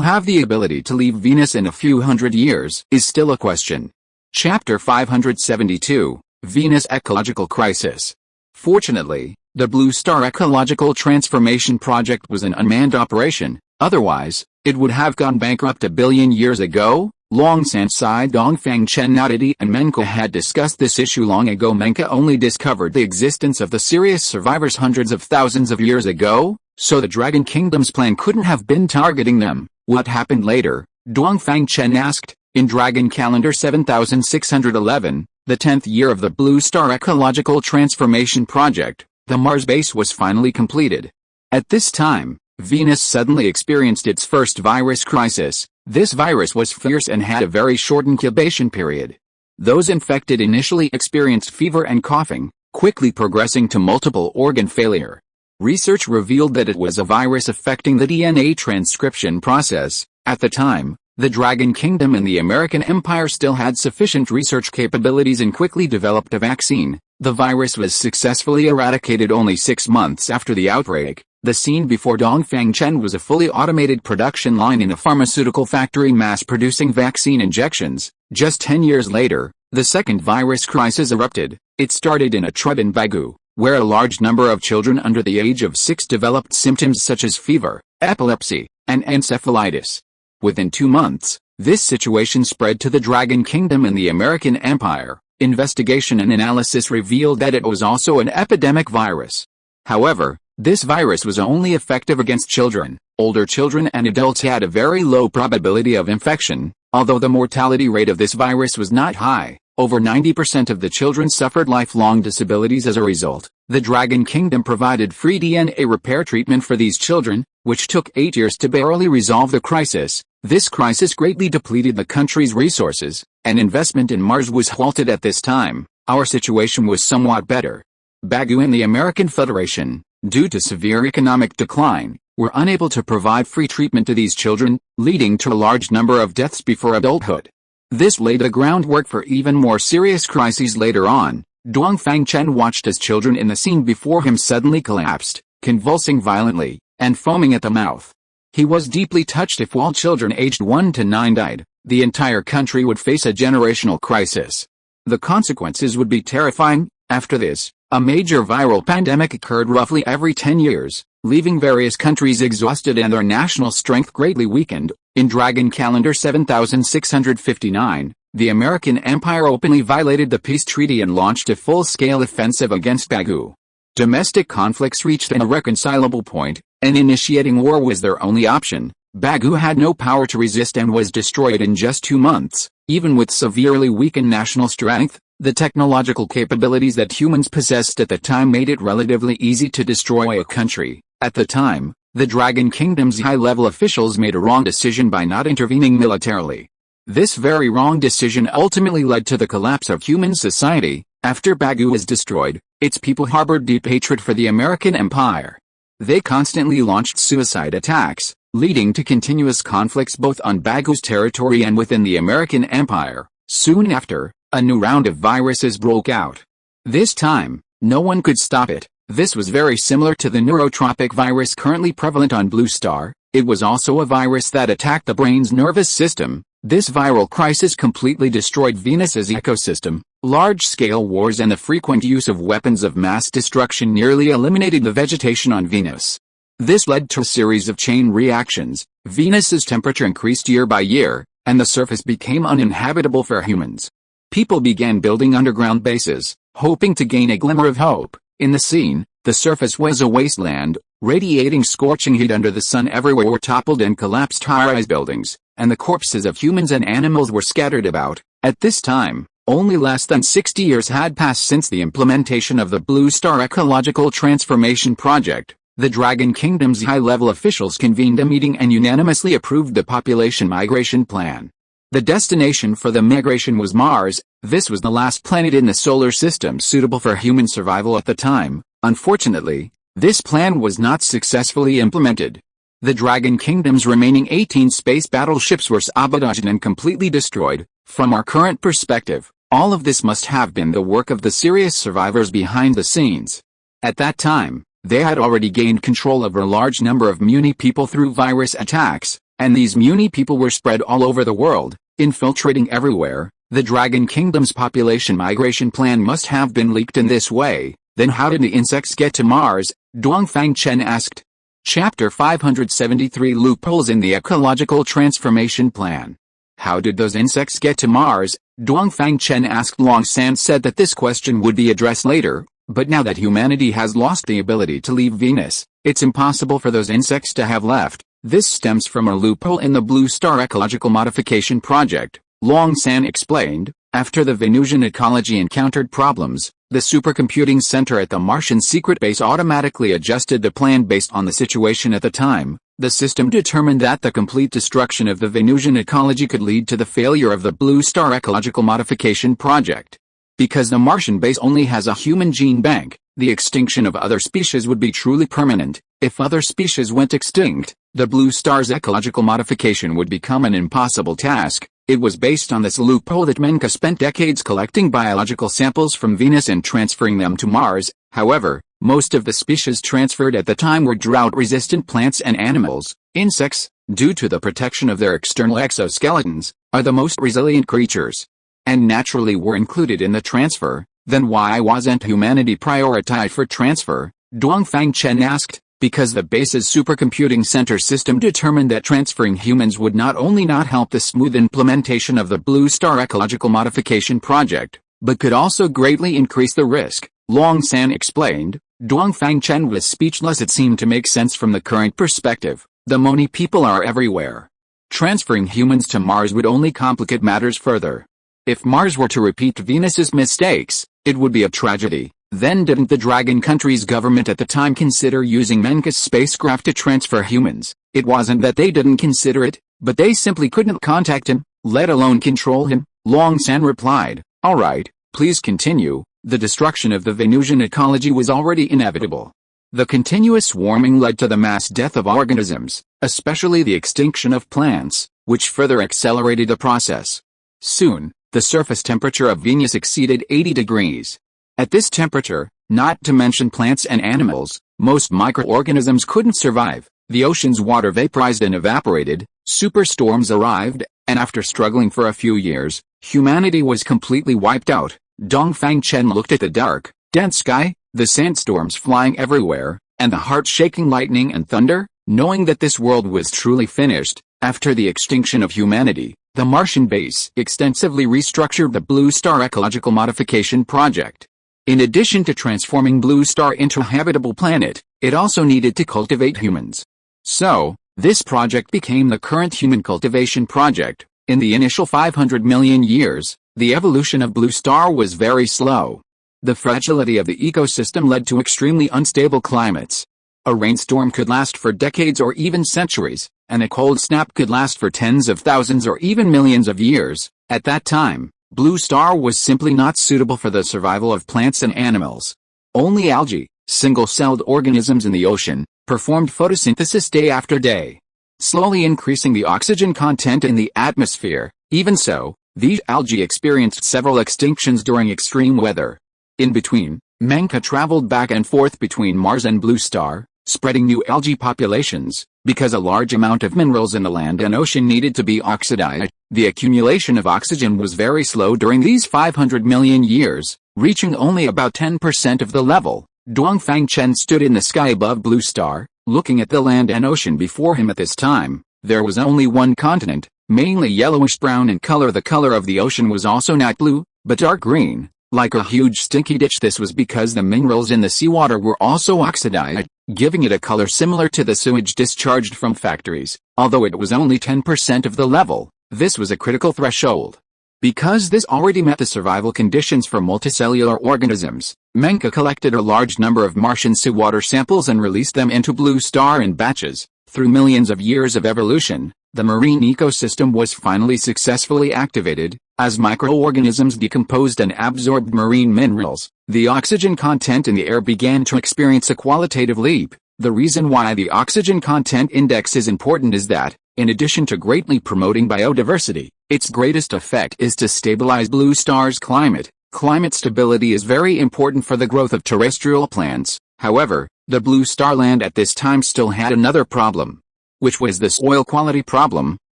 have the ability to leave Venus in a few hundred years is still a question. Chapter 572, Venus Ecological Crisis. Fortunately, the Blue Star Ecological Transformation Project was an unmanned operation, otherwise, it would have gone bankrupt a billion years ago. Long Sans side Dongfang Chen Nata and Menka had discussed this issue long ago. Menka only discovered the existence of the Sirius survivors hundreds of thousands of years ago, so the Dragon Kingdom's plan couldn't have been targeting them. What happened later? Dongfang Chen asked. In Dragon Calendar 7611, the 10th year of the Blue Star Ecological Transformation Project, the Mars base was finally completed. At this time, Venus suddenly experienced its first virus crisis. This virus was fierce and had a very short incubation period. Those infected initially experienced fever and coughing, quickly progressing to multiple organ failure. Research revealed that it was a virus affecting the DNA transcription process. At the time, The Dragon Kingdom and the American Empire still had sufficient research capabilities and quickly developed a vaccine. The virus was successfully eradicated only 6 months after the outbreak. The scene before Dongfang Chen was a fully automated production line in a pharmaceutical factory mass-producing vaccine injections. Just 10 years later, the second virus crisis erupted. It started in a tribe in Bagu, where a large number of children under the age of 6 developed symptoms such as fever, epilepsy, and encephalitis. Within 2 months, this situation spread to the Dragon Kingdom and the American Empire. Investigation and analysis revealed that it was also an epidemic virus. However, this virus was only effective against children. Older children and adults had a very low probability of infection, although the mortality rate of this virus was not high. Over 90% of the children suffered lifelong disabilities as a result. The Dragon Kingdom provided free DNA repair treatment for these children, which took 8 years to barely resolve the crisis. This crisis greatly depleted the country's resources, and investment in Mars was halted at this time. Our situation was somewhat better. Bagu and the American Federation, due to severe economic decline, were unable to provide free treatment to these children, leading to a large number of deaths before adulthood. This laid the groundwork for even more serious crises later on. Dongfang Chen watched as children in the scene before him suddenly collapsed, convulsing violently, and foaming at the mouth. He was deeply touched. If all children aged 1 to 9 died, the entire country would face a generational crisis. The consequences would be terrifying. After this, a major viral pandemic occurred roughly every 10 years, leaving various countries exhausted and their national strength greatly weakened. In Dragon Calendar 7659, the American Empire openly violated the peace treaty and launched a full-scale offensive against Bagu. Domestic conflicts reached an irreconcilable point, and initiating war was their only option. Bagu had no power to resist and was destroyed in just 2 months. Even with severely weakened national strength, the technological capabilities that humans possessed at the time made it relatively easy to destroy a country. At the time, the Dragon Kingdom's high-level officials made a wrong decision by not intervening militarily. This very wrong decision ultimately led to the collapse of human society. After Bagu was destroyed, its people harbored deep hatred for the American Empire. They constantly launched suicide attacks, leading to continuous conflicts both on Bagu's territory and within the American Empire. Soon after, a new round of viruses broke out. This time, no one could stop it. This was very similar to the neurotropic virus currently prevalent on Blue Star. It was also a virus that attacked the brain's nervous system. This viral crisis completely destroyed Venus's ecosystem. Large-scale wars and the frequent use of weapons of mass destruction nearly eliminated the vegetation on Venus. This led to a series of chain reactions. Venus's temperature increased year by year, and the surface became uninhabitable for humans. People began building underground bases, hoping to gain a glimmer of hope. In the scene, the surface was a wasteland, radiating scorching heat under the sun. Everywhere were toppled and collapsed high-rise buildings, and the corpses of humans and animals were scattered about. At this time, only less than 60 years had passed since the implementation of the Blue Star Ecological Transformation Project. The Dragon Kingdom's high-level officials convened a meeting and unanimously approved the population migration plan. The destination for the migration was Mars. This was the last planet in the solar system suitable for human survival at the time. Unfortunately, this plan was not successfully implemented. The Dragon Kingdom's remaining 18 space battleships were sabotaged and completely destroyed. From our current perspective, all of this must have been the work of the serious survivors behind the scenes. At that time, they had already gained control over a large number of Muni people through virus attacks, and these Muni people were spread all over the world, infiltrating everywhere. The Dragon Kingdom's population migration plan must have been leaked in this way. Then how did the insects get to Mars? Dongfang Chen asked. Chapter 573 Loopholes in the Ecological Transformation Plan. How did those insects get to Mars? Dongfang Chen asked. Long San said that this question would be addressed later, but now that humanity has lost the ability to leave Venus, it's impossible for those insects to have left. This stems from a loophole in the Blue Star Ecological Modification Project. Long San explained, after the Venusian ecology encountered problems, the supercomputing center at the Martian secret base automatically adjusted the plan based on the situation at the time. The system determined that the complete destruction of the Venusian ecology could lead to the failure of the Blue Star Ecological Modification Project. Because the Martian base only has a human gene bank, The extinction of other species would be truly permanent. If other species went extinct, the blue star's ecological modification would become an impossible task. It was based on this loophole that Menke spent decades collecting biological samples from Venus and transferring them to Mars. However, most of the species transferred at the time were drought-resistant plants and animals. Insects, due to the protection of their external exoskeletons, are the most resilient creatures, and naturally were included in the transfer. Then why wasn't humanity prioritized for transfer? Dongfang Chen asked. Because the base's supercomputing center system determined that transferring humans would not only not help the smooth implementation of the Blue Star ecological modification project, but could also greatly increase the risk, Long San explained. Dongfang Chen was speechless. It seemed to make sense from the current perspective. The Moni people are everywhere. Transferring humans to Mars would only complicate matters further. If Mars were to repeat Venus's mistakes, it would be a tragedy. Then didn't the Dragon country's government at the time consider using Menke's spacecraft to transfer humans? It wasn't that they didn't consider it, but they simply couldn't contact him, let alone control him. Long San replied, "Alright, please continue." The destruction of the Venusian ecology was already inevitable. The continuous warming led to the mass death of organisms, especially the extinction of plants, which further accelerated the process. Soon, the surface temperature of Venus exceeded 80 degrees. At this temperature, not to mention plants and animals, most microorganisms couldn't survive. The ocean's water vaporized and evaporated, superstorms arrived, and after struggling for a few years, humanity was completely wiped out. Dongfang Chen looked at the dark, dense sky, the sandstorms flying everywhere, and the heart-shaking lightning and thunder, knowing that this world was truly finished. After the extinction of humanity, the Martian base extensively restructured the Blue Star ecological modification project. In addition to transforming Blue Star into a habitable planet, it also needed to cultivate humans. So, this project became the current human cultivation project. In the initial 500 million years, the evolution of Blue Star was very slow. The fragility of the ecosystem led to extremely unstable climates. A rainstorm could last for decades or even centuries, and a cold snap could last for tens of thousands or even millions of years. At that time, Blue Star was simply not suitable for the survival of plants and animals. Only algae, single-celled organisms in the ocean, performed photosynthesis day after day, slowly increasing the oxygen content in the atmosphere. Even so, these algae experienced several extinctions during extreme weather. In between, Menke traveled back and forth between Mars and Blue Star, spreading new algae populations. Because a large amount of minerals in the land and ocean needed to be oxidized, the accumulation of oxygen was very slow during these 500 million years, reaching only about 10% of the level. Dongfang Chen stood in the sky above Blue Star, looking at the land and ocean before him. At this time, there was only one continent, mainly yellowish-brown in color. The color of the ocean was also not blue, but dark green, like a huge stinky ditch. This was because the minerals in the seawater were also oxidized, giving it a color similar to the sewage discharged from factories. Although it was only 10% of the level, this was a critical threshold. Because this already met the survival conditions for multicellular organisms, Menke collected a large number of Martian seawater samples and released them into Blue Star in batches. Through millions of years of evolution, the marine ecosystem was finally successfully activated. As microorganisms decomposed and absorbed marine minerals, the oxygen content in the air began to experience a qualitative leap. The reason why the oxygen content index is important is that, in addition to greatly promoting biodiversity, its greatest effect is to stabilize Blue Star's climate. Climate stability is very important for the growth of terrestrial plants. However, the Blue Star land at this time still had another problem, which was the soil quality problem.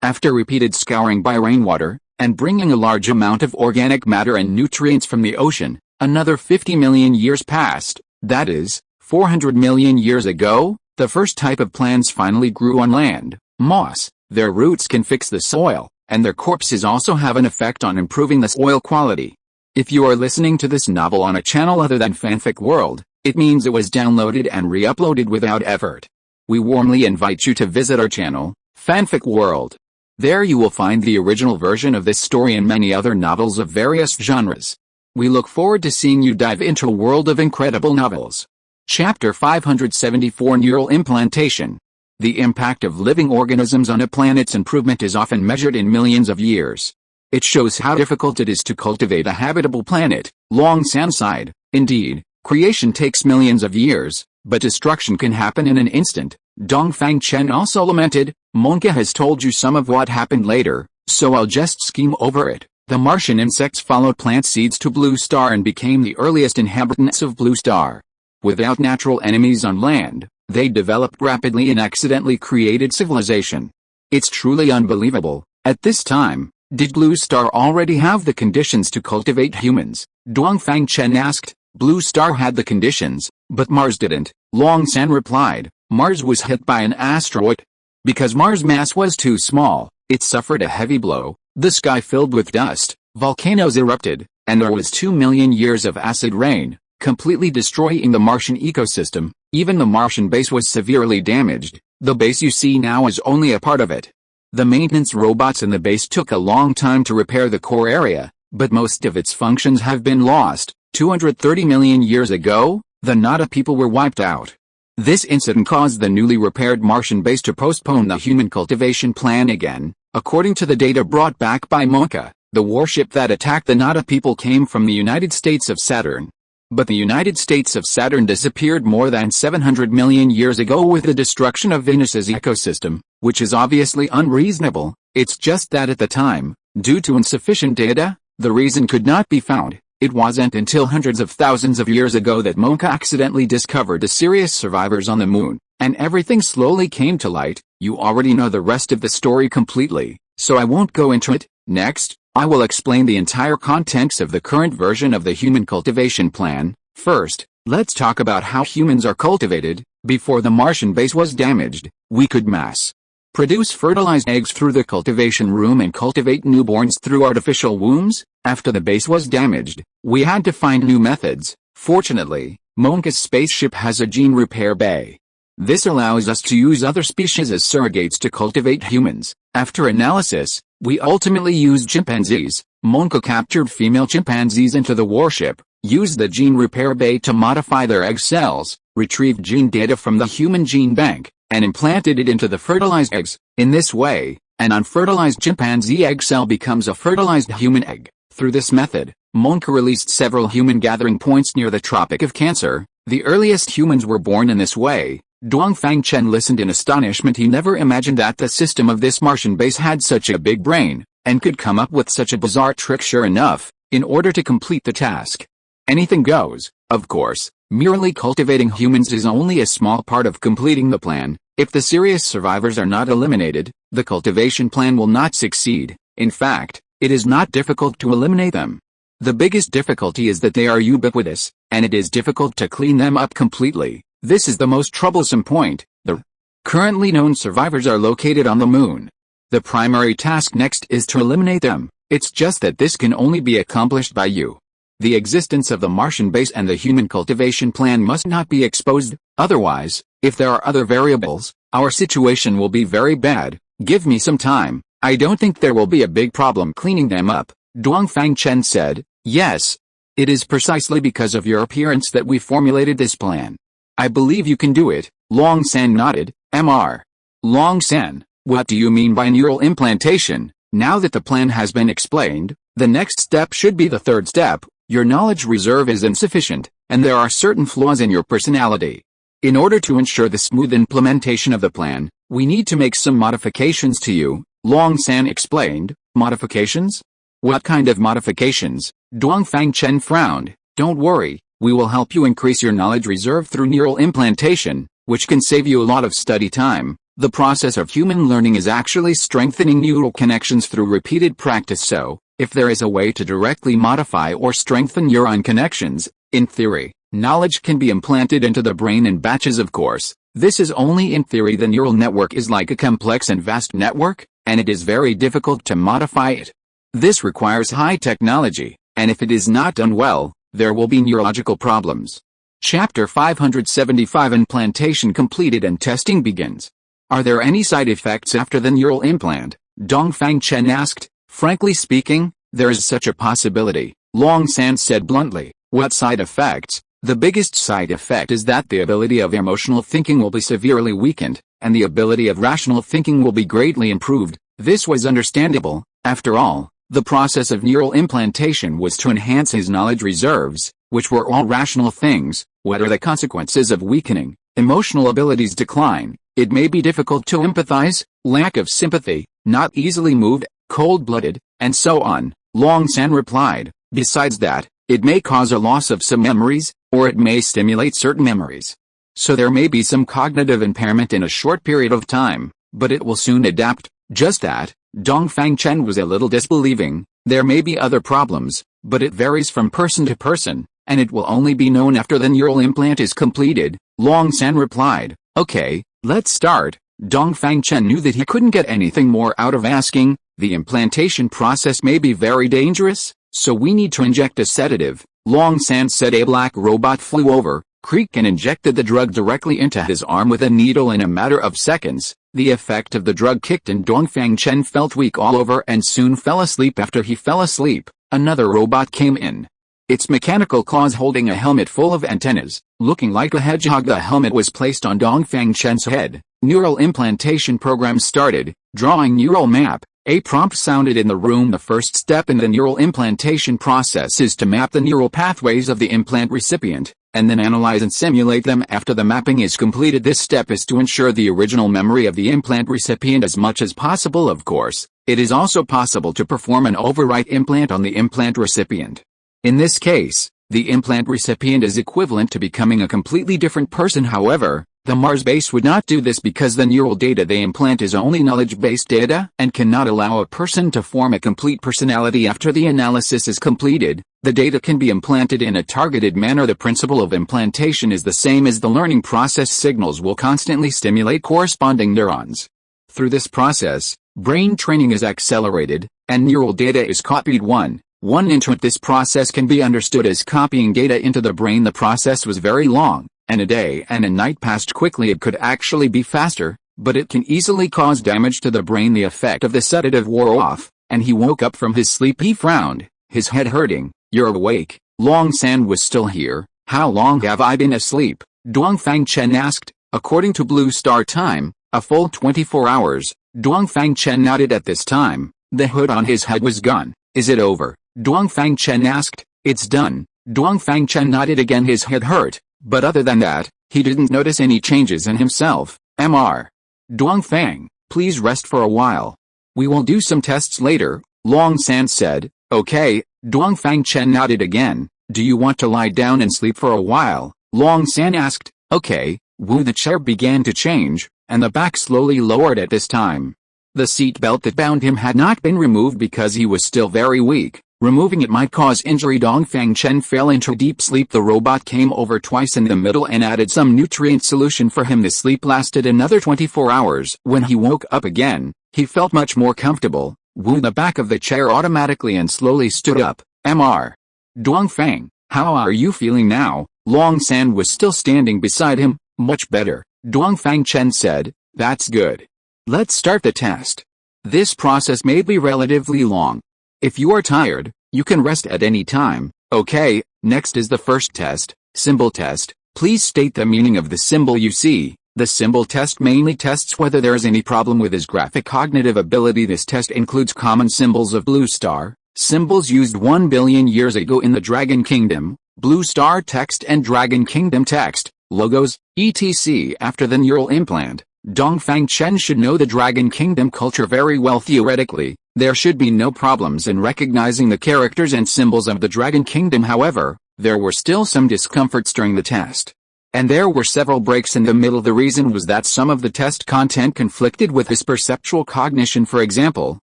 After repeated scouring by rainwater, and bringing a large amount of organic matter and nutrients from the ocean, another 50 million years passed. That is, 400 million years ago, the first type of plants finally grew on land, moss. Their roots can fix the soil, and their corpses also have an effect on improving the soil quality. If you are listening to this novel on a channel other than Fanfic World, it means it was downloaded and re-uploaded without effort. We warmly invite you to visit our channel, Fanfic World. There you will find the original version of this story and many other novels of various genres. We look forward to seeing you dive into a world of incredible novels. Chapter 574 Neural Implantation. The impact of living organisms on a planet's improvement is often measured in millions of years. It shows how difficult it is to cultivate a habitable planet. Long San sighed. Indeed, Creation takes millions of years, but destruction can happen in an instant. Dongfang Chen also lamented, Monka has told you some of what happened later, so I'll just skim over it. The Martian insects followed plant seeds to Blue Star and became the earliest inhabitants of Blue Star. Without natural enemies on land, they developed rapidly and accidentally created civilization. It's truly unbelievable. At this time, did Blue Star already have the conditions to cultivate humans? Dongfang Chen asked. Blue Star had the conditions, but Mars didn't. Long San replied, Mars was hit by an asteroid. Because Mars' mass was too small, it suffered a heavy blow, the sky filled with dust, volcanoes erupted, and there was 2 million years of acid rain, completely destroying the Martian ecosystem. Even the Martian base was severely damaged. The base you see now is only a part of it. The maintenance robots in the base took a long time to repair the core area, but most of its functions have been lost. 230 million years ago, the Nata people were wiped out. This incident caused the newly repaired Martian base to postpone the human cultivation plan again. According to the data brought back by Monka, the warship that attacked the Nata people came from the United States of Saturn. But the United States of Saturn disappeared more than 700 million years ago with the destruction of Venus's ecosystem, which is obviously unreasonable. It's just that at the time, due to insufficient data, the reason could not be found. It wasn't until hundreds of thousands of years ago that Monka accidentally discovered the serious survivors on the moon, and everything slowly came to light. You already know the rest of the story completely, so I won't go into it. Next, I will explain the entire contents of the current version of the human cultivation plan. First, let's talk about how humans are cultivated. Before the Martian base was damaged, we could mass produce fertilized eggs through the cultivation room and cultivate newborns through artificial wombs. After the base was damaged, we had to find new methods. Fortunately, Monka's spaceship has a gene repair bay. This allows us to use other species as surrogates to cultivate humans. After analysis, we ultimately used chimpanzees. Monka captured female chimpanzees into the warship, used the gene repair bay to modify their egg cells, retrieved gene data from the human gene bank, and implanted it into the fertilized eggs. In this way, an unfertilized chimpanzee egg cell becomes a fertilized human egg. Through this method, Monka released several human gathering points near the Tropic of Cancer. The earliest humans were born in this way. Dongfang Chen listened in astonishment. He never imagined that the system of this Martian base had such a big brain, and could come up with such a bizarre trick. Sure enough, in order to complete the task, anything goes. Of course, merely cultivating humans is only a small part of completing the plan. If the serious survivors are not eliminated, the cultivation plan will not succeed. In fact, it is not difficult to eliminate them. The biggest difficulty is that they are ubiquitous, and it is difficult to clean them up completely. This is the most troublesome point. The currently known survivors are located on the moon. The primary task next is to eliminate them. It's just that this can only be accomplished by you. The existence of the Martian base and the human cultivation plan must not be exposed. Otherwise, if there are other variables, our situation will be very bad. Give me some time. I don't think there will be a big problem cleaning them up. Dongfang Chen said, yes. It is precisely because of your appearance that we formulated this plan. I believe you can do it. Long San nodded. Mr. Long San, what do you mean by neural implantation? Now that the plan has been explained, the next step should be the third step. Your knowledge reserve is insufficient, and there are certain flaws in your personality. In order to ensure the smooth implementation of the plan, we need to make some modifications to you, Long San explained. Modifications? What kind of modifications? Dongfang Chen frowned. Don't worry, we will help you increase your knowledge reserve through neural implantation, which can save you a lot of study time. The process of human learning is actually strengthening neural connections through repeated practice. So, if there is a way to directly modify or strengthen neuron connections, in theory, knowledge can be implanted into the brain in batches. Of course, this is only in theory. The neural network is like a complex and vast network, and it is very difficult to modify it. This requires high technology, and if it is not done well, there will be neurological problems. Chapter 575 Implantation completed and testing begins. Are there any side effects after the neural implant? Dongfang Chen asked. Frankly speaking, there is such a possibility, Long San said bluntly. What side effects? The biggest side effect is that the ability of emotional thinking will be severely weakened, and the ability of rational thinking will be greatly improved. This was understandable. After all, the process of neural implantation was to enhance his knowledge reserves, which were all rational things. What are the consequences of weakening? Emotional abilities decline. It may be difficult to empathize, lack of sympathy, not easily moved, cold-blooded, and so on. Long San replied, besides that, it may cause a loss of some memories, or it may stimulate certain memories. So there may be some cognitive impairment in a short period of time, but it will soon adapt. Just that, Dongfang Chen was a little disbelieving. There may be other problems, but it varies from person to person, and it will only be known after the neural implant is completed. Long San replied, okay, let's start. Dongfang Chen knew that he couldn't get anything more out of asking. The implantation process may be very dangerous, so we need to inject a sedative. Long San said. A black robot flew over, creaked and injected the drug directly into his arm with a needle in a matter of seconds. The effect of the drug kicked in. Dongfang Chen felt weak all over and soon fell asleep. After he fell asleep, another robot came in. Its mechanical claws holding a helmet full of antennas, looking like a hedgehog. The helmet was placed on Dongfang Chen's head. Neural implantation program started. Drawing neural map. A prompt sounded in the room. The first step in the neural implantation process is to map the neural pathways of the implant recipient, and then analyze and simulate them. After the mapping is completed, this step is to ensure the original memory of the implant recipient as much as possible. Of course, it is also possible to perform an overwrite implant on the implant recipient. In this case, the implant recipient is equivalent to becoming a completely different person. However, the Mars base would not do this because the neural data they implant is only knowledge-based data and cannot allow a person to form a complete personality. After the analysis is completed, the data can be implanted in a targeted manner. The principle of implantation is the same as the learning process. Signals will constantly stimulate corresponding neurons. Through this process, brain training is accelerated, and neural data is copied one into it. This process can be understood as copying data into the brain. The process was very long, and a day and a night passed quickly. It could actually be faster, but it can easily cause damage to the brain. The effect of the sedative wore off, and he woke up from his sleep. He frowned, his head hurting. You're awake. Long San was still here. How long have I been asleep? Dongfang Chen asked. According to Blue Star time, a full 24 hours. Dongfang Chen nodded. At this time, the hood on his head was gone. Is it over? Dongfang Chen asked. It's done. Dongfang Chen nodded again. His head hurt, but other than that, he didn't notice any changes in himself. Mr. Dongfang, please rest for a while. We will do some tests later, Long San said. Okay. Dongfang Chen nodded again. Do you want to lie down and sleep for a while? Long San asked. Okay. The chair began to change, and the back slowly lowered at this time. The seat belt that bound him had not been removed because he was still very weak. Removing it might cause injury. Dongfang Chen fell into deep sleep. The robot came over twice in the middle and added some nutrient solution for him. The sleep lasted another 24 hours. When he woke up again, he felt much more comfortable. The back of the chair automatically and slowly stood up. Mr. Dongfang, how are you feeling now? Long San was still standing beside him. Much better, Dongfang Chen said. That's good. Let's start the test. This process may be relatively long. If you are tired, you can rest at any time. Okay, next is the first test, symbol test. Please state the meaning of the symbol you see. The symbol test mainly tests whether there is any problem with his graphic cognitive ability. This test includes common symbols of Blue Star, symbols used 1 billion years ago in the Dragon Kingdom, Blue Star text and Dragon Kingdom text, logos, etc. After the neural implant, Dongfang Chen should know the Dragon Kingdom culture very well. Theoretically, there should be no problems in recognizing the characters and symbols of the Dragon Kingdom. However, there were still some discomforts during the test. And there were several breaks in the middle. The reason was that some of the test content conflicted with his perceptual cognition. For example,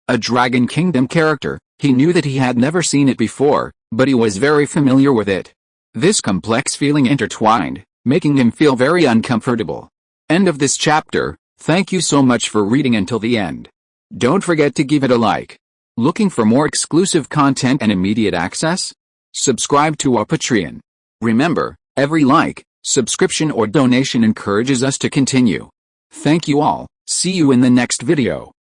a Dragon Kingdom character, he knew that he had never seen it before, but he was very familiar with it. This complex feeling intertwined, making him feel very uncomfortable. End of this chapter. Thank you so much for reading until the end. Don't forget to give it a like. Looking for more exclusive content and immediate access? Subscribe to our Patreon. Remember, every like, subscription or donation encourages us to continue. Thank you all. See you in the next video.